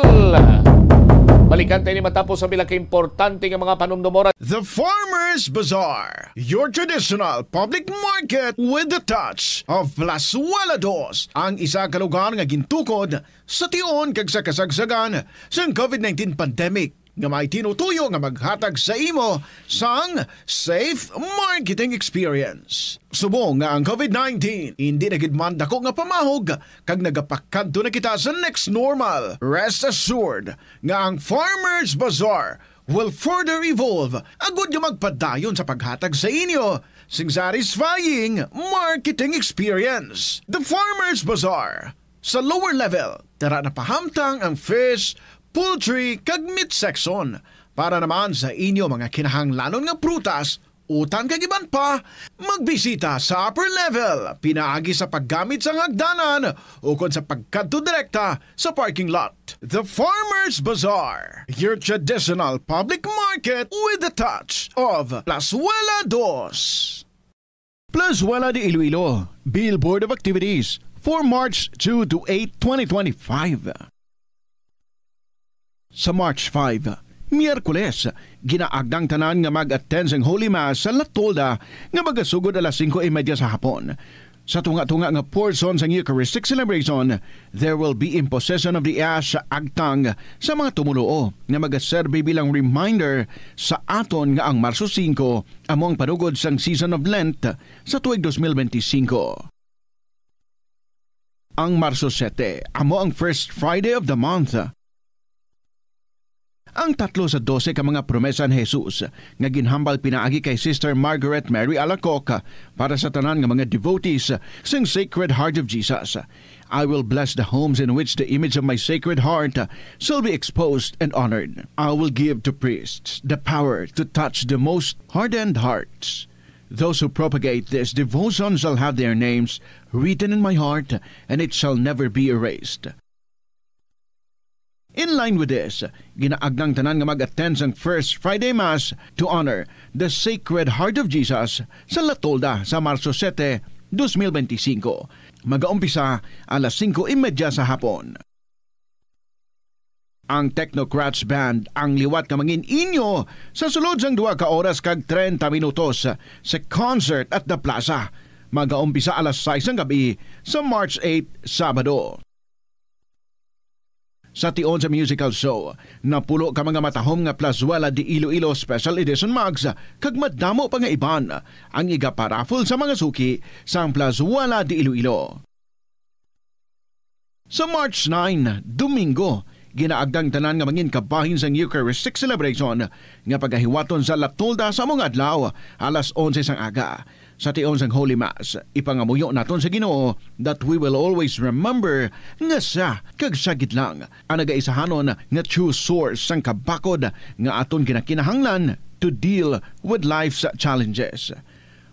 Balikan tayo ni matapos sa bilang importante nga mga panumdumora. The Farmers Bazaar, your traditional public market with the touch of Plazuela Dos, ang isa ka lugar nga gintukod sa tion kag sa kasagsagan sa COVID-19 pandemic nga may tinutuyo nga maghatag sa imo sang safe marketing experience. Subong nga ang COVID-19 hindi na gid man dako nga pamahog kag nagapakadto na kita sa next normal. Rest assured nga ang Farmers Bazaar will further evolve agud nga magpadayon sa paghatag sa inyo sing satisfying marketing experience. The Farmers Bazaar sa lower level tara na pahamtang ang fish, poultry kag meat section para naman sa inyo mga kinahanglanon nga prutas, utang kag iban pa, magbisita sa upper level pinaagi sa paggamit sa hagdanan o kon sa pagkadto direkta sa parking lot. The Farmers Bazaar, your traditional public market with the touch of Plazuela Dos. Plazuela de Iloilo, Billboard of Activities for March 2 to 8, 2025. Sa March 5, Miyerkules, ginaagdang tanan nga mag-attend sa Holy Mass sa Latolda nga magasugod alas 5:30 sa hapon. Sa tunga-tunga nga portion sa Eucharistic celebration, there will be imposition of the ash sa agtang sa mga tumuluo nga magaserbe bilang reminder sa aton nga ang Marso 5 among panugod sang season of Lent sa tuig 2025. Ang Marso 7 amo ang first Friday of the month. Ang 3 sa 12 ka mga promesa ni Jesus nga ginhambal pinaagi kay Sister Margaret Mary Alacoc para sa tanan nga mga devotees sa Sacred Heart of Jesus. I will bless the homes in which the image of my Sacred Heart shall be exposed and honored. I will give to priests the power to touch the most hardened hearts. Those who propagate this devotion shall have their names written in my heart, and it shall never be erased. In line with this, ginaagnang tanan nga mag-attend sang First Friday Mass to honor the Sacred Heart of Jesus sa Latolda sa Marso 7, 2025. Mag-aumpisa alas 5:30 sa hapon. Ang Technocrats Band ang liwat ka mangin inyo sa sulod sang 2 ka oras kag 30 minutos sa concert at the Plaza. Mag-aumpisa alas 6 ng gabi sa March 8, Sabado. Sa tion sa musical show, napulo ka mga matahom nga Plazuela de Iloilo Special Edition Mugs kag madamo pa nga iban ang iga-paraffle sa mga suki sa Plazuela de Iloilo. Sa March 9, Domingo, ginaagdang tanan nga mangin kabahin sa Eucharistic celebration nga pagahiwaton sa Latolda sa mga adlaw alas 11 sang aga. Sa tion sang Holy Mass, ipangamuyo naton sa Ginoo that we will always remember nga sa kagsagit lang ang nagaisahanon nga true source sang kabakod nga aton kinakinahanglan to deal with life's challenges.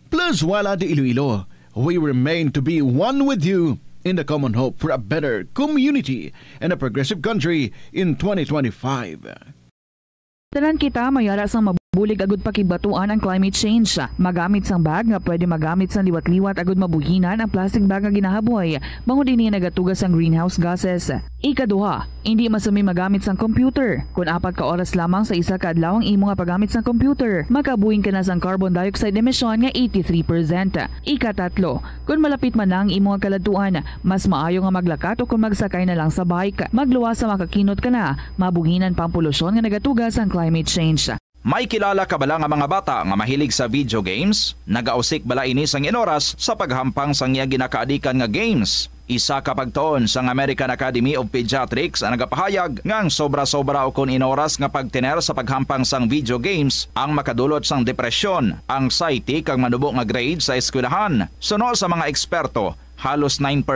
Plus, wala di Iloilo, we remain to be one with you in the common hope for a better community and a progressive country in 2025. Tanan kita mayara sang mabulig agud pakibatuan ang climate change. Magamit sang bag nga pwede magamit sang liwat-liwat agud mabuhinan ang plastic bag nga ginahaboy. Bangod ini nagatugas ang greenhouse gases. Ikaduha, hindi masami magamit sang computer. Kung 4 ka oras lamang sa isa ka adlaw ang imo nga paggamit sang computer, makabuhing ka na sang carbon dioxide emission nga 83%. Ikatatlo, kung malapit man ang imo nga kaladuan, mas maayo nga maglakat o kung magsakay na lang sa bike. Magluwas sa makakinot ka na, mabuhinan pang polusyon nga nagatugas ang climate change. May kilala ka bala nga mga bata nga mahilig sa video games? Nagausik bala ini sang inoras sa paghampang sang iya ginakaadikan nga games. Isa ka pagtuon sang American Academy of Pediatrics ang nagapahayag nga ang sobra-sobra o kun inoras nga pagtiner sa paghampang sang video games ang makadulot sang depresyon, anxiety kag manubo nga grade sa eskwelahan. Suno sa mga eksperto, halos 9%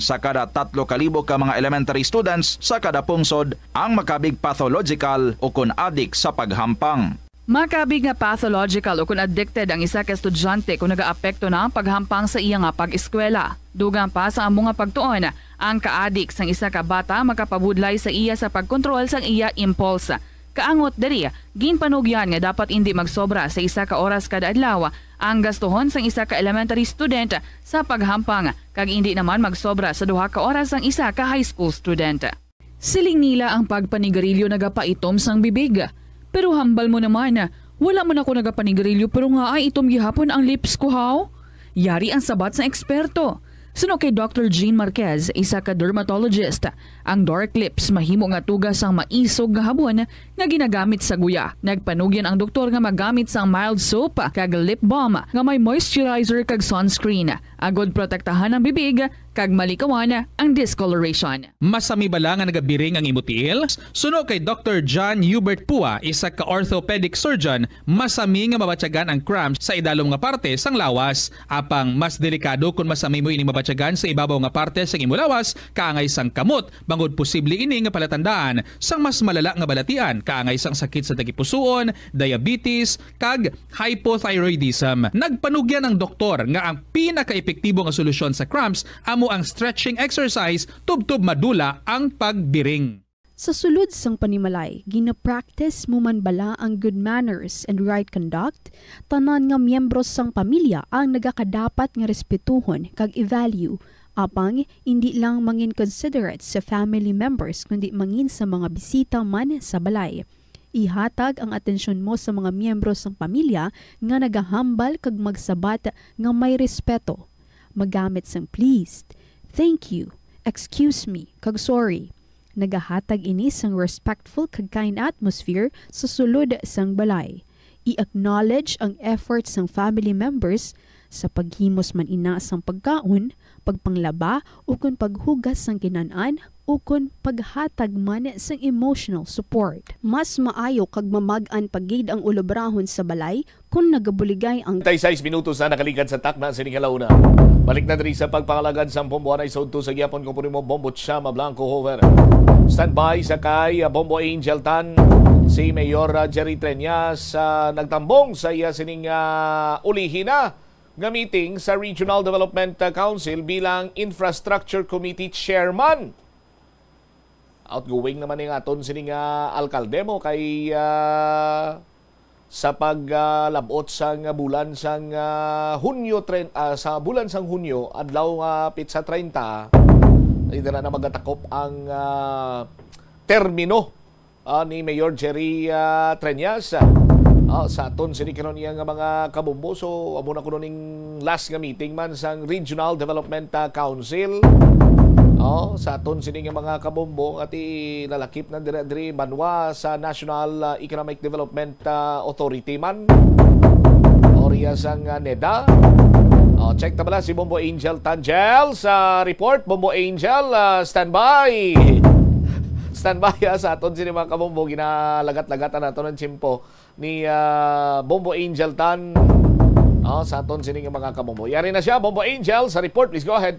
sa kada 3,000 ka mga elementary students sa kada pungsod ang makabig pathological o kun addict sa paghampang. Makabig nga pathological o kung addicted ang isa ka estudyante kung nagaapekto na ang paghampang sa iya nga pag-eskwela. Dugang pa sa among nga pagtuon, ang ka-addict sang isa ka bata makapabudlay sa iya sa pagkontrol sang iya impulse. Kaangot diri, ginpanugyan nga dapat hindi magsobra sa isa ka oras kada adlaw ang gastuhon sang isa ka elementary student sa paghampang kag hindi naman magsobra sa 2 ka oras ang isa ka high school student. Siling nila ang pagpanigarilyo nagapaitom sang bibig. Pero hambal mo naman, wala mo na ko nagapanigarilyo pero nga ay itom gihapon ang lips ko how? Yari ang sabat sa eksperto. Suno kay Dr. Jean Marquez, isa ka dermatologist, ang dark lips mahimo nga tugas ang maisog nga habon nga ginagamit sa guya. Nagpanugyan ang doktor nga magamit sang mild soap kag lip balm nga may moisturizer kag sunscreen. Agod protektahan ang bibig kag malikawan ang discoloration. Masami bala nga nagabiring ang imutiil? Suno kay Dr. John Hubert Pua, isa ka orthopedic surgeon, masami nga mabatyagan ang cramps sa idalom nga parte sang lawas. Apang mas delikado kung masami mo ining mabatyagan sa ibabaw nga parte sang imulawas, kaangay sang kamot, bangod posible ini nga palatandaan sang mas malala nga balatian, kaangay sang sakit sa tagipusoon, diabetes, kag hypothyroidism. Nagpanugyan ang doktor nga ang pinaka-epektibo nga solusyon sa cramps amo ang stretching exercise tubtub madula ang pagbiring. Sa sulod sang panimalay, gina-practice mo man bala ang good manners and right conduct? Tanan nga miyembro sang pamilya ang nagakadapat nga respetuhon kag i-value, apang hindi lang mangin considerate sa family members kundi mangin sa mga bisita man sa balay. Ihatag ang atensyon mo sa mga miyembro sang pamilya nga nagahambal kag magsabat nga may respeto. Magamit sang please, thank you, excuse me, kag sorry. Nagahatag ini sang respectful kag kind atmosphere sa sulod sang balay. I-acknowledge ang efforts sang family members sa paghimos man ina sang pagkaon, pagpanglaba o kun paghugas sang kinanan o kun paghatag man sang emotional support. Mas maayo kag mamag-an pagid ang ulobrahon sa balay kung nagabuligay ang 36 minutos na nakalikan sa takna sa Ningalauna. Balik na diri sa pagpangalagad sa buwan ay saudto sa gyapon kung mo Bombo Chama Blanco Hover. Standby sa kay Bombo Angel Tan si Mayor Jerry Treñas nagtambong sa iya sining ulihina nga meeting sa Regional Development Council bilang Infrastructure Committee Chairman. Outgoing naman ng aton sining alkalde mo kay sa paglabot sang bulan sang Hunyo sa bulan sang Hunyo adlaw pitsa 30 hindi na magatakop ang termino ni Mayor Jerry Treñas sa aton sinikanon niya nga mga kabumbo. So amo na kuno ning last nga meeting man sang Regional Development Council sa aton sini nga mga kabumbo at lalakip na diri banwa sa National Economic Development Authority man oriya sang NEDA Check na pala si Bombo Angel Tangel sa report. Bombo Angel, standby. Standby sa aton sini mga kabombo. Ginalagat-lagatan nato ng tsimpo ni Bombo Angel Tan. Sa aton sini mga kabombo. Yari na siya, Bombo Angel, sa report. Please go ahead.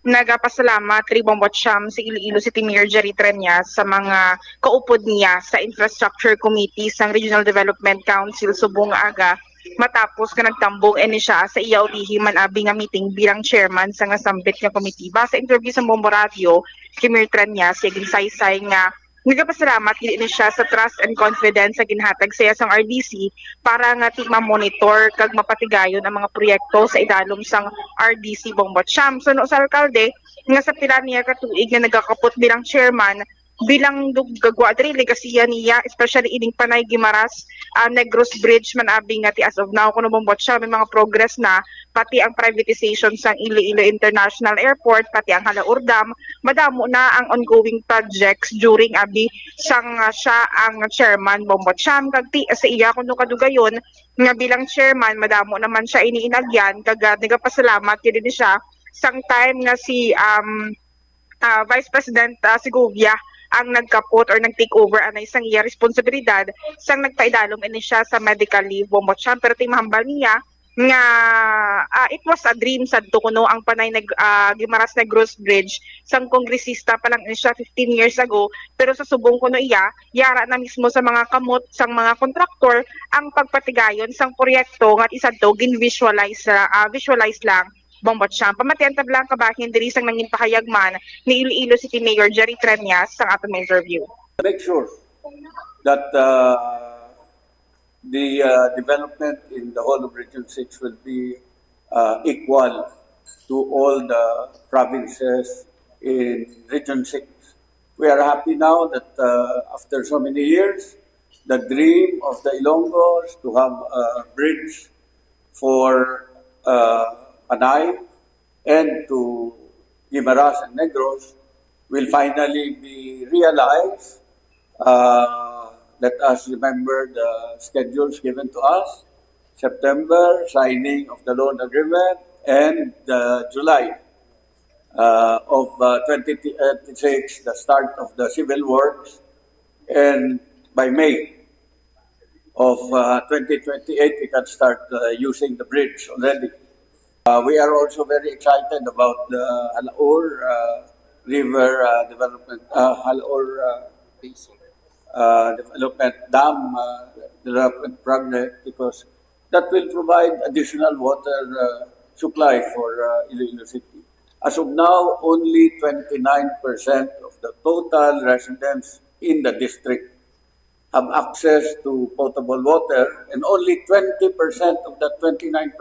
Nagapasalamat Tri Bombo Cham si Iloilo City Mayor Jerry Treñas sa mga kaupod niya sa Infrastructure Committee sang Regional Development Council subong aga matapos ka nagtambong siya sa iya ulihi man abi nga meeting bilang chairman sa nasambit nga committee. Ba sa interview sa Bombo Radio kay Mayor Treñas, siging saysay nga nagapasalamat gid siya sa trust and confidence sa ginhatag sa sang RDC para nga ma-monitor kag mapatigayon ang mga proyekto sa idalom sang RDC Bombo Cham. So no sa alkalde nga sa pila niya ka tuig nga nagakapot bilang chairman bilang gagwa diri legasiya niya, especially ining Panay Guimaras Negros Bridge man abi nga ti as of now kuno Bombo Cham may mga progress na, pati ang privatization sang Iloilo International Airport, pati ang Halaur Dam, madamo na ang ongoing projects during abi sang siya ang chairman Bombo Cham. Kag ti sa iya kuno kadugayon nga bilang chairman madamo naman siya iniinagyan kag nagapasalamat gid siya sang time nga si Vice President Segovia ang nagkapot or nag-take over ang isang iya responsibilidad sang nagpaidalom siya sa medical leave Bombo Cham. Pero timahambal niya nga it was a dream sadto kuno ang Panay Guimaras Negros Bridge sang kongresista pa lang siya 15 years ago, pero sa subong kuno iya yara na mismo sa mga kamot sang mga kontraktor ang pagpatigayon sang proyekto nga isadto gin-visualize lang Bombo Cham. Pamatian tablang kabahin diri sang nangin pahayagman ni Iloilo City Mayor Jerry Treñas sang atong interview. Make sure that the development in the whole of Region 6 will be equal to all the provinces in Region 6. We are happy now that after so many years, the dream of the Ilonggos to have a bridge for Panay and to Guimaras and Negros will finally be realized. Let us remember the schedules given to us. September, signing of the loan agreement, and July of 2026, the start of the civil works, and by May of 2028, we can start using the bridge already. We are also very excited about the Halaur River Development, Halaur Development Dam Development Project, because that will provide additional water supply for Iloilo City. As of now, only 29% of the total residents in the district have access to potable water, and only 20% of that 29%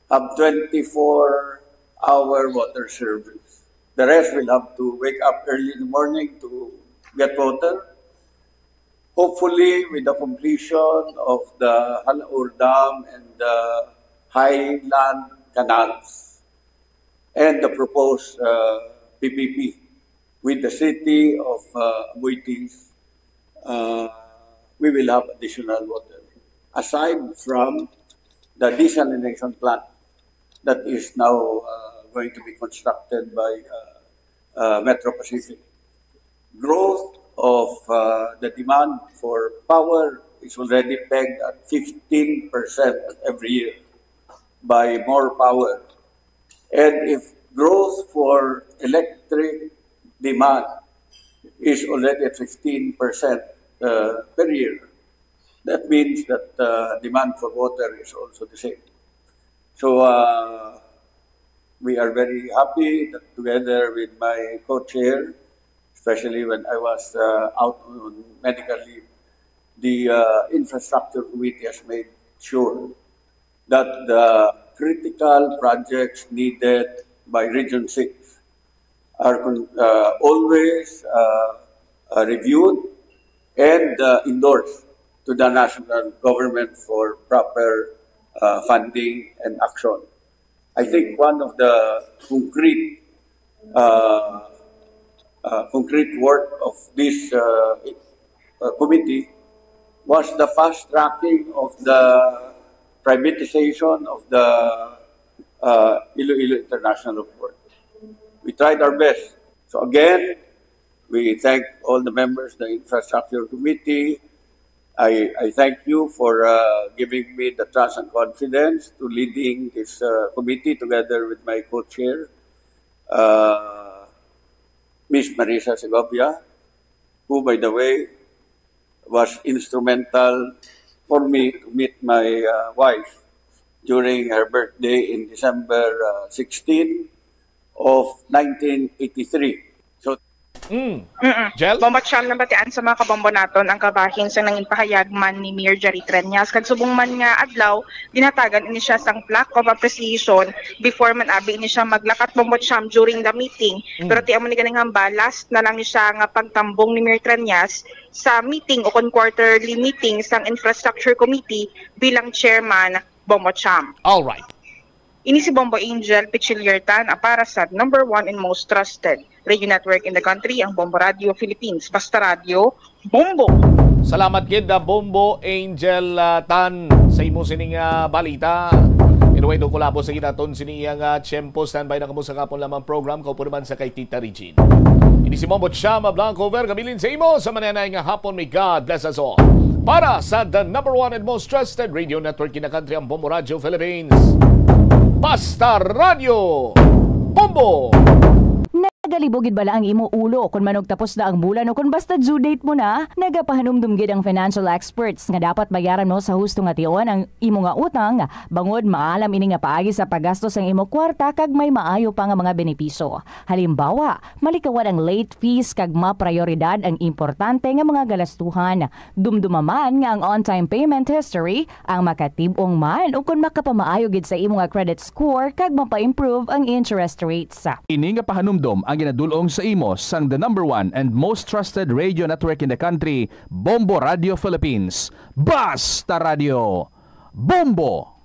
have 24-hour water service. The rest will have to wake up early in the morning to get water. Hopefully, with the completion of the Halaur Dam and the Highland Canals and the proposed PPP with the city of Buitis, we will have additional water. Aside from the desalination plant that is now going to be constructed by Metro Pacific. Growth of the demand for power is already pegged at 15% every year by more power. And if growth for electric demand is already at 15% per year, that means that demand for water is also the same. So we are very happy that together with my co-chair, especially when I was out on medical leave, the Infrastructure Committee has made sure that the critical projects needed by Region 6 are always reviewed and endorsed to the national government for proper funding and action. I think one of the concrete work of this committee was the fast tracking of the privatization of the Iloilo International Airport. We tried our best. So again, we thank all the members of the Infrastructure Committee. I thank you for giving me the trust and confidence to leading this committee together with my co-chair, Ms. Marisa Segovia, who, by the way, was instrumental for me to meet my wife during her birthday in December 16 of 1983. So, Bombo Cham nabatian sa mga kabombo naton ang kabahin sa nanging pahayagman ni Mayor Jerry Treñas. Kag subong man nga adlaw, dinatagan ini siya sang plaque of appreciation before man abi ini siya maglakat Bombo Cham during the meeting. Pero ti amo ni ganing hamba, last na lang ni siya nga pagtambong ni Mayor Treñas sa meeting o quarterly meeting sang Infrastructure Committee bilang chairman Bombo Cham. All right. Ini si Bombo Angel Pichiliertan para sa number 1 and most trusted radio network in the country, ang Bombo Radio Philippines. Basta Radio, Bombo! Salamat gid Bombo Angel Tan sa imo sining balita. Anyway, doon kulabo sa ginaton siniyang Tiyempo. Standby na kamo sa kapon lamang program. Kaupo naman sa kay Tita Regine. Ini si Bombo Chama Blancover. Gabilin sa imo sa mananay nga hapon. May God bless us all. Para sa the number 1 and most trusted radio network in the country, ang Bombo Radio Philippines. Basta Radio Bombo! Nagalibogid bala ang imo ulo kung manog tapos na ang bulan o kung basta due date mo na, nagapahanumdumgid ang financial experts nga dapat bayaran mo sa husto nga tion ang imo nga utang bangod maalam ini nga paagi sa paggastos ang imo kwarta kag may maayo pa nga mga benepisyo. Halimbawa, malikawan ang late fees kag maprioridad ang importante nga mga galastuhan. Dumdumaman nga ang on-time payment history ang makatibong man o kung makapamaayo gid sa imo nga credit score kag mapa-improve ang interest rates. Ini nga pahanumdom ang ginadulong sa imo sang the number 1 and most trusted radio network in the country, Bombo Radio Philippines. Basta Radio Bombo!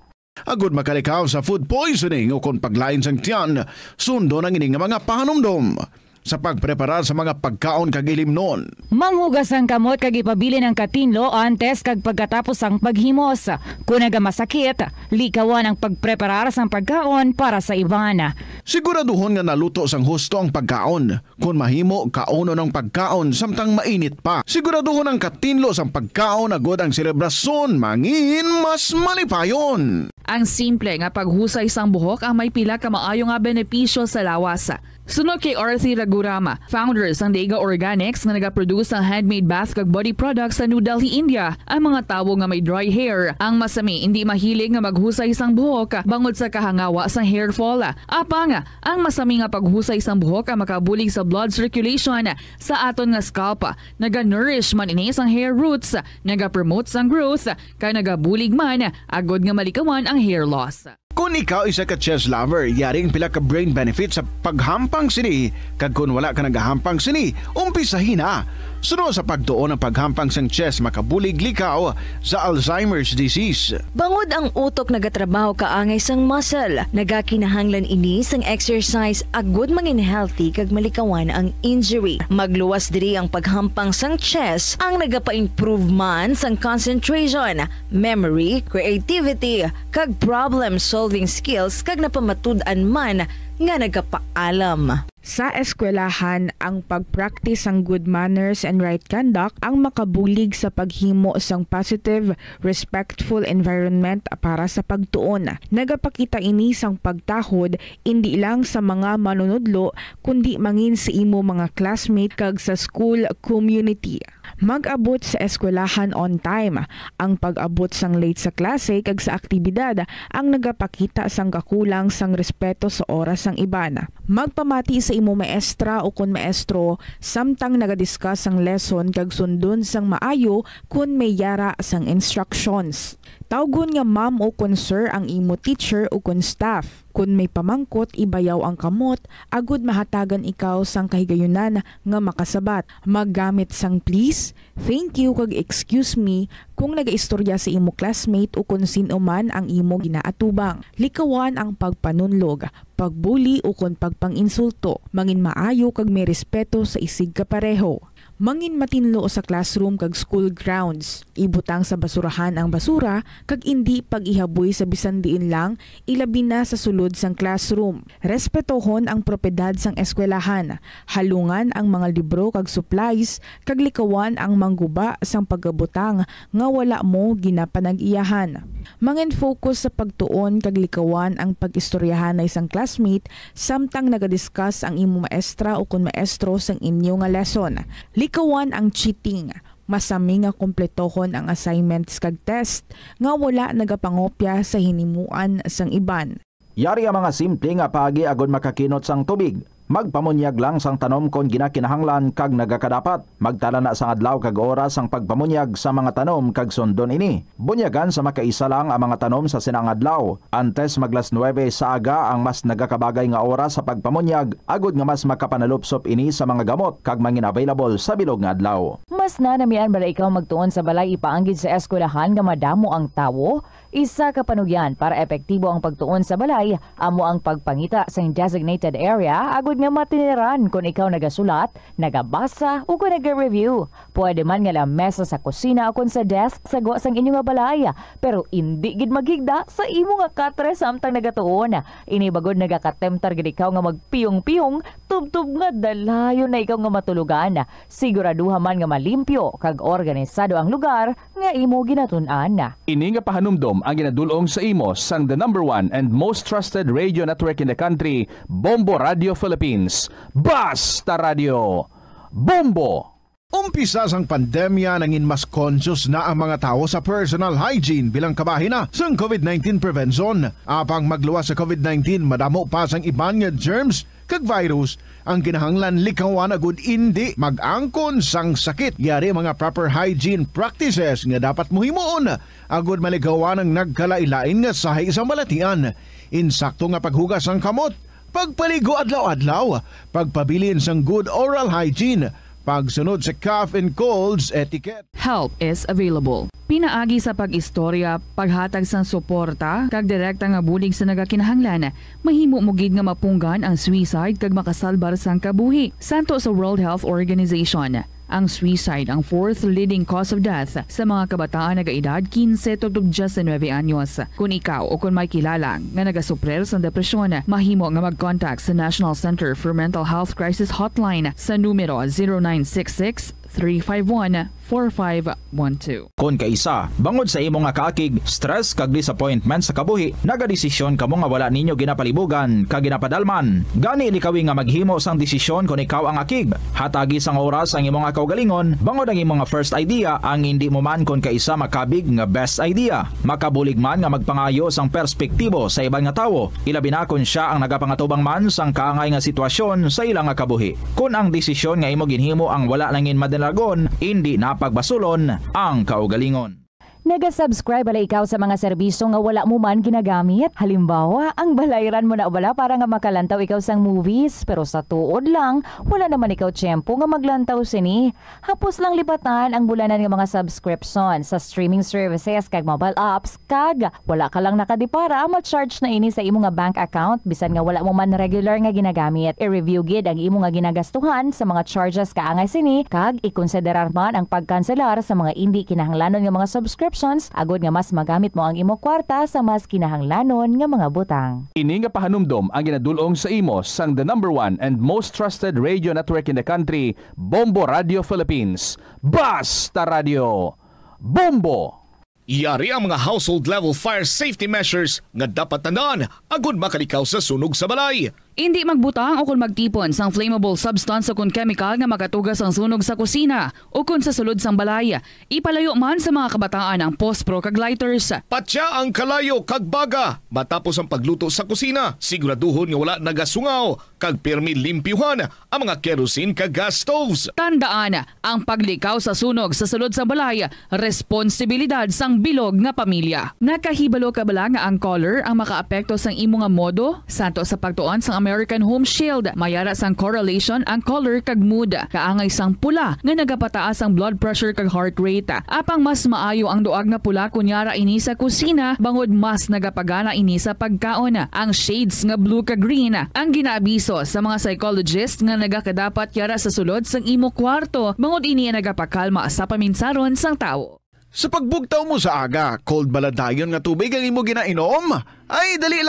Agud makalikaw sa food poisoning o kung paglain sang tiyan, sundo ng ining mga pahanumdom sa pagpreparar sa mga pagkaon kag ilimnon. Manghugas ang kamot kag ipabili ng katinlo antes kag pagkatapos ang paghimos. Kung nagamasakit, likawan ang pagpreparar sang pagkaon para sa iban. Siguraduhon nga naluto sang husto ang pagkaon. Kung mahimo, kauno ng pagkaon samtang mainit pa. Siguraduhon ang katinlo sang pagkaon agud ang selebrasyon mangin mas malipayon. Ang simple nga paghusay sang buhok ang may pila ka maayo nga benepisyo sa lawas. Sunod kay Arthi Ragurama, founder sang Dega Organics nga nagaproduce ng handmade bath kag body products sa New Delhi, India. Ang mga tawo nga may dry hair, ang masami hindi mahilig nga maghusay sang buhok bangod sa kahangawa sang hair fall. Apang, ang masami nga paghusay sang buhok ang makabulig sa blood circulation sa aton nga scalp. Naga-nourish man ini sang hair roots, naga-promote sang growth, kay nagabulig man agod nga malikawan ang hair loss. Kung ikaw isa ka chess lover, yaring pila ka brain benefit sa paghampang sini. Kag kung wala ka nagahampang sini, umpisahin na. Sunod sa pagtuon ng paghampang sang chess makabulig likaw sa Alzheimer's disease. Bangod ang utok nagatrabaho kaangay sang muscle, nagakinahanglan ini sang exercise agud mangin healthy kag malikawan ang injury. Magluwas diri ang paghampang sang chess ang nagapa-improve man sang concentration, memory, creativity, kag problem solving skills kag napamatud-an man nga nagapaalam. Sa eskwelahan, ang pag-practice ang good manners and right conduct ang makabulig sa paghimo sang positive, respectful environment para sa pagtuon. Nagapakita ini sang pagtahod hindi lang sa mga manunudlo kundi mangin sa imo mga classmate kag sa school community. Mag-abot sa eskwelahan on time. Ang pag-abot sang late sa klase kag sa aktibidad ang nagapakita sang kakulang sang respeto sa oras sang iban. Magpamati sa imo maestra o kun maestro samtang nagadiscuss sang lesson kag sundon sang maayo kun may yara sang instructions. Tawgon nga ma'am o kun sir ang imo teacher o kun staff. Kung may pamangkot, ibayaw ang kamot, agud mahatagan ikaw sang kahigayunan nga makasabat. Maggamit sang please, thank you kag excuse me kung nagaistorya sa imo classmate o kung sino man ang imo ginaatubang. Likawan ang pagpanunlog, pagbuli o kung pagpanginsulto. Mangin maayo kag may respeto sa isig kapareho. Mangin matinlo sa classroom kag school grounds. Ibutang sa basurahan ang basura kag indi pag-ihaboy sa bisan diin lang, ilabi na sa sulod sang classroom. Respetohon ang propiedad sang eskwelahan. Halungan ang mga libro kag supplies kag likawan ang mangguba sang pagabutang nga wala mo ginapanag-iyahan. Mangin focus sa pagtuon kag likawan ang pag-istoryahan na isang classmate samtang nagadiscuss ang imo maestra o kun maestro sang inyo nga lesson. Likawan ang cheating. Masami nga kompletohon ang assignments kag test nga wala nagapangopya sa hinimuan sang iban. Yari ang mga simple nga paagi agod makakinot sang tubig. Magpamunyag lang sang tanom kon ginakinahanglan kag nagakadapat. Magtala na sang adlaw kag oras ang pagpamunyag sa mga tanom kag sundon ini. Bunyagan sa makaisa lang ang mga tanom sa sinang adlaw. Antes maglas 9 sa aga ang mas nagakabagay nga oras sa pagpamunyag agod nga mas makapanalupsop ini sa mga gamot kag mangin available sa bilog nga adlaw. Mas nanamian bala ikaw magtuon sa balay ipaanggid sa eskwelahan nga madamo ang tawo? Isa ka panugyan para epektibo ang pagtuon sa balay, amo ang pagpangita sa designated area agud nga matiniran kung ikaw nagasulat, nagabasa o kung nag-review. Pwede man nga lamesa sa kusina o kung sa desk sa sang inyo nga balay, pero hindi gid maghigda sa imo nga katre samtang nagatuon. Ini bagod nagakatemptar gid ikaw nga magpiyong-piyong, tubtub nga dalayon na ikaw nga matulugan. Siguraduha man nga malimpyo kag organisado ang lugar nga imo ginatun-an. Ini nga pahanumdom ang ginadulong sa imo sang the #1 and most trusted radio network in the country, Bombo Radio Philippines. Basta Radio Bombo! Umpisa sang pandemya nangin mas conscious na ang mga tao sa personal hygiene bilang kabahina sang COVID-19 prevention. Apang magluwas sa COVID-19, madamo pa sang iban nga germs kag virus ang kinahanglan likawan agud indi mag-angkon sang sakit. Yari mga proper hygiene practices nga dapat muhimuon agud maligawan ang nagkalailain nga sahay sa malatian. Insakto nga paghugas sang kamot, pagpaligo adlaw-adlaw, pagpabilin sang good oral hygiene, pagsunod sa cough and colds etiquette. Help is available. Pinaagi sa pag-istorya, paghatag sang suporta, kag direkta nga bulig sa nagakinahanglan, mahimo mo gid nga mapunggan ang suicide kag makasalbar sang kabuhi. Santo sa World Health Organization, ang suicide ang 4th leading cause of death sa mga kabataan nagaedad 15 to 19 anyos. Kung ikaw o kung may kilala nga nagasuprer sa depresyon, mahimo nga mag-contact sa National Center for Mental Health Crisis Hotline sa numero 0966-351-4512. Kung kaisa, bangod sa imo nga kaakig, stress kag disappointment sa kabuhi, nagadesisyon kamo nga wala ninyo ginapalibugan kag ginapadalman. Gani likawi nga maghimo sang desisyon kung ikaw ang akig. Hatagi sang oras ang imo nga kaugalingon, bangod ang imo nga first idea ang hindi mo man kung kaisa makabig nga best idea. Makabulig man nga magpangayo sang perspektibo sa ibang nga tawo, ilabi na kung siya ang nagapangatubang man sang kaangay nga sitwasyon sa ilang nga kabuhi. Kung ang desisyon nga imo ginhimo ang wala langin madalagon, hindi napagbasulon ang kaugalingon. Naga-subscribe bala ikaw sa mga serbisyo nga wala mo man ginagamit. Halimbawa, ang balayran mo na bala para nga makalantaw ikaw sang movies, pero sa tuod lang, wala naman ikaw tiyempo nga maglantaw sini. Hapos lang lipatan ang bulanan nga mga subscription sa streaming services kag mobile apps kag wala ka lang nakadipara ma-charge na ini sa imo nga bank account bisan nga wala mo man regular nga ginagamit. I-review gid ang imo nga ginagastuhan sa mga charges kaangay sini kag ikonsiderar man ang pagkanselar sa mga hindi kinahanglanon nga mga subscription agod nga mas magamit mo ang imo kwarta sa mas kinahanglanon nga mga butang. Ini nga pahanumdom ang ginadulong sa imo sang the #1 and most trusted radio network in the country, Bombo Radio Philippines. Basta Radio Bombo! Yari ang mga household level fire safety measures nga dapat tandaan agud makalikaw sa sunog sa balay. Hindi magbutang o kung magtipon sang flammable substance o kung chemical nga makatugas ang sunog sa kusina o kung sa sulod sang balay. Ipalayo man sa mga kabataan ang pospro kag lighters. Patya ang kalayo kag baga matapos ang pagluto sa kusina. Siguraduhon nga wala nagasungaw kag pirmi limpyuhan ang mga kerosene kag gas stoves. Tandaan, ang paglikaw sa sunog sa sulod sang balay, responsibilidad sang bilog nga pamilya. Nakahibalo ka bala nga ang color ang makaapekto sang imo nga modo santo sa pagtuon sang American Home Shield. Mayara sang correlation ang color kag mood. Kaangay sang pula nga nagapataas ang blood pressure kag heart rate. Apang mas maayo ang duag na pula kunyara ini sa kusina bangod mas nagapagana ini sa pagkaon. Ang shades nga blue kag green ang ginaabiso sa mga psychologist nga nagakadapat yara sa sulod sang imo kwarto bangod ini nagapakalma sa paminsaron sang tao. Sa pagbugtaw mo sa aga, cold baladayon nga tubig ang imo ginainom? Ay, dali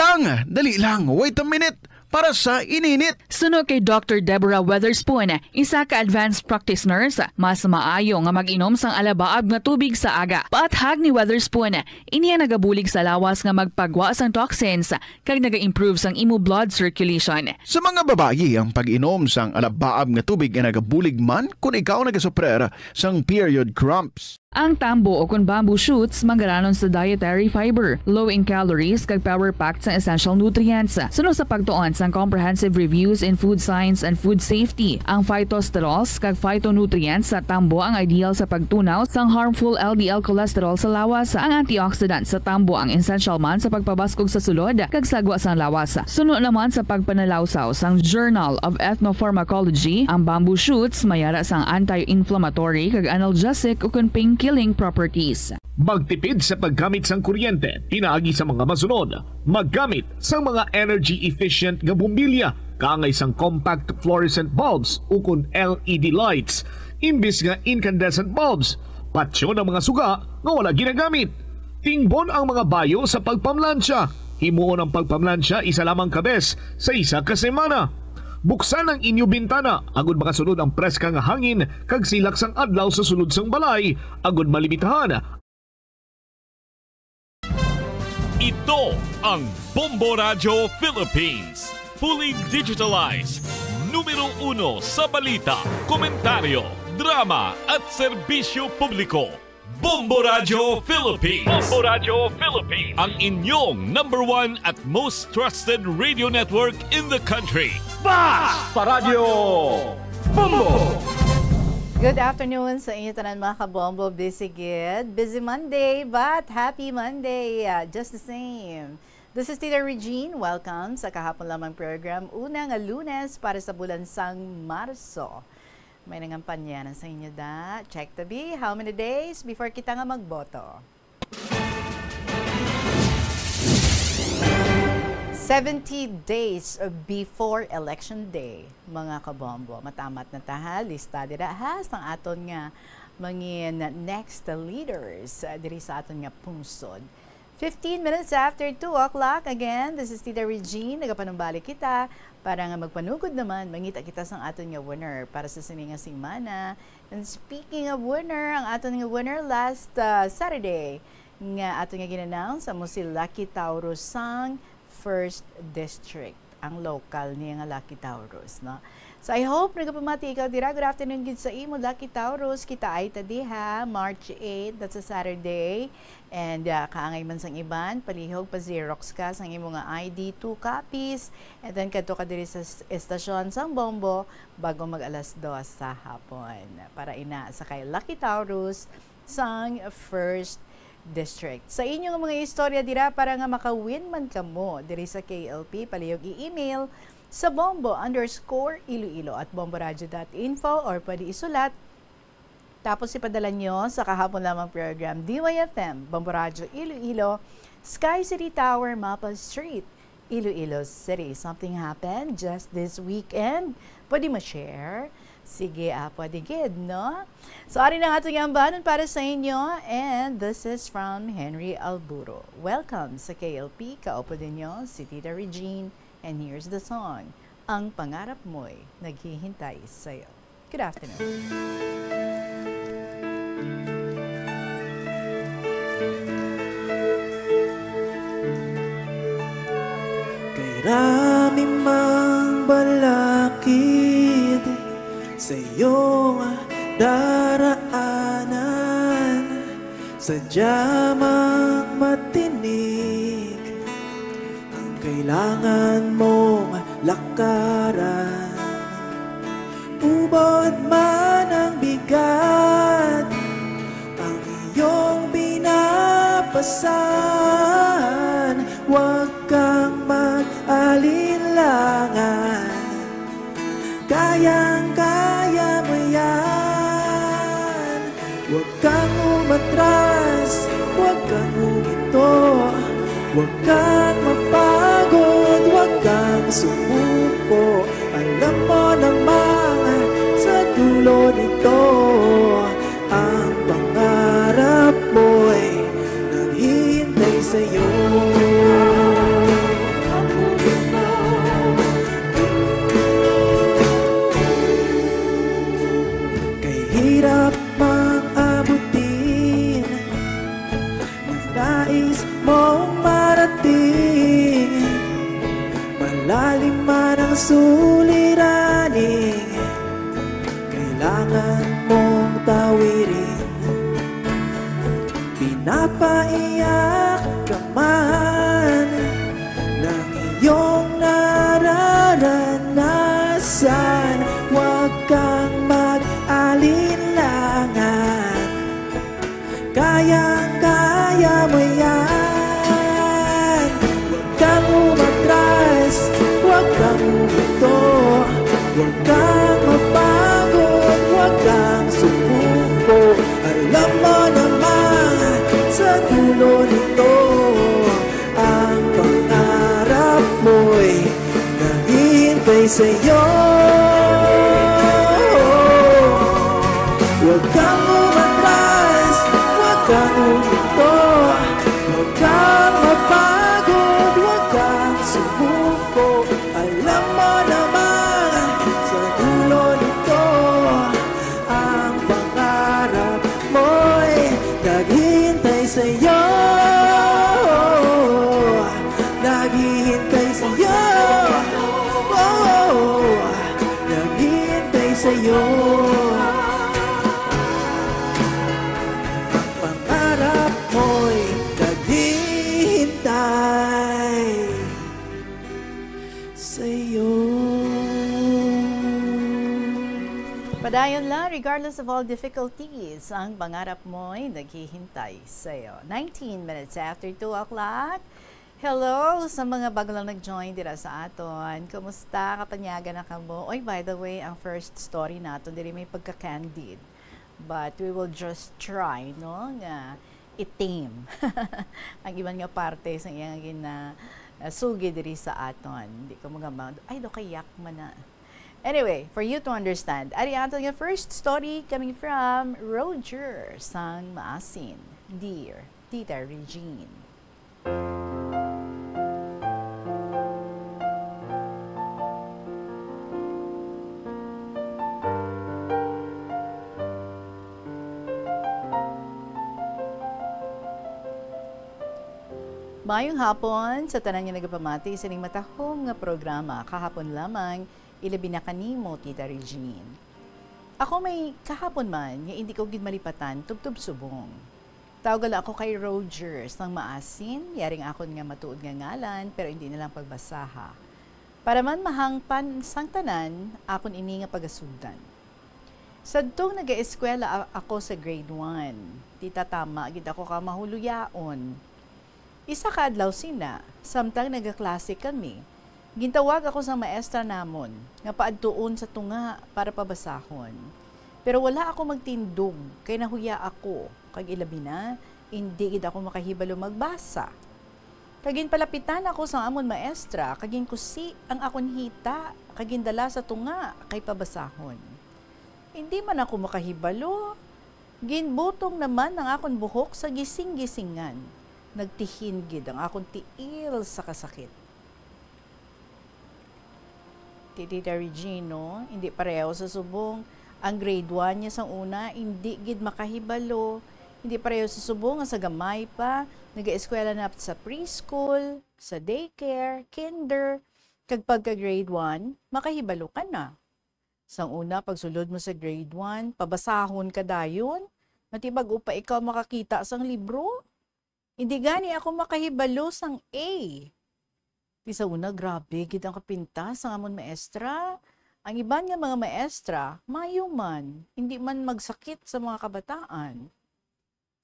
lang, wait a minute, para sa ininit. Suno kay Dr. Deborah Weatherspoon, isa ka advanced practice nurse, mas maayo nga mag-inom sang alabaab nga tubig sa aga. Paathag ni Weatherspoon, iniya nagabulig sa lawas nga magpagwa sang toxins kag naga-improve sang imo blood circulation. Sa mga babayi, ang pag-inom sang alabaab nga tubig ay nagabulig man kung ikaw nagasuprer sang period cramps. Ang tambo o kung bamboo shoots manggaranon sa dietary fiber, low in calories kag power-packed sa essential nutrients. Suno sa pagtuon sang comprehensive reviews in food science and food safety, ang phytosterols kag phytonutrients sa tambo ang ideal sa pagtunaw sang harmful LDL cholesterol sa lawas. Ang antioxidant sa tambo ang essential man sa pagpabaskog sa sulod kag sagwa sang lawas. Suno naman sa pagpanalawsaw sang Journal of Ethnopharmacology, ang bamboo shoots mayara sang anti-inflammatory kag analgesic o kung pain-killing properties. Magtipid sa paggamit sang kuryente, pinaagi sa mga masunod. Maggamit sa mga energy-efficient nga bumbilya, kaangay sang compact fluorescent bulbs o kun LED lights, imbis nga incandescent bulbs. Patsyo ng mga suga nga wala ginagamit. Tingbon ang mga bayo sa pagpamlansya. Himuon ang pagpamlansya isa lamang kabes sa isa ka semana. Buksan ang inyo bintana agud makasulod ang preska nga hangin kag silak sang adlaw sa sulod sang balay agud malimitahan. Ito ang Bombo Radio Philippines. Fully digitalized. Numero 1 sa balita, komentaryo, drama at serbisyo publiko. Bombo Radio Philippines. Bombo Radio Philippines. Ang inyong #1 at most trusted radio network in the country. Basta Radio Bombo! Good afternoon sa inyo tanan mga kabombo. Busy Monday, but happy Monday. Just the same. This is Tita Regine. Welcome sa kahapon lamang program. Una nga Lunes para sa bulan sang Marso. May nangampanya na sa inyo da. Check the B. How many days before kita nga magboto? 70 days before Election Day, mga kabombo. Matamat na taha, lista dira has ang aton nga mangin next leaders diri sa aton nga pungsod. 15 minutes after 2 o'clock, again, this is Tita Regine. Nagapanumbalik kita para nga magpanugod naman, mangita kita sa aton nga winner para sa sininga simana. And speaking of winner, ang aton nga winner last Saturday, nga aton nga ginannounce amo si Lucky Taurus sang 1st District, ang local niya nga Lucky Taurus, no? So I hope nagapamati ikaw dira. Good afternoon gid sa imo Lucky Taurus. Kita ay tadiha March 8, that's a Saturday. And kaangay man sang iban, palihog pa Xerox ka sang imo nga ID 2 copies. And then kadto ka diri sa estasyon sang Bombo bago mag alas 2 sa hapon. Para ina sa kay Lucky Taurus sang 1st District. Sa inyong mga istorya dira para nga maka-win man kamo diri sa KLP, palihog i-email sa bombo_iloilo@bomboradio.info or pwede isulat. Tapos ipadala nyo sa kahapon lamang program DYFM, Bombo Radio Iloilo, Sky City Tower, Mapa Street, Iloilo City. Something happened just this weekend. Pwede mo share? Sige, pwede gid, no? So, ari na nga itong yambanon para sa inyo. And this is from Henry Alburo. Welcome sa KLP. Kaupo din nyo si Tita Regine. And here's the song, Ang Pangarap Mo'y Naghihintay Sa'yo. Good afternoon. Kay rami mang balakid sa iyong daraanan, sadyamang matinig ang kailangan mong lakaran. Ubod man ang bigat ang iyong binapasan, huwag kang mag-alinlangan. Kayang-kaya mo yan. Huwag kang umatras, huwag kang huminto, huwag kang mapagod, huwag kang sumuko. Alam mo naman sa dulo nito, ang pangarap mo'y naghihintay sa'yo. Kay hirap mang abutin ang nais mong marating, malalim man ang suliraning kailangan mong tawirin. Pinapaiyak ka man ng iyong nararanasan, huwag kang mag-alinlangan. Kayang-kaya mo yan. Huwag kang umatras, huwag kang huminto, huwag kang mapagod, huwag kang sumuko. Alam mo naman sa dulo nito, ang pangarap mo'y naghihintay sa'yo. Huwag kang umatras, huwag kang huminto, huwag kang mapagod, huwag kang sumuko. Alam mo naman sa dulo nito, ang pangarap mo'y naghihintay sa'yo. Naghihintay sa'yo. Naghihintay sa'yo. Ang pangarap mo'y naghihintay sa'yo. Padayon lang, regardless of all difficulties, ang pangarap mo'y naghihintay sa'yo. 19 minutes after 2 o'clock. Hello sa mga bago lang nag-join dira sa aton. Kumusta? Kapanyaga na ka mo? Oy, by the way, ang first story nato diri may pagka-candid. But we will just try, no, nga itim ang ibang nga parte sa iyang sugi diri sa aton. Hindi ko magambang, ay, do kayak man na. Anyway, for you to understand, ari ato nga first story coming from Roger sang Maasin. Dear Tita Regine. Mayong hapon sa tanan nga nagapamati sa ning matahong nga programa. Kahapon lamang ilabi na kanimo, Tita Regine. Ako may kahapon man nga hindi ko gid malipatan tubtub subong. Tawag ako kay Roger sang Maasin, yaring akon nga matuod nga ngalan pero hindi na lang pagbasaha. Para man mahangpan sang tanan, akon ini nga pagasugdan. Sadtong naga-eskwela ako sa grade 1. Tita tama gid ako ka mahuluyaon. Isa ka adlaw sina, samtang nagaklase kami. Gintawag ako sa maestra namon, nga paadtuon sa tunga para pabasahon. Pero wala ako magtindog, kay nahuya ako, kag ilabi na, hindi gid ako makahibalo magbasa. Kagin palapitan ako sa amon maestra, kagin kusi ang akon hita, kagin dala sa tunga, kay pabasahon. Hindi man ako makahibalo, ginbutong naman ang akon buhok sa gising-gisingan. Nagtihin gid ang akong tiil sa kasakit. Tita Regino, hindi pareho sa subong. Ang grade 1 niya sang una, hindi gid makahibalo. Hindi pareho sa subong, sa gamay pa. Nag-eskwela na sa preschool, sa daycare, kinder. Kag pagka grade 1, makahibalo ka na. Sang una, pagsulod mo sa grade 1, pabasahon ka dayon. Matibag upa ikaw makakita sang libro. Hindi gani ako makahibalo sang A. Di sa una, grabe, gid ang kapintas ang amon maestra. Ang iban nga mga maestra, mayuman, hindi man magsakit sa mga kabataan.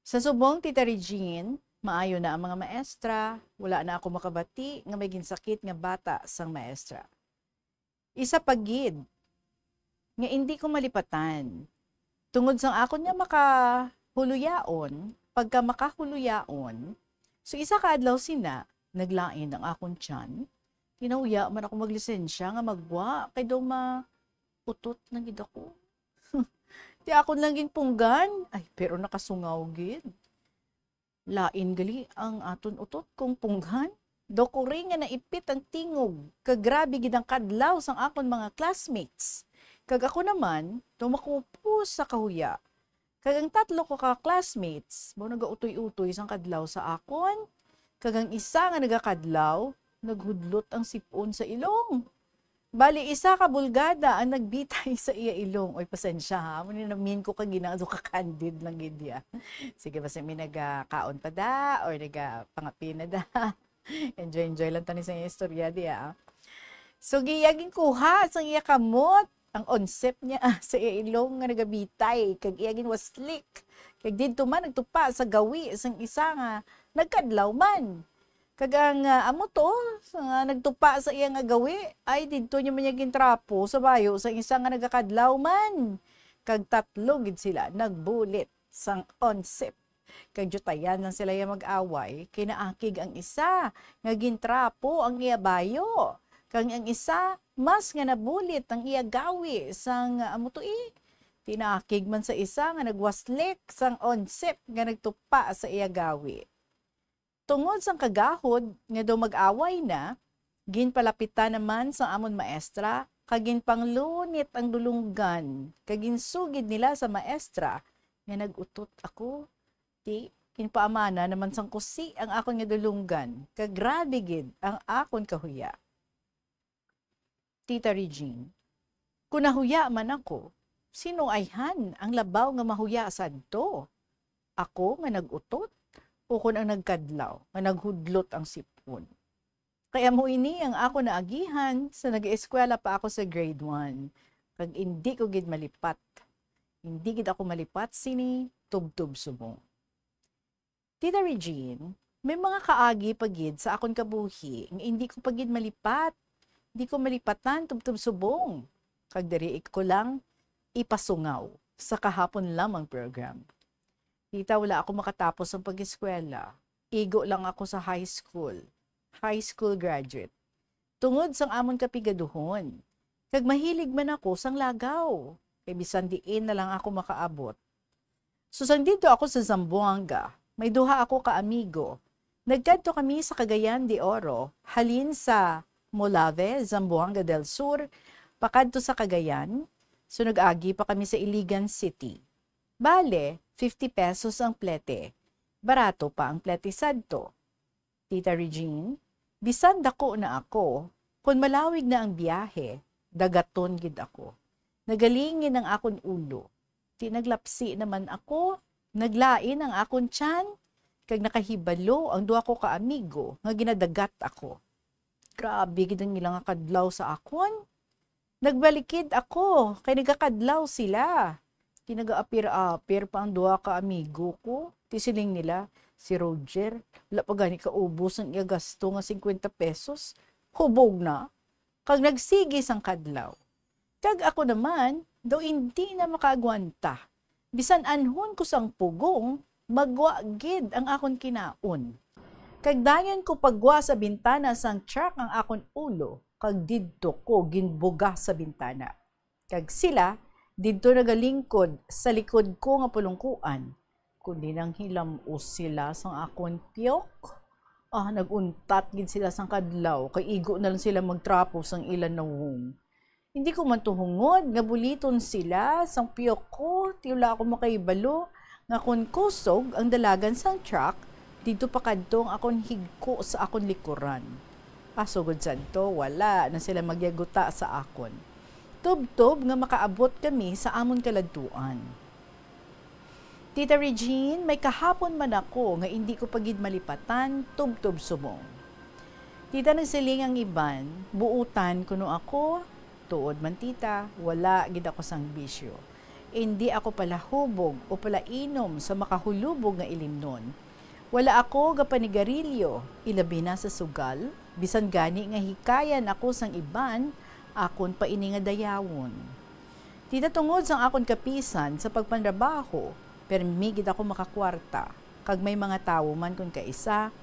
Sa subong, Tita Regine, maayo na ang mga maestra, wala na ako makabati nga may ginsakit nga bata sang maestra. Isa pagid, nga hindi ko malipatan. Tungod sang akon nga makahuluyaon, pagka makahuluyaon, so isa ka adlaw sina, naglain ang akon tiyan, tinawya man ako maglisensya nga magwa, kay daw utot na gid ako. Di akon lang gin punggan, ay pero nakasungaw gid. Lain gali ang aton utot kong punggan. Dokore nga naipit ang tingog, kagrabe gid ang kadlaw sang akon mga classmates. Kag ako naman, tumakupo sa kahuya. Kag ang tatlo ko ka classmates, mo nagautoy-utoy sang kadlaw sa akon. Kag ang isa nga nagakadlaw, naghudlot ang sipon sa ilong. Bali, isa ka bulgada ang nagbitay sa iya ilong. Oy, pasensya ha. Maninamin ko ka ginado ka candid lang gidya. Sige, basta may nagakaon pa da or nagapangapi na da. Enjoy lang tani sa iya istorya diya. So, giyaging kuha sa iya kamot. Ang concept niya sa iya ilong nga nagabitay. Kag iyagin was slick. Kag dito man nagtupa sa gawi sang isa nga nagkadlaw man. Kag ang amo to, nagtupa sa iya nga gawi, ay dito niya man trapo sa bayo sa isa nga nagakadlaw man. Kag tatlo gid sila nagbulit sang concept. Kag jutayan lang sila yung mag-away, kinaakig ang isa nga gintrapo ang iya bayo. Kag ang isa mas nga nabulit ang iya gawi sang amo to tinakig man sa isa nga nagwaslik sang concept nga nagtupa sa iya gawi. Tungod sang kagahod nga daw mag-away na, ginpalapitan naman sa amon maestra, kagin panglunit ang dulunggan, kagin sugid nila sa maestra, nga nagutot ako. Di, kinpaamana naman sang kusi ang akon nga dulunggan, kagrabe gid ang akon kahuya. Tita Regine, kung nahuya man ako, sino ayhan ang labaw nga mahuya sadto? Ako nga nagutot? O kung ang nagkadlaw, nga naghudlot ang sipon. Kaya mo ini ang ako na agihan sa nag-eskwela pa ako sa grade 1. Kag hindi ko gid malipat. Hindi gid ako malipat sini tubtub subong. Tita Regine, may mga kaagi pagid sa akon kabuhi nga hindi ko pagid malipat. Hindi ko malipatan tubtub subong. Kag diri ko lang ipasungaw sa kahapon lamang program. Tita, wala ako makatapos ang pag-eskwela. Igo lang ako sa high school. High school graduate. Tungod sang amon kapigaduhon. Kag mahilig man ako sang lagaw. Kay bisan diin na lang ako makaabot. So sang dito ako sa Zamboanga, may duha ako ka amigo. Nagkadto kami sa Cagayan de Oro, halin sa Molave, Zamboanga del Sur, pakadto sa Cagayan. So nag-agi pa kami sa Iligan City. Bale, 50 pesos ang plete. Barato pa ang plete sadto. Tita Regine, bisan dako na ako, kung malawig na ang biyahe, dagaton gid ako. Nagalingin ang akon ulo. Tinaglapsi naman ako, naglain ang akon tiyan, kag nakahibalo ang duha ko ka amigo nga ginadagat ako. Grabe gid ang ilang kadlaw sa akon. Nagbalikid ako, kay nagakadlaw sila. Tinaga-apir-apir pa ang duha ka amigo ko. Tisiling nila, si Roger, wala pa gani kaubos ang iya gasto nga 50 pesos. Hubog na. Kag nagsigis ang kadlaw. Kag ako naman, daw hindi na makaagwanta. Bisan anhon ko sang pugong, magwagid ang akon kinaon. Kag dayon ko pagwa sa bintana sang truck ang akon ulo, kag didto ko ginbuga sa bintana. Kag sila, didto nagalingkod sa likod ko nga pulungkuan, kundi nang hilamos sila sang akon piyok. Naguntat gid sila sang kadlaw, kay igo na lang sila magtrapo sang ilan na wong. Hindi ko man tuhungod, nga buliton sila sang piyok ko, tiwala ako makaibalo, nga kun kusog ang dalagan sang truck, dito pa kadtong akon higko sa akon likuran. Pasugod sadto, wala na sila magyaguta sa akon. Tub-tub nga makaabot kami sa amon kaladtuan. Tita Regine, may kahapon man ako nga hindi ko pagid malipatan, tub-tub subong. Tita, nagsiling ang iban, buutan kuno ako, tuod man tita, wala gid ako sang bisyo. Hindi ako pala hubog o pala inom sa makahulubog nga ilimnon. Wala ako gapanigarilyo, ilabi na sa sugal, bisan gani nga hikayan ako sang iban, akon pa ini nga dayawon. Tita tungod sang akon kapisan sa pagpanrabaho, permigid ako makakwarta. Kag may mga tawo man kun kaisa,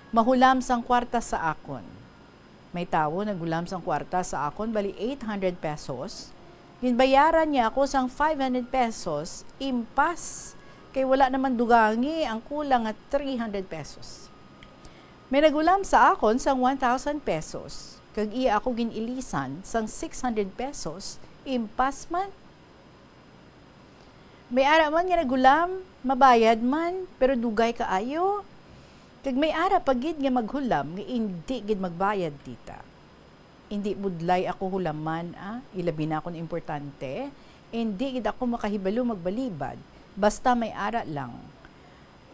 mahulam sang kwarta sa akon. May tawo naghulam sang kwarta sa akon, bali 800 pesos. Ginbayaran niya ako sang 500 pesos, impas. Kay wala naman dugangi, ang kulang at 300 pesos. May nagulam sa akon sang 1,000 pesos. Kag iya ako ginilisan sang 600 pesos, impas man. May ara man nga nagulam, mabayad man, pero dugay kaayo. Kag may ara pagid nga maghulam, nga hindi gid magbayad tita. Hindi budlay ako hulaman, ilabi na akong importante. Hindi gid ako makahibalo magbalibad, basta may ara lang.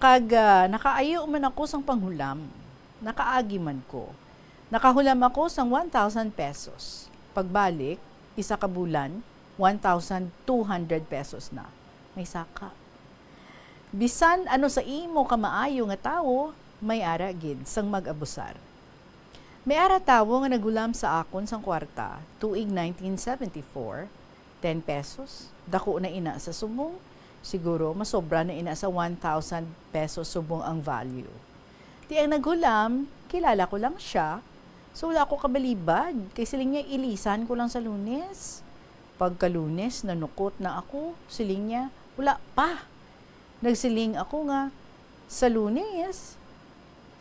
Kag nakaayo man ako sang panghulam, nakaagi man ko. Nakahulam ako sang 1,000 pesos. Pagbalik, isa ka bulan, 1,200 pesos na. May saka. Bisan ano sa imo ka maayo nga tawo, may ara gid sang mag-abusar. May ara tawo nga nagulam sa akon sang kwarta tuig 1974, 10 pesos. Dako na ina sa subong, siguro masobra na ina sa 1,000 pesos subong ang value. Di ang naghulam, kilala ko lang siya, so wala ko kabalibad, kay siling niya ilisan ko lang sa Lunes. Pagka-Lunes, nanukot na ako, siling niya, wala pa. Nagsiling ako nga sa Lunes.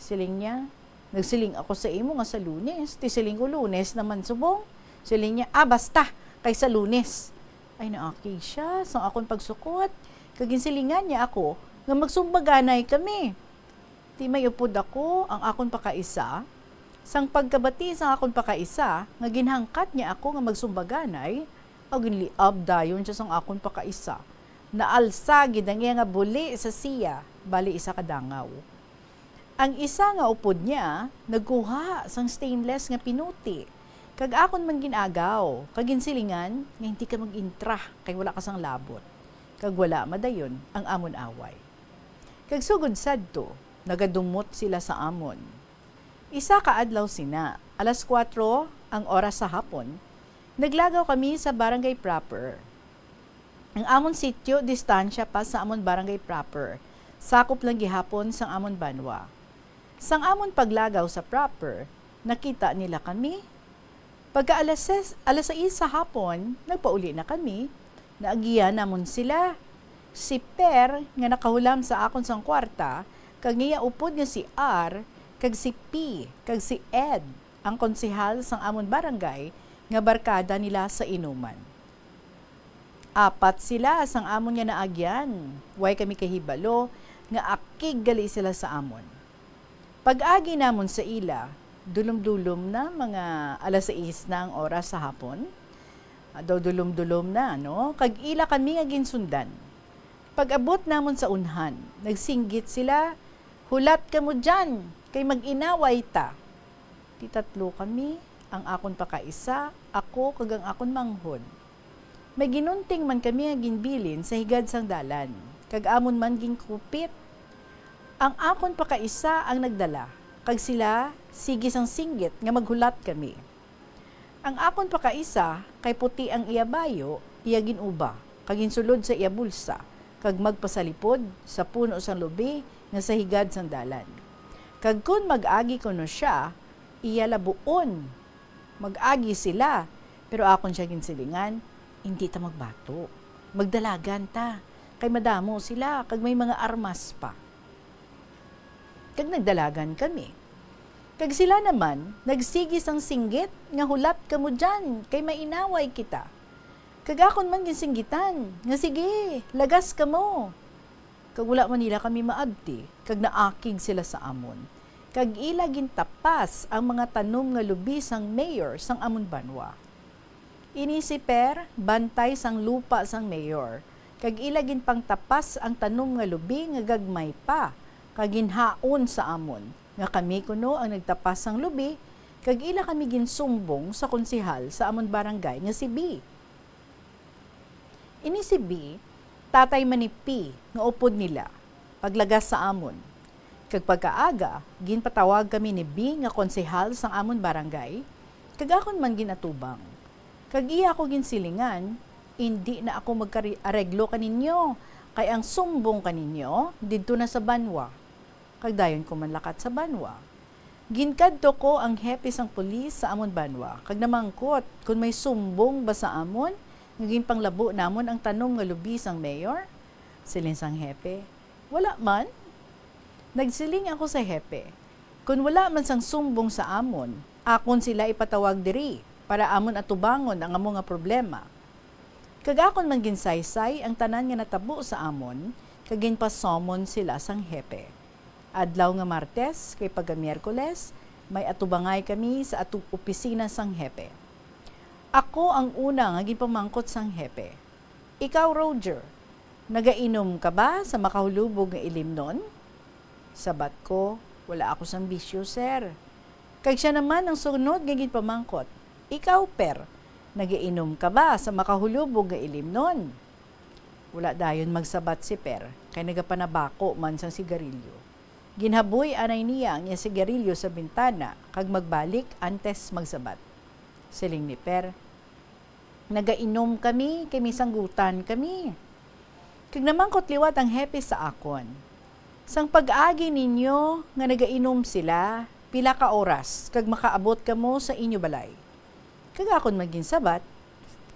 Siling niya, nagsiling ako sa imo nga sa Lunes. Tisiling ko Lunes naman subong. Siling niya, basta, kay sa Lunes. Ay naakig siya, sang akong pagsukot. Kaginsilingan niya ako, nga magsumbaganay kami. Di may upod ako, ang akong pakaisa. Sang pagkabati sang akong pakaisa, nga ginhangkat niya ako nga magsumbaganay, o ginliab dayon siya sang akong pakaisa. Naalsa gid ang iya nga buli sa siya, bali isa kadangaw. Ang isa nga upod niya, nagkuha sang stainless nga pinuti. Kag akon man ginagaw, kag ginsilingan, nga hindi ka mag-intra, kay wala ka sang labot. Kag wala madayon ang amon away. Kag sugod sadto, nagadumot sila sa amon. Isa ka adlaw sina, 4:00 ang oras sa hapon, naglagaw kami sa barangay proper. Ang amon sityo, distansya pa sa amon barangay proper. Sakop lang gihapon sang amon banwa. Sang amon paglagaw sa proper, nakita nila kami. Pagka alas 6 sa hapon, nagpauli na kami. Naagiyan namon sila. Si Per, nga nakahulam sa akon sang kwarta, kag niya upod nga si R, kag si P, kag si Ed, ang konsehal sang amon barangay, nga barkada nila sa inuman. 4 sila sang amon nga naagyan. Way kami kahibalo, nga akig gali sila sa amon. Pag-agi namon sa ila, dulom-dulom na, mga alas 6 na ang oras sa hapon. Dulom-dulom na, no? Kag ila kami nga ginsundan. Pag-abot namon sa unhan, nagsinggit sila, hulat ka mo dyan, kay mag-inaway ta. Titatlo kami, ang akon pakaisa, ako kag ang akon manghod. May ginunting man kami nga ginbilin sa higad sang dalan, kag amon man ginkupit. Ang akon pakaisa ang nagdala, kag sila sige sang singgit nga maghulat kami. Ang akon pakaisa, kay puti ang iya bayo, iya ginuba, kag ginsulod sa iya bulsa, kag magpasalipod sa puno sang lubi nga sa higad sang dalan. Kag kun mag-agi kuno siya, iya labuon. Mag-agi sila, pero akon siya ginsilingan, hindi ta magbato. Magdalagan ta, kay madamo sila, kag may mga armas pa. Kag nagdalagan kami. Kag sila naman, nagsigis ang singgit, nga hulat ka mo dyan, kay mainaway kita. Kag akon man ginsinggitan, nga sige, lagas ka mo. Kag wala man nila kami maabti, kag naakig sila sa amon. Kag ila gintapas ang mga tanom nga lubi sang mayor sang amon banwa. Ini si Per, bantay sang lupa sang mayor. Kag ila ginpangtapas ang tanom nga lubi nga gagmay pa, kag ginhaon sa amon. Nga kami kuno ang nagtapas sang lubi, kag ila kami ginsumbong sa konsehal sa amon barangay nga si B. Ini si B, tatay man ni P nga upod nila, paglagas sa amon. Kag pagkaaga, ginpatawag kami ni B nga konsehal sang amon barangay, kag akon man ginatubang. Kag iya ko ginsilingan, Hindi na ako magka-areglo kaninyo. Kay ang sumbong kaninyo, didto na sa banwa. Kagdayon ko manlakat sa banwa. Ginkadto ko ang hepe sang pulis sa amon banwa. Kag namangkot, kung may sumbong ba sa amon, ngaging panglabo namon ang tanom nga lubi sang mayor? Silin sang hepe, wala man. Nagsiling ako sa hepe, kung wala man sang sumbong sa amon, akon sila ipatawag diri para amon atubangon ang among nga problema. Kag akon man ginsaysay ang tanan nga natabo sa amon, kag ginpasomon sila sang hepe. Adlaw nga Martes kay pagka Miyerkules, may atubangay kami sa opisina sang hepe. Ako ang una nga ginpamangkot sang hepe. Ikaw, Roger, nagainom ka ba sa makahulubog nga ilim nun? Sabat ko, wala ako sang bisyo, sir. Kag siya naman ang sunod nga ginpamangkot. Ikaw, Per, nagainom ka ba sa makahulubog nga ilim nun? Wala dayon magsabat si Per, kay nagapanabako man sang sigarilyo. Ginhaboy anay niya ang sigarilyo sa bintana, kag magbalik antes magsabat. Siling ni Per, nagainom kami, kay misanggutan kami. Kag namangkot liwat ang hepe sa akon. Sang pag-agi ninyo nga nagainom sila, pila ka oras kag makaabot kamo sa inyo balay. Kag akon maging sabat,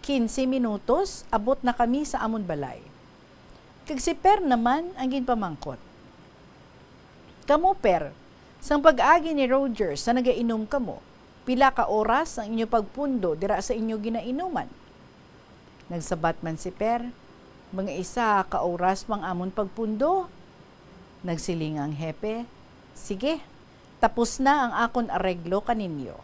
15 minutos abot na kami sa amon balay. Kag si Per naman ang ginpamangkot. Kamo, Per, sang pag-agi ni Roger sa nagainom kamo, pila ka oras ang inyo pagpundo dira sa inyo ginainuman. Nagsabat man si Per, mga isa ka oras pang amon pagpundo. Nagsiling ang hepe, sige, tapos na ang akon areglo kaninyo.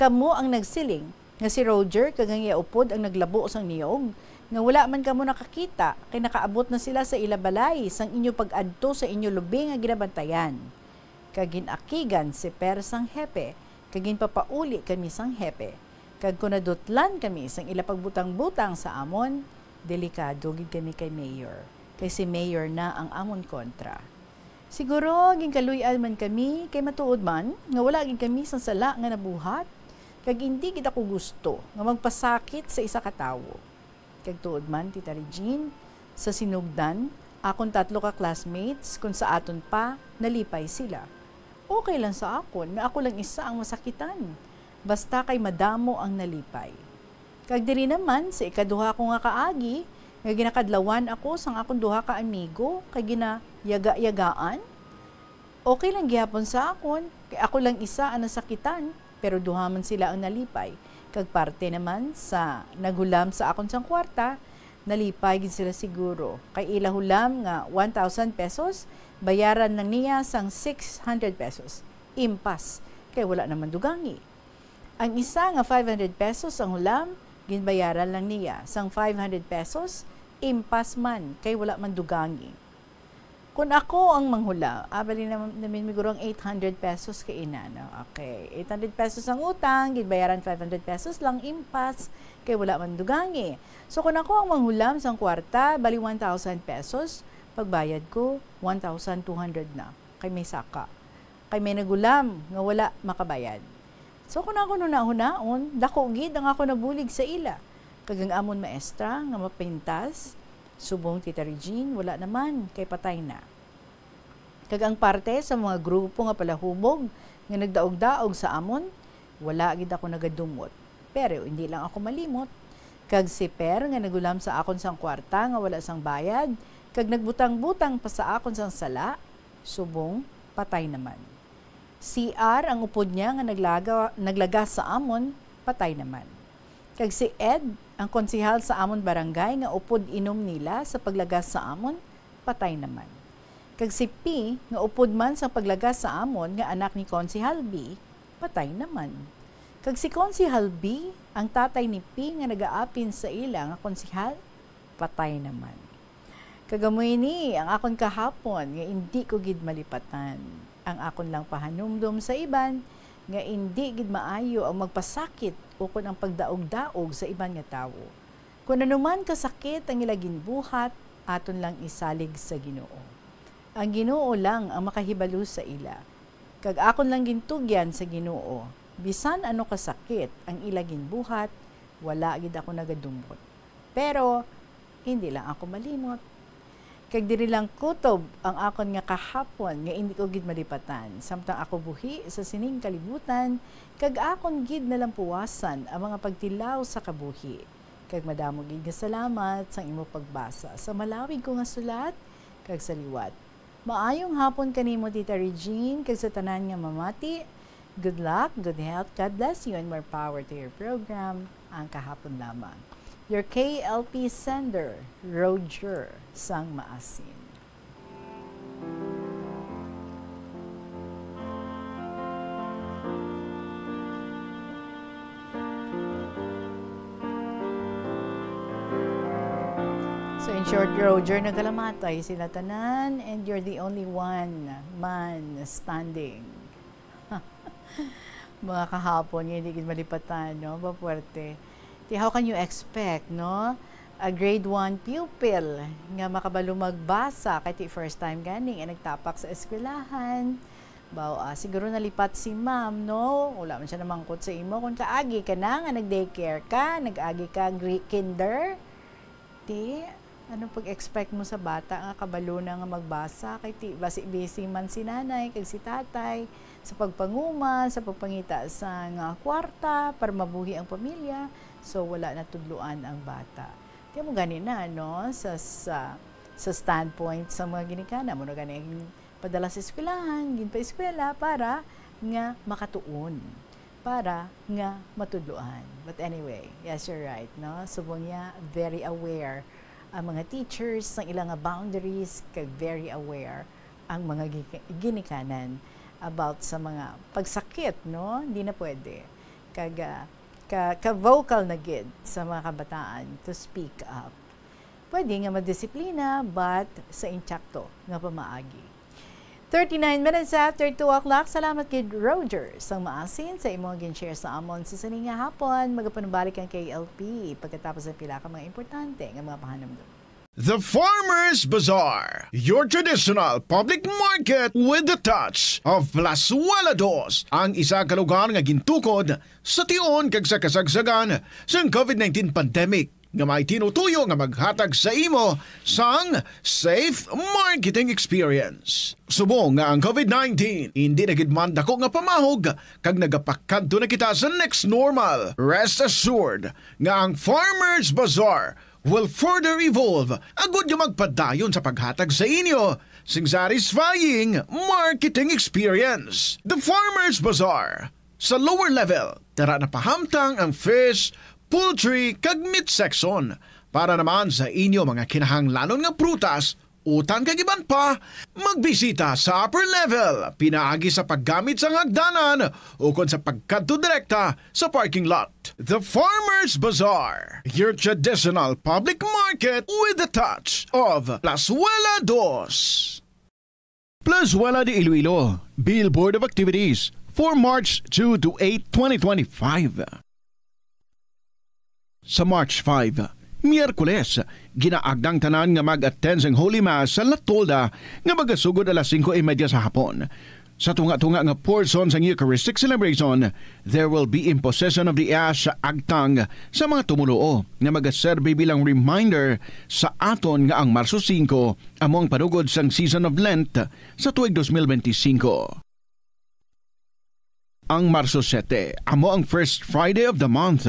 Kamo ang nagsiling nga si Roger kagang yaupod ang naglabo sang niyog, nga wala man kamo nakakita kay nakaabot na sila sa ilabalay sang inyo pag-adto sa inyo lubi nga ginabantayan. Kagin akigan si Per sang hepe, kagin papauli kami sang hepe. Kag kunadutlan kami sang ila pagbutang-butang sa amon, delikado gid kami kay Mayor. Kay si Mayor na ang amon kontra. Siguro ginkaluy-an man kami kay matuod man nga wala gid kami sang sala nga nabuhat. Kag hindi gid ako gusto nga magpasakit sa isa ka tawo. Kag tuod man Tita Regine, sa sinugdan, akon 3 ka classmates kung sa aton pa nalipay sila. Okay lang sa akon nga ako lang isa ang masakitan. Basta kay madamo ang nalipay. Kag diri naman sa ikaduha ko nga kaagi, nga ginakadlawan ako sang akong duha ka amigo, kay ginayaga-yagaan. Okay lang gihapon sa akon, kay ako lang isa ang nasakitan, pero duha man sila ang nalipay. Kag parte naman sa naghulam sa akon sang kwarta, nalipay gid sila siguro. Kay ila hulam nga 1,000 pesos, bayaran lang niya sang 600 pesos. Impas, kay wala naman dugangi. Ang isa nga 500 pesos ang hulam, ginbayaran lang niya sang 500 pesos, impas man, kay wala man dugangi. Kung ako ang manghula, abali namin migurong 800 pesos kay inano. Okay, 800 pesos ang utang, ginbayaran 500 pesos lang, impas, kay wala man dugangi. So kung ako ang manghulam sang kwarta, bali 1,000 pesos, pagbayad ko, 1,200 na, kay may saka. Kay may nagulam, nga wala makabayad. So kung ako hunaon, dako gid ang ako nabulig sa ila. Kagang amon maestra nga mapintas, subong Tita Regine, wala naman, kay patay na. Kagang parte sa mga grupo nga palahubog, nga nagdaog-daog sa amon, wala gid ako nagadumot. Pero hindi lang ako malimot. Kag si Per nga nagulam sa akon sang kwarta nga wala sang bayad, kag nagbutang-butang pa sa akon sang sala, subong patay naman. CR ang upod niya nga naglagas sa amon, patay naman. Kag si Ed, ang konsihal sa amon barangay nga upod inom nila sa paglagas sa amon, patay naman. Kag si P, nga upod man sa paglagas sa amon nga anak ni Konsihal B, patay naman. Kag si Konsihal B, ang tatay ni P nga nagaapin sa ila nga konsihal, patay naman. Kagamoy ni ang akon kahapon nga hindi ko gid malipatan. Ang akon lang pahanumdum sa iban nga hindi gid maayo ang magpasakit o kun ang pagdaog-daog sa iban nga tawo. Kung anuman kasakit ang ilagin buhat, aton lang isalig sa Ginoo. Ang Ginoo lang ang makahibalo sa ila. Kag akon lang gintugyan sa Ginoo. Bisan ano kasakit ang ilagin buhat, wala gid ako nagadumot. Pero, hindi lang ako malimot. Kag diri lang kutob ang akon nga kahapon nga hindi ko gid malipatan. Samtang ako buhi sa sining kalibutan, kag akon gid nalang puwasan ang mga pagtilaw sa kabuhi. Kag madamo gid nga salamat sa imo pagbasa sa malawig ko nga sulat kag sa liwat. Maayong hapon kanimo Tita Regine kag sa tanan nga mamati. Good luck, good health, God bless you, and more power to your program. Ang kahapon lamang. Your KLP sender, Roger Sang Maasin. So in short, Roger, nagalamatay sila tanan and you're the only one man standing. Mga kahapon, hindi gid malipatan, no? Bapuerte. How can you expect, no? A grade 1 pupil nga makabalo magbasa kay first time gani nga nagtapak sa eskwelahan. Siguro nalipat si ma'am, no? Wala man siya namangkot sa imo kung kaagi ka na nga nag-daycare ka, nag-agi ka kinder. Anong pag-expect mo sa bata nga kabalo na nga magbasa kay basi-busy man si nanay kag si tatay sa pagpanguma, sa pagpangita sa nga kwarta para mabuhi ang pamilya. So wala na tudluan ang bata. Kaya mo gani na, no? Sa standpoint sa mga ginikana mo na gani padala sa eskwelahan, ginpa eskwela para nga makatuon, para nga matudluan. But anyway, yes, you're right, no? Subong niya very aware ang mga teachers ng ilang boundaries, kag very aware ang mga ginikanan about sa mga pagsakit, no? Hindi na pwede. Ka-vocal na gid sa mga kabataan to speak up. Pwede nga madisiplina, but sa inchakto nga pamaagi. 39 minutes after 2 o'clock, salamat kay Roger Sang Maasin sa imong gin-share sa amon sa saning nga hapon. Magapanubalik ang KLP pagkatapos ng pila ka mga importante nga mga pahanamdom. The Farmer's Bazaar, your traditional public market with the touch of Plazuela Dos, ang isa ka lugar nga gintukod sa tion kag sa kasagsagan sa COVID-19 pandemic nga may tinutuyo nga maghatag sa imo sang safe marketing experience. Subong nga ang COVID-19 hindi na gid man dako nga pamahog kag nagapakadto na kita sa next normal. Rest assured nga ang Farmer's Bazaar will further evolve agud yung magpadayon sa paghatag sa inyo sing satisfying marketing experience. The Farmer's Bazaar. Sa lower level, tara na pahamtang ang fish, poultry, kag meat section para naman sa inyo mga kinahanglanon nga prutas, utang kag iban pa, magbisita sa upper level, pinaagi sa paggamit sa hagdanan o kon sa pagkadto direkta sa parking lot. The Farmer's Bazaar, your traditional public market with the touch of Plazuela Dos. Plazuela de Iloilo, Billboard of Activities for March 2 to 8, 2025. Sa March 5, Miyerkules, ginaagdang tanan nga mag-attend ng Holy Mass sa La Tolda nga magasugod alas 5:30 sa hapon. Sa tunga-tunga nga portion sa Eucharistic celebration, there will be imposition of the ash sa agtang sa mga tumuluo nga magaserbe bilang reminder sa aton nga ang Marso 5 among panugod sang season of Lent sa tuig 2025. Ang Marso 7 amo ang first Friday of the month.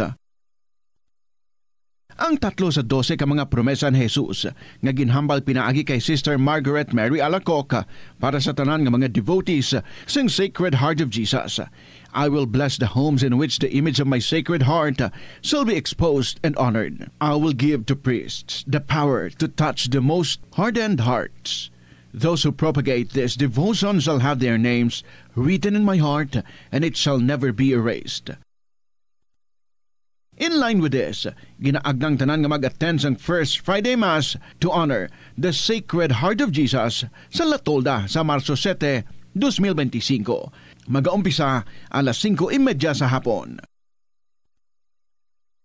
Ang 3 sa 12 ka mga promesa ni Jesus nga ginhambal pinaagi kay Sister Margaret Mary Alacoc para sa tanan nga mga devotees sa Sacred Heart of Jesus. I will bless the homes in which the image of my Sacred Heart shall be exposed and honored. I will give to priests the power to touch the most hardened hearts. Those who propagate this devotion shall have their names written in my heart, and it shall never be erased. In line with this, ginaagdang tanan nga mag-attend sang First Friday Mass to honor the Sacred Heart of Jesus sa La Tolda sa Marso 7, 2025. Mag-aumpisa alas 5:30 sa hapon.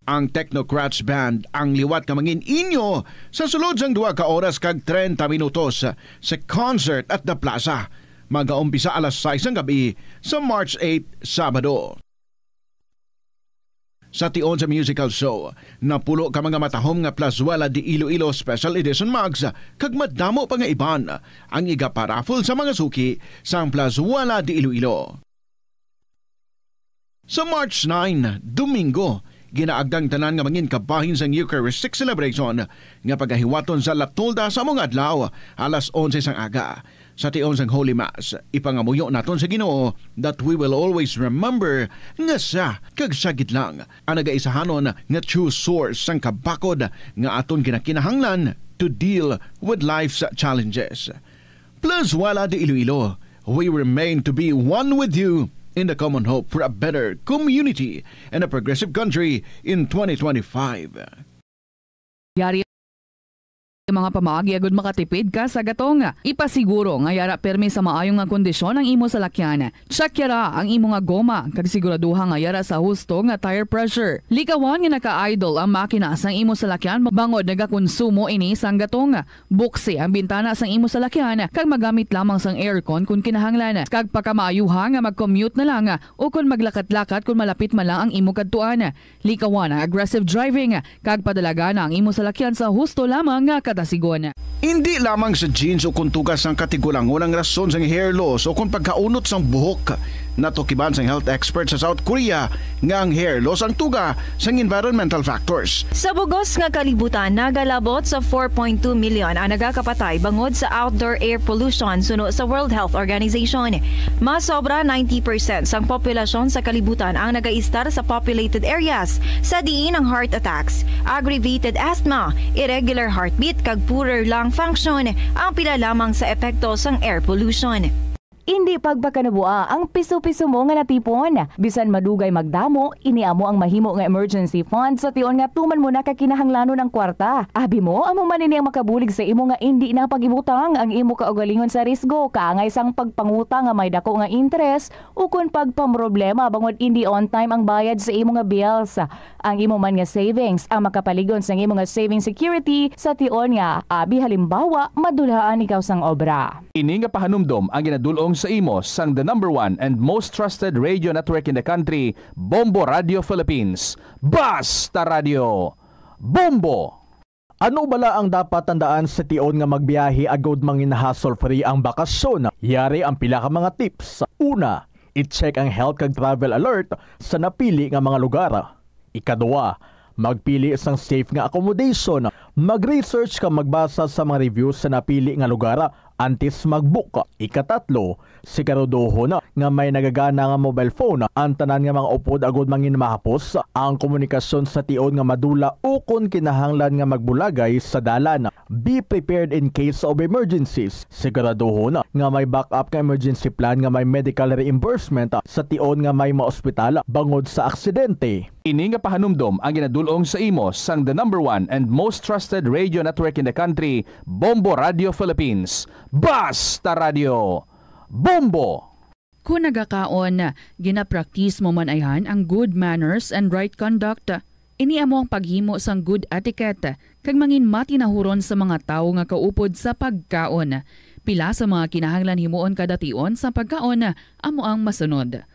Ang Technocrats Band ang liwat ka mangin inyo sa sulod sang 2 ka oras kag 30 minutos sa concert at the Plaza. Mag-aumpisa alas 6 ng gabi sa March 8, Sabado. Sa tion sa musical show, napulo ka mga matahom nga Plazuela de Iloilo Special Edition Mugs kag madamo pa nga iban ang iga-paraffle sa mga suki sa Plazuela de Iloilo. Sa March 9, Domingo, ginaagdang tanan nga mangin kabahin sa Eucharistic celebration nga pagahiwaton sa Latolda sa mga adlaw alas 11 sang aga. Sa tion sang Holy Mass, ipangamuyo naton sa Ginoo that we will always remember nga sa kag sagit lang ang nagaisahanon nga true source sang kabakod nga aton ginakinahanglan to deal with life's challenges. Plazuela de Iloilo, we remain to be one with you in the common hope for a better community and a progressive country in 2025. Yari mga pamaagi agud makatipid ka sa gatong. Ipasiguro nga yara permi sa maayong nga kondisyon ang imo salakyan. Check yara ang imo nga goma kag siguraduha nga yara sa husto nga tire pressure. Likawan nga naka-idle ang makina sang imo salakyan bangod nagakonsumo ini sang gatong. Buksi ang bintana sang imo salakyan kag magamit lamang sang aircon kung kinahanglan. Kag pagkamaayuha nga mag-commute na lang o kung maglakat-lakat kung malapit man lang ang imo kadtuan. Likawan ang aggressive driving kag padalaga na ang imo salakyan sa husto lamang nga sigon. Hindi lamang sa jeans o kung tugas ng katigulangon ang rason sa hair loss o kung pagkaunot sa buhok. Natukiban sa health expert sa South Korea nga ang hair loss ang tuga sa environmental factors. Sa bugos nga kalibutan, nagalabot sa 4.2 million ang nagakapatay bangod sa outdoor air pollution suno sa World Health Organization. Mas sobra 90% sang populasyon sa kalibutan ang nagaistar sa populated areas sa diin ang heart attacks, aggravated asthma, irregular heartbeat kag poorer lung function ang pila lamang sa epekto sang air pollution. Hindi pagpakanabuan ang piso-piso mo nga natipon. Bisan madugay magdamo, iniamo ang mahimo nga emergency fund sa tion nga tuman mo na kakinahanglanon ang kwarta. Abi mo, amo man ini ang makabulig sa imo nga hindi na pag-ibutang ang imo kaugalingon sa risgo, kaangay sang pagpangutang nga may dako nga interest o kun pagpamroblema bangod hindi on time ang bayad sa imo nga bills. Ang imo man nga savings ang makapaligon sa imo nga saving security sa tion nga abi halimbawa madulhaan ikaw sang obra. Ini nga pahanumdom ang ginadulong sa imo sang the #1 and most trusted radio network in the country, Bombo Radio Philippines. Basta Radio Bombo! Ano bala ang dapat tandaan sa tion nga magbiyahe agod mangin hassle-free ang bakasyon? Yari ang pila ka mga tips. Una, i-check ang health kag travel alert sa napili nga mga lugar. Ikadua, magpili isang safe nga accommodation. Mag-research ka magbasa sa mga reviews sa napili nga lugar antes mag-book. Ikatatlo, siguraduho na nga may nagagana nga mobile phone. Ang tanan nga mga upod agod mangin mahapos ang komunikasyon sa tion nga madula o kung kinahanglan nga magbulagay sa dalan. Be prepared in case of emergencies. Siguraduho na nga may backup nga emergency plan nga may medical reimbursement sa tion nga may maospital bangod sa aksidente. Ini nga pahanumdom ang ginadulong sa imo sang the #1 and most trusted radio network in the country, Bombo Radio Philippines. Basta Radio Bombo! Kung nagakaon, ginapraktis mo man ayhan ang good manners and right conduct. Iniamo ang paghimo sang good etiquette kag mangin matinahuron sa mga tawo nga kaupod sa pagkaon. Pila sa mga kinahanglan himuon kada tion sa pagkaon amo ang masunod.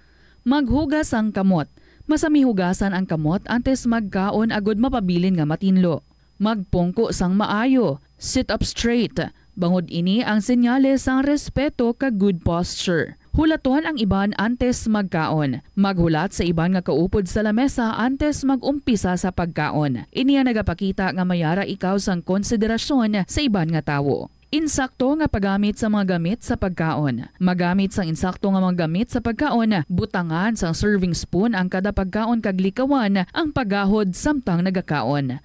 Maghugas ang kamot. Masami hugasan ang kamot antes magkaon agod mapabilin nga matinlo. Magpungko sang maayo. Sit up straight. Bangod ini ang senyales sang respeto kag good posture. Hulaton ang iban antes magkaon. Maghulat sa iban nga kaupod sa lamesa antes magumpisa sa pagkaon. Iniya nagapakita nga mayara ikaw sang konsiderasyon sa iban nga tawo. Insakto nga paggamit sa mga gamit sa pagkaon. Magamit sang insakto nga mga gamit sa pagkaon. Butangan sang serving spoon ang kada pagkaon kag likawan ang paggahod samtang nagakaon.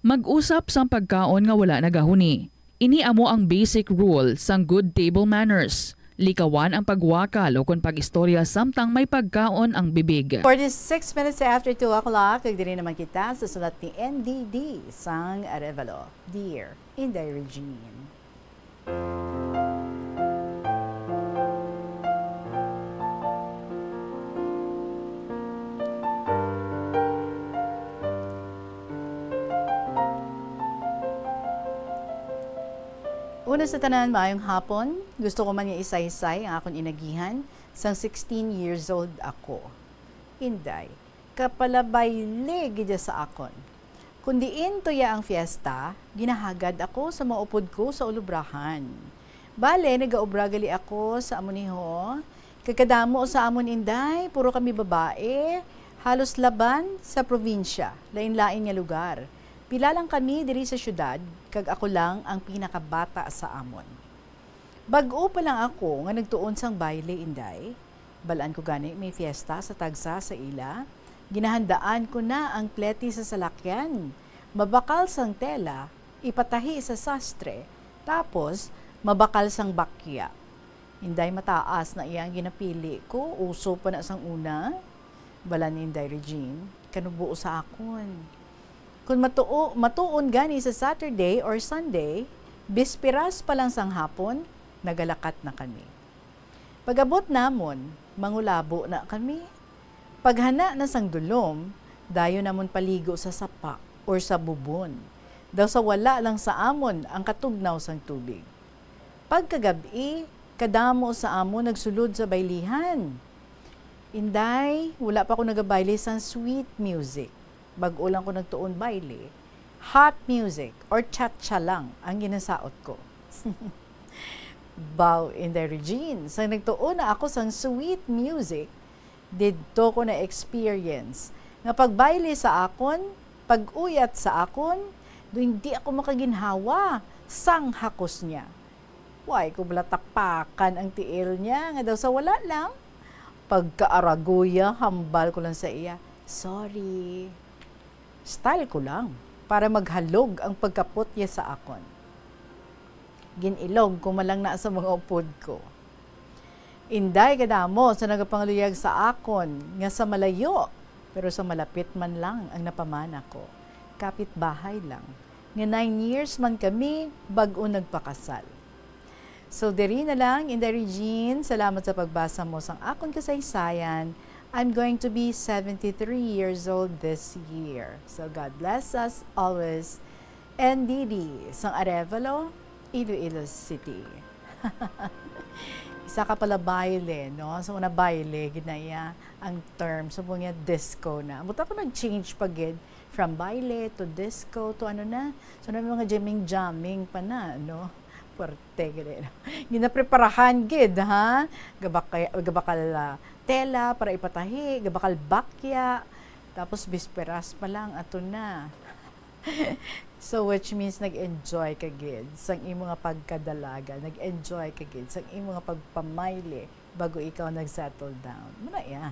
Mag-usap sang pagkaon nga wala nagahuni. Ini amo ang basic rule sang good table manners. Likawan ang pagwakal o kung pag-istorya samtang may pagkaon ang bibig. 46 minutes after 2 o'clock, nagdiri naman kita sa sulat ni NDD sang Arevalo. Dear Inday Regine. Una sa tanan, maayong hapon. Gusto ko man nga isa-isay ang akong inagihan sang 16 years old ako. Inday, kapalabayli gidya sa akon. Kundiin tuya ang fiesta, ginahagad ako sa maupod ko sa ulubrahan. Bale, nagaobragali ako sa amuniho. Kakadamo sa amon inday, puro kami babae, halos laban sa probinsya, lain-lain nga lugar. Pila lang kami diri sa syudad, kag ako lang ang pinakabata sa amon. Bag-o pa lang ako nga nagtuon sang baile inday. Balaan ko gani may fiesta sa tagsa sa ila. Ginahandaan ko na ang pleti sa salakyan. Mabakal sang tela, ipatahi sa sastre, tapos mabakal sang bakya. Inday mataas na iyang ginapili ko, uso pa na sang una. Balan ni Inday Regine, kanubuo sa akon. Kung matuon gani sa Saturday or Sunday, bispiras pa lang sang hapon, nagalakat na kami. Pag-abot namon, mangulabo na kami. Paghana na sang dulom, dayo namon paligo sa sapa or sa bubon. Daw sa wala lang sa amon ang katugnaw sang tubig. Pagkagabi, kadamo sa amon nagsulod sa baylihan. Inday, wala pa ako nagabayle sang sweet music. Bag-o lang ko nagtuon baile. Hot music or cha-cha lang ang ginasaot ko. Bow Inday Regine, sang nagtuon na ako sang sweet music, didto ko na experience nga pagbayle sa akon, pag-uyat sa akon, do hindi ako makaginhawa sang hakos niya. Why ko bala takpakan ang tiil niya nga daw sa wala lang. Pagkaaraguya, hambal ko lang sa iya. Sorry. Style ko lang para maghalog ang pagkapot niya sa akon. Ginilog ko malang na sa mga upod ko. Inday kadamo sa nagapangaluyag sa akon nga sa malayo, pero sa malapit man lang ang napamana ko. Kapit-bahay lang. Nga 9 years man kami bag-o nagpakasal. So diri na lang, Inday Regine, salamat sa pagbasa mo sang akon kasaysayan. I'm going to be 73 years old this year. So God bless us always. And Didi, sang Arevalo, Iloilo City. Isa ka pala baile, no? So, una baile, ginaya ang term. So, niya disco na. Buta ko nag-change pagid from baile to disco to ano na. So, namin mga jamming pa na, no? Puerte, gini. Ginapreparahan, gid, ha? Gabakal tela para ipatahi, gabakal bakya. Tapos, bisperas pa lang, ato na. So, which means nag-enjoy ka gid sang imo nga pagkadalaga, nag-enjoy ka gid sang imo nga pagpamayle bago ikaw nag-settle down. Muna ya.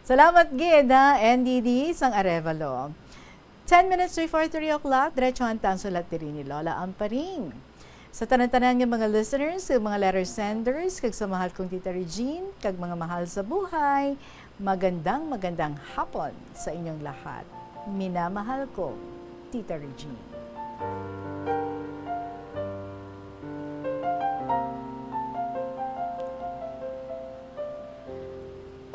Salamat gid ha, NDD sang Arevalo. 10 minutes before 3 o'clock, diretso ang tansulat diri ni Lola Amparing. Sa tanan-tanan nga mga listeners, mga letter senders, kag sa mahal kong Tita Regine, kag mga mahal sa buhay, magandang hapon sa inyong lahat. Minamahal ko, Tita Regine.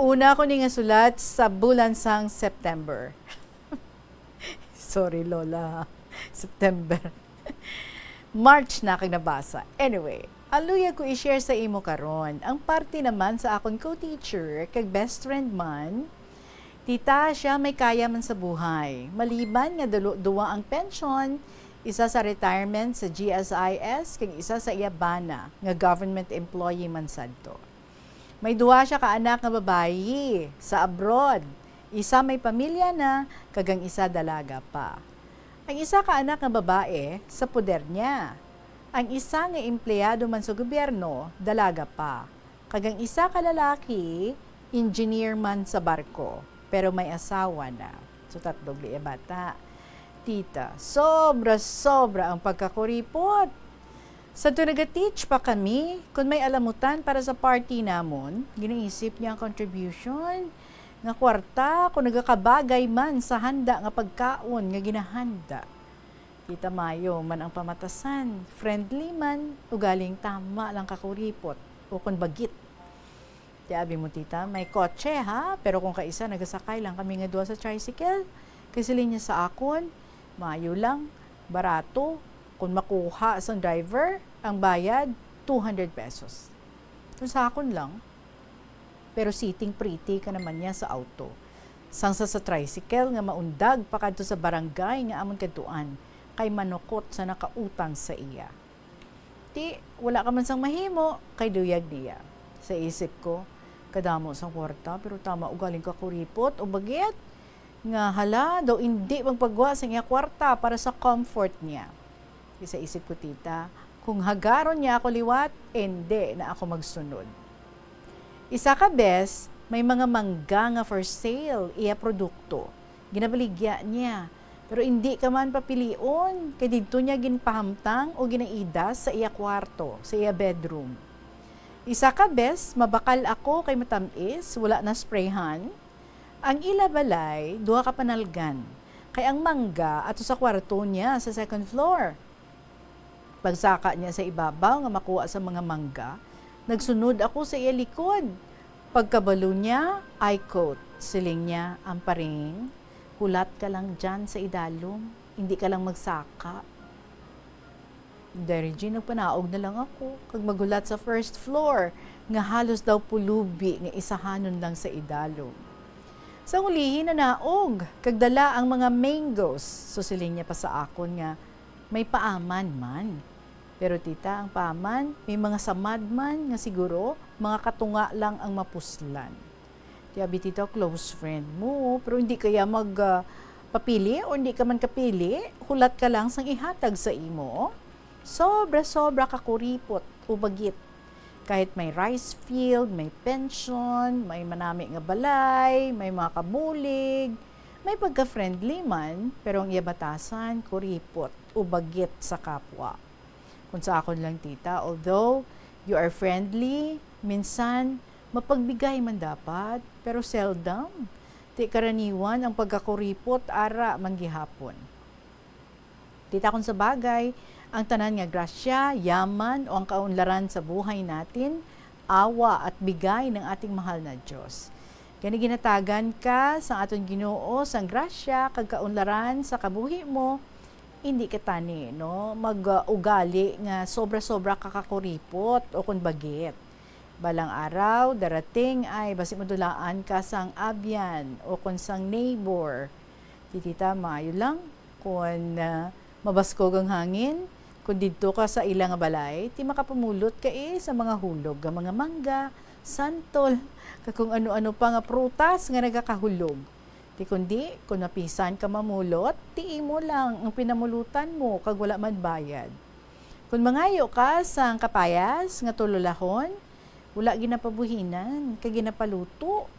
Una ko ni nga sulat sa bulan sang September. Sorry Lola, September. March na kag nabasa. Anyway, aluya ko i-share sa imo karon. Ang parte naman sa akon co-teacher kag best friend man, tita siya may kaya man sa buhay. Maliban nga duwa ang pension, isa sa retirement sa GSIS, kag isa sa Iabana, nga government employee man sadto. May duwa siya ka anak nga babayi sa abroad. Isa may pamilya na, kagang isa dalaga pa. Ang isa ka anak nga babae sa poder niya. Ang isa nga empleyado man sa gobyerno, dalaga pa. Kagang isa ka lalaki, engineer man sa barko, pero may asawa na. So tatlong bata. Tita, sobra ang pagkakuripot. Sa to nag-teach pa kami, kung may alamutan para sa party namon, ginaisip niya ang contribution nga kwarta kung nagakabagay man sa handa nga pagkaon nga ginahanda. Tita Mayo man ang pamatasan, friendly man, ugaling tama lang kakuripot o kung bagit. Tiabi mo tita, may kotse ha, pero kung kaisa nagasakay lang kami nga duwa sa tricycle, kasi linya sa akon, mayo lang, barato, kung makuha sa driver, ang bayad, 200 pesos. Kung sa akon lang, pero sitting pretty ka naman niya sa auto. Sangsa sa tricycle nga maundag pa kadto sa barangay nga amon kadtuan kay manukot sa nakautang sa iya. Ti wala ka man sang mahimo kay duyag niya. Sa isip ko, kadamo sang kwarta pero tama ugaling ka kuripot o bagit nga hala daw hindi magpagwa sa iya kwarta para sa comfort niya. Sa isip ko tita, kung hagaron niya ako liwat, hindi na ako magsunod. Isa ka bes, may mga mangga nga for sale, iya produkto. Ginabaligya niya. Pero hindi ka man papilion, kay dito niya ginpahamtang o ginaidas sa iya kwarto, sa iya bedroom. Isa ka bes, mabakal ako kay matamis, wala na sprayhan. Ang ila balay, duha ka panalgan. Kay ang mangga ato sa kwarto niya sa second floor. Pagsaka niya sa ibabaw nga makuha sa mga mangga, nagsunod ako sa iya likod. Pagkabalo niya, I quote, siling niya, ang paring, hulat ka lang dyan sa idalom, hindi ka lang magsaka. Dari nagpanaog na lang ako, kag magulat sa first floor, nga halos daw pulubi nga isahanon lang sa idalom. Sa ulihin na naog, kagdala ang mga mangoes, susiling niya pa sa akon nga, may paaman man. Pero tita, ang paaman, may mga samad man nga siguro, mga katunga lang ang mapuslan. Tiyabi tita, close friend mo, pero hindi kaya magpapili o hindi ka man kapili, hulat ka lang sang ihatag sa imo. Sobra-sobra ka kuripot o bagit. Kahit may rice field, may pension, may manami nga balay, may mga kabulig, may pagka-friendly man, pero ang iyabatasan, kuripot o bagit sa kapwa. Kung sa akon lang tita, although you are friendly, minsan mapagbigay man dapat, pero seldom. Ti karaniwan ang pagkakuripot ara manggihapon. Tita kung sa bagay, ang tanan nga grasya, yaman o ang kaunlaran sa buhay natin, awa at bigay ng ating mahal na Diyos. Kani ginatagan ka sa aton Ginoo sang grasya kag kaunlaran sa kabuhi mo, hindi ka tani, no? Mag-ugali nga sobra-sobra kakakuripot o kung bagit. Balang araw, darating ay basi madulaan ka sang abyan o kung sang neighbor. Tita, maayo lang kung mabaskog ang hangin, kung dito ka sa ilang balay, ti makapumulot ka sa mga hulog, mga mangga, santol, kung ano-ano pa nga prutas nga nagakahulog. Ti kundi, kung napisan ka mamulot, tii mo lang ang pinamulutan mo kag wala man bayad. Kung mangayo ka sa kapayas nga tulolahon, wala ginapabuhinan, kag ginapaluto.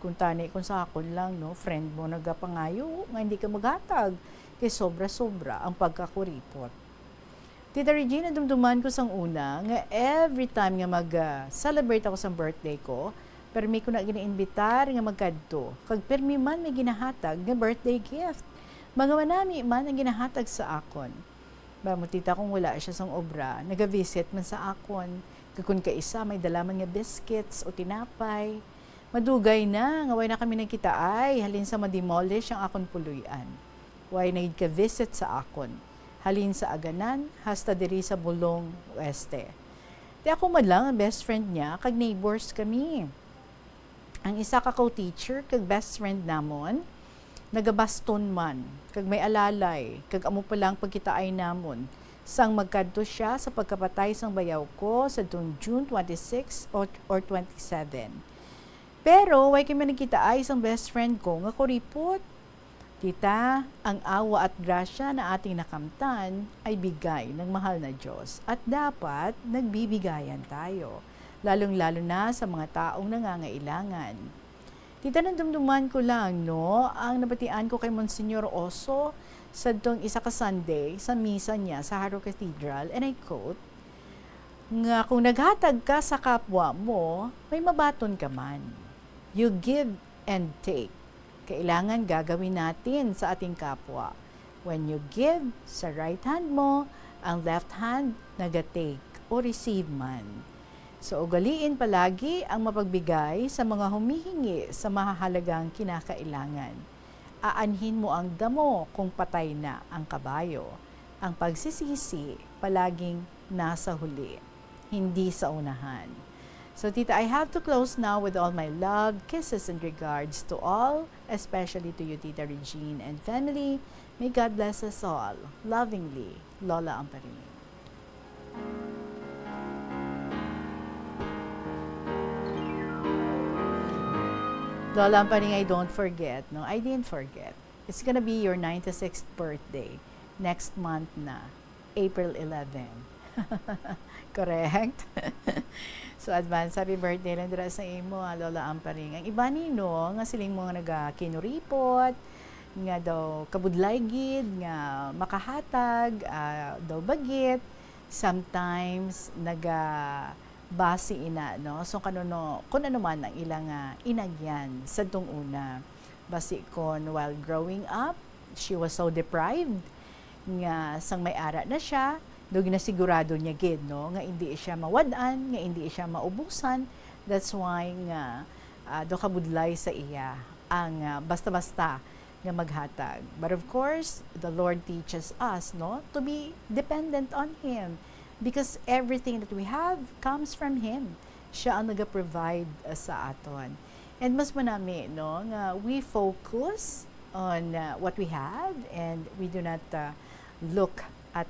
Kung tani, kung sa akon lang, no, friend mo nagapangayo, nga hindi ka maghatag, kay sobra-sobra ang pagkakuripot. Tita Regina, dumduman ko sang una, nga every time nga mag-celebrate ako sa birthday ko, permi ko na gina-invitar nga magkadto. Kag permi man may ginahatag nga birthday gift. Mga manami man ang ginahatag sa akon. Ba mo tita kung wala siya sang obra, naga-visit man sa akon. Kag kun kaisa may dalaman nga biscuits o tinapay. Madugay na nga way na kami nagkitaay halin sa ma-demolish ang akon puluyan. Way na ka visit sa akon. Halin sa Aganan hasta diri sa Bulong Oeste. Di ako man lang ang best friend niya kag neighbors kami. Ang isa ka co-teacher kag best friend namon, nagabaston man, kag may alalay, kag amo pa lang pagkitaay namon, sang magkadto siya sa pagkapatay sang bayaw ko sa June 26 or 27. Pero, way kami nagkitaay sang best friend ko, nga kuripot. Tita, ang awa at grasya na ating nakamtan ay bigay ng mahal na Diyos at dapat nagbibigayan tayo. Lalong-lalo na sa mga taong nangangailangan. Tita, nandumduman ko lang, no, ang nabatian ko kay Monsignor Oso sa itong isa ka Sunday sa misa niya sa Haro Cathedral, and I quote, nga kung naghatag ka sa kapwa mo, may mabaton ka man. You give and take. Kailangan gagawin natin sa ating kapwa. When you give sa right hand mo, ang left hand nagatake o receive man. So, ugaliin palagi ang mapagbigay sa mga humihingi sa mahahalagang kinakailangan. Aanhin mo ang damo kung patay na ang kabayo. Ang pagsisisi palaging nasa huli, hindi sa unahan. So, Tita, I have to close now with all my love, kisses, and regards to all, especially to you, Tita Regine and family. May God bless us all. Lovingly, Lola Amparing. Lola Amparing, I don't forget. No, I didn't forget. It's gonna be your 96th birthday next month na, April 11. Correct? So, advance happy birthday lang dira sa imo, Lola Amparing. Ang iba nino, nga siling mga nagakinuripot, nga daw kabudlay gid, nga makahatag, daw bagit, sometimes basi ina, no? So, kung ano man ang ilang inagyan sa itong una. Basi kon while growing up, she was so deprived, nga sang may ara na siya, do ginasigurado niya gid, no? Nga hindi siya mawadan, nga hindi siya maubusan. That's why nga do kabudlay sa iya ang basta-basta nga maghatag. But of course, the Lord teaches us, no, to be dependent on Him. Because everything that we have comes from Him. Siya ang nag-provide sa aton. And mas manami, no, nga we focus on what we have and we do not look at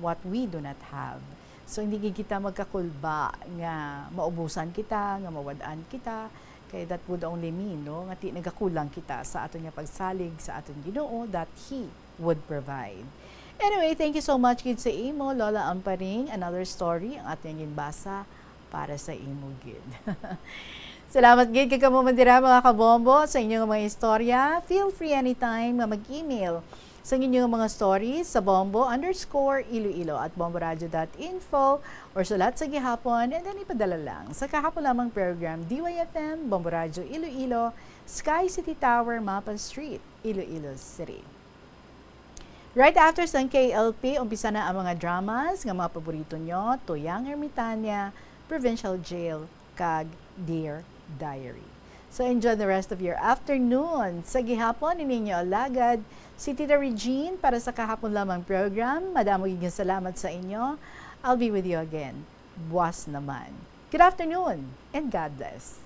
what we do not have. So, hindi kita magkakulba nga maubusan kita, nga mawadaan kita, kaya that would only mean, no, nga ti nagakulang kita sa aton nga pagsalig sa aton Ginoo that He would provide. Anyway, thank you so much gid sa imo, Lola Amparing. Another story ang ating ginbasa para sa imo gid. Salamat gid kay kamo mandira mga kabombo sa inyong mga istorya. Feel free anytime na mag-email sa inyong mga stories sa bombo_iloilo at bomboradio.info or sulat sa gihapon and then ipadala lang sa kahapon lamang program DYFM, Bombo Radio Iloilo, Sky City Tower, Mapa Street, Iloilo City. Right after sa KLP, umpisa na ang mga dramas nga mga paborito nyo, Tuyang Ermitanya, Provincial Jail, kag Dear Diary. So enjoy the rest of your afternoon. Sa gihapon, ininyo alagad si Tita Regine para sa kahapon lamang program. Madamo higing salamat sa inyo. I'll be with you again. Buwas naman. Good afternoon and God bless.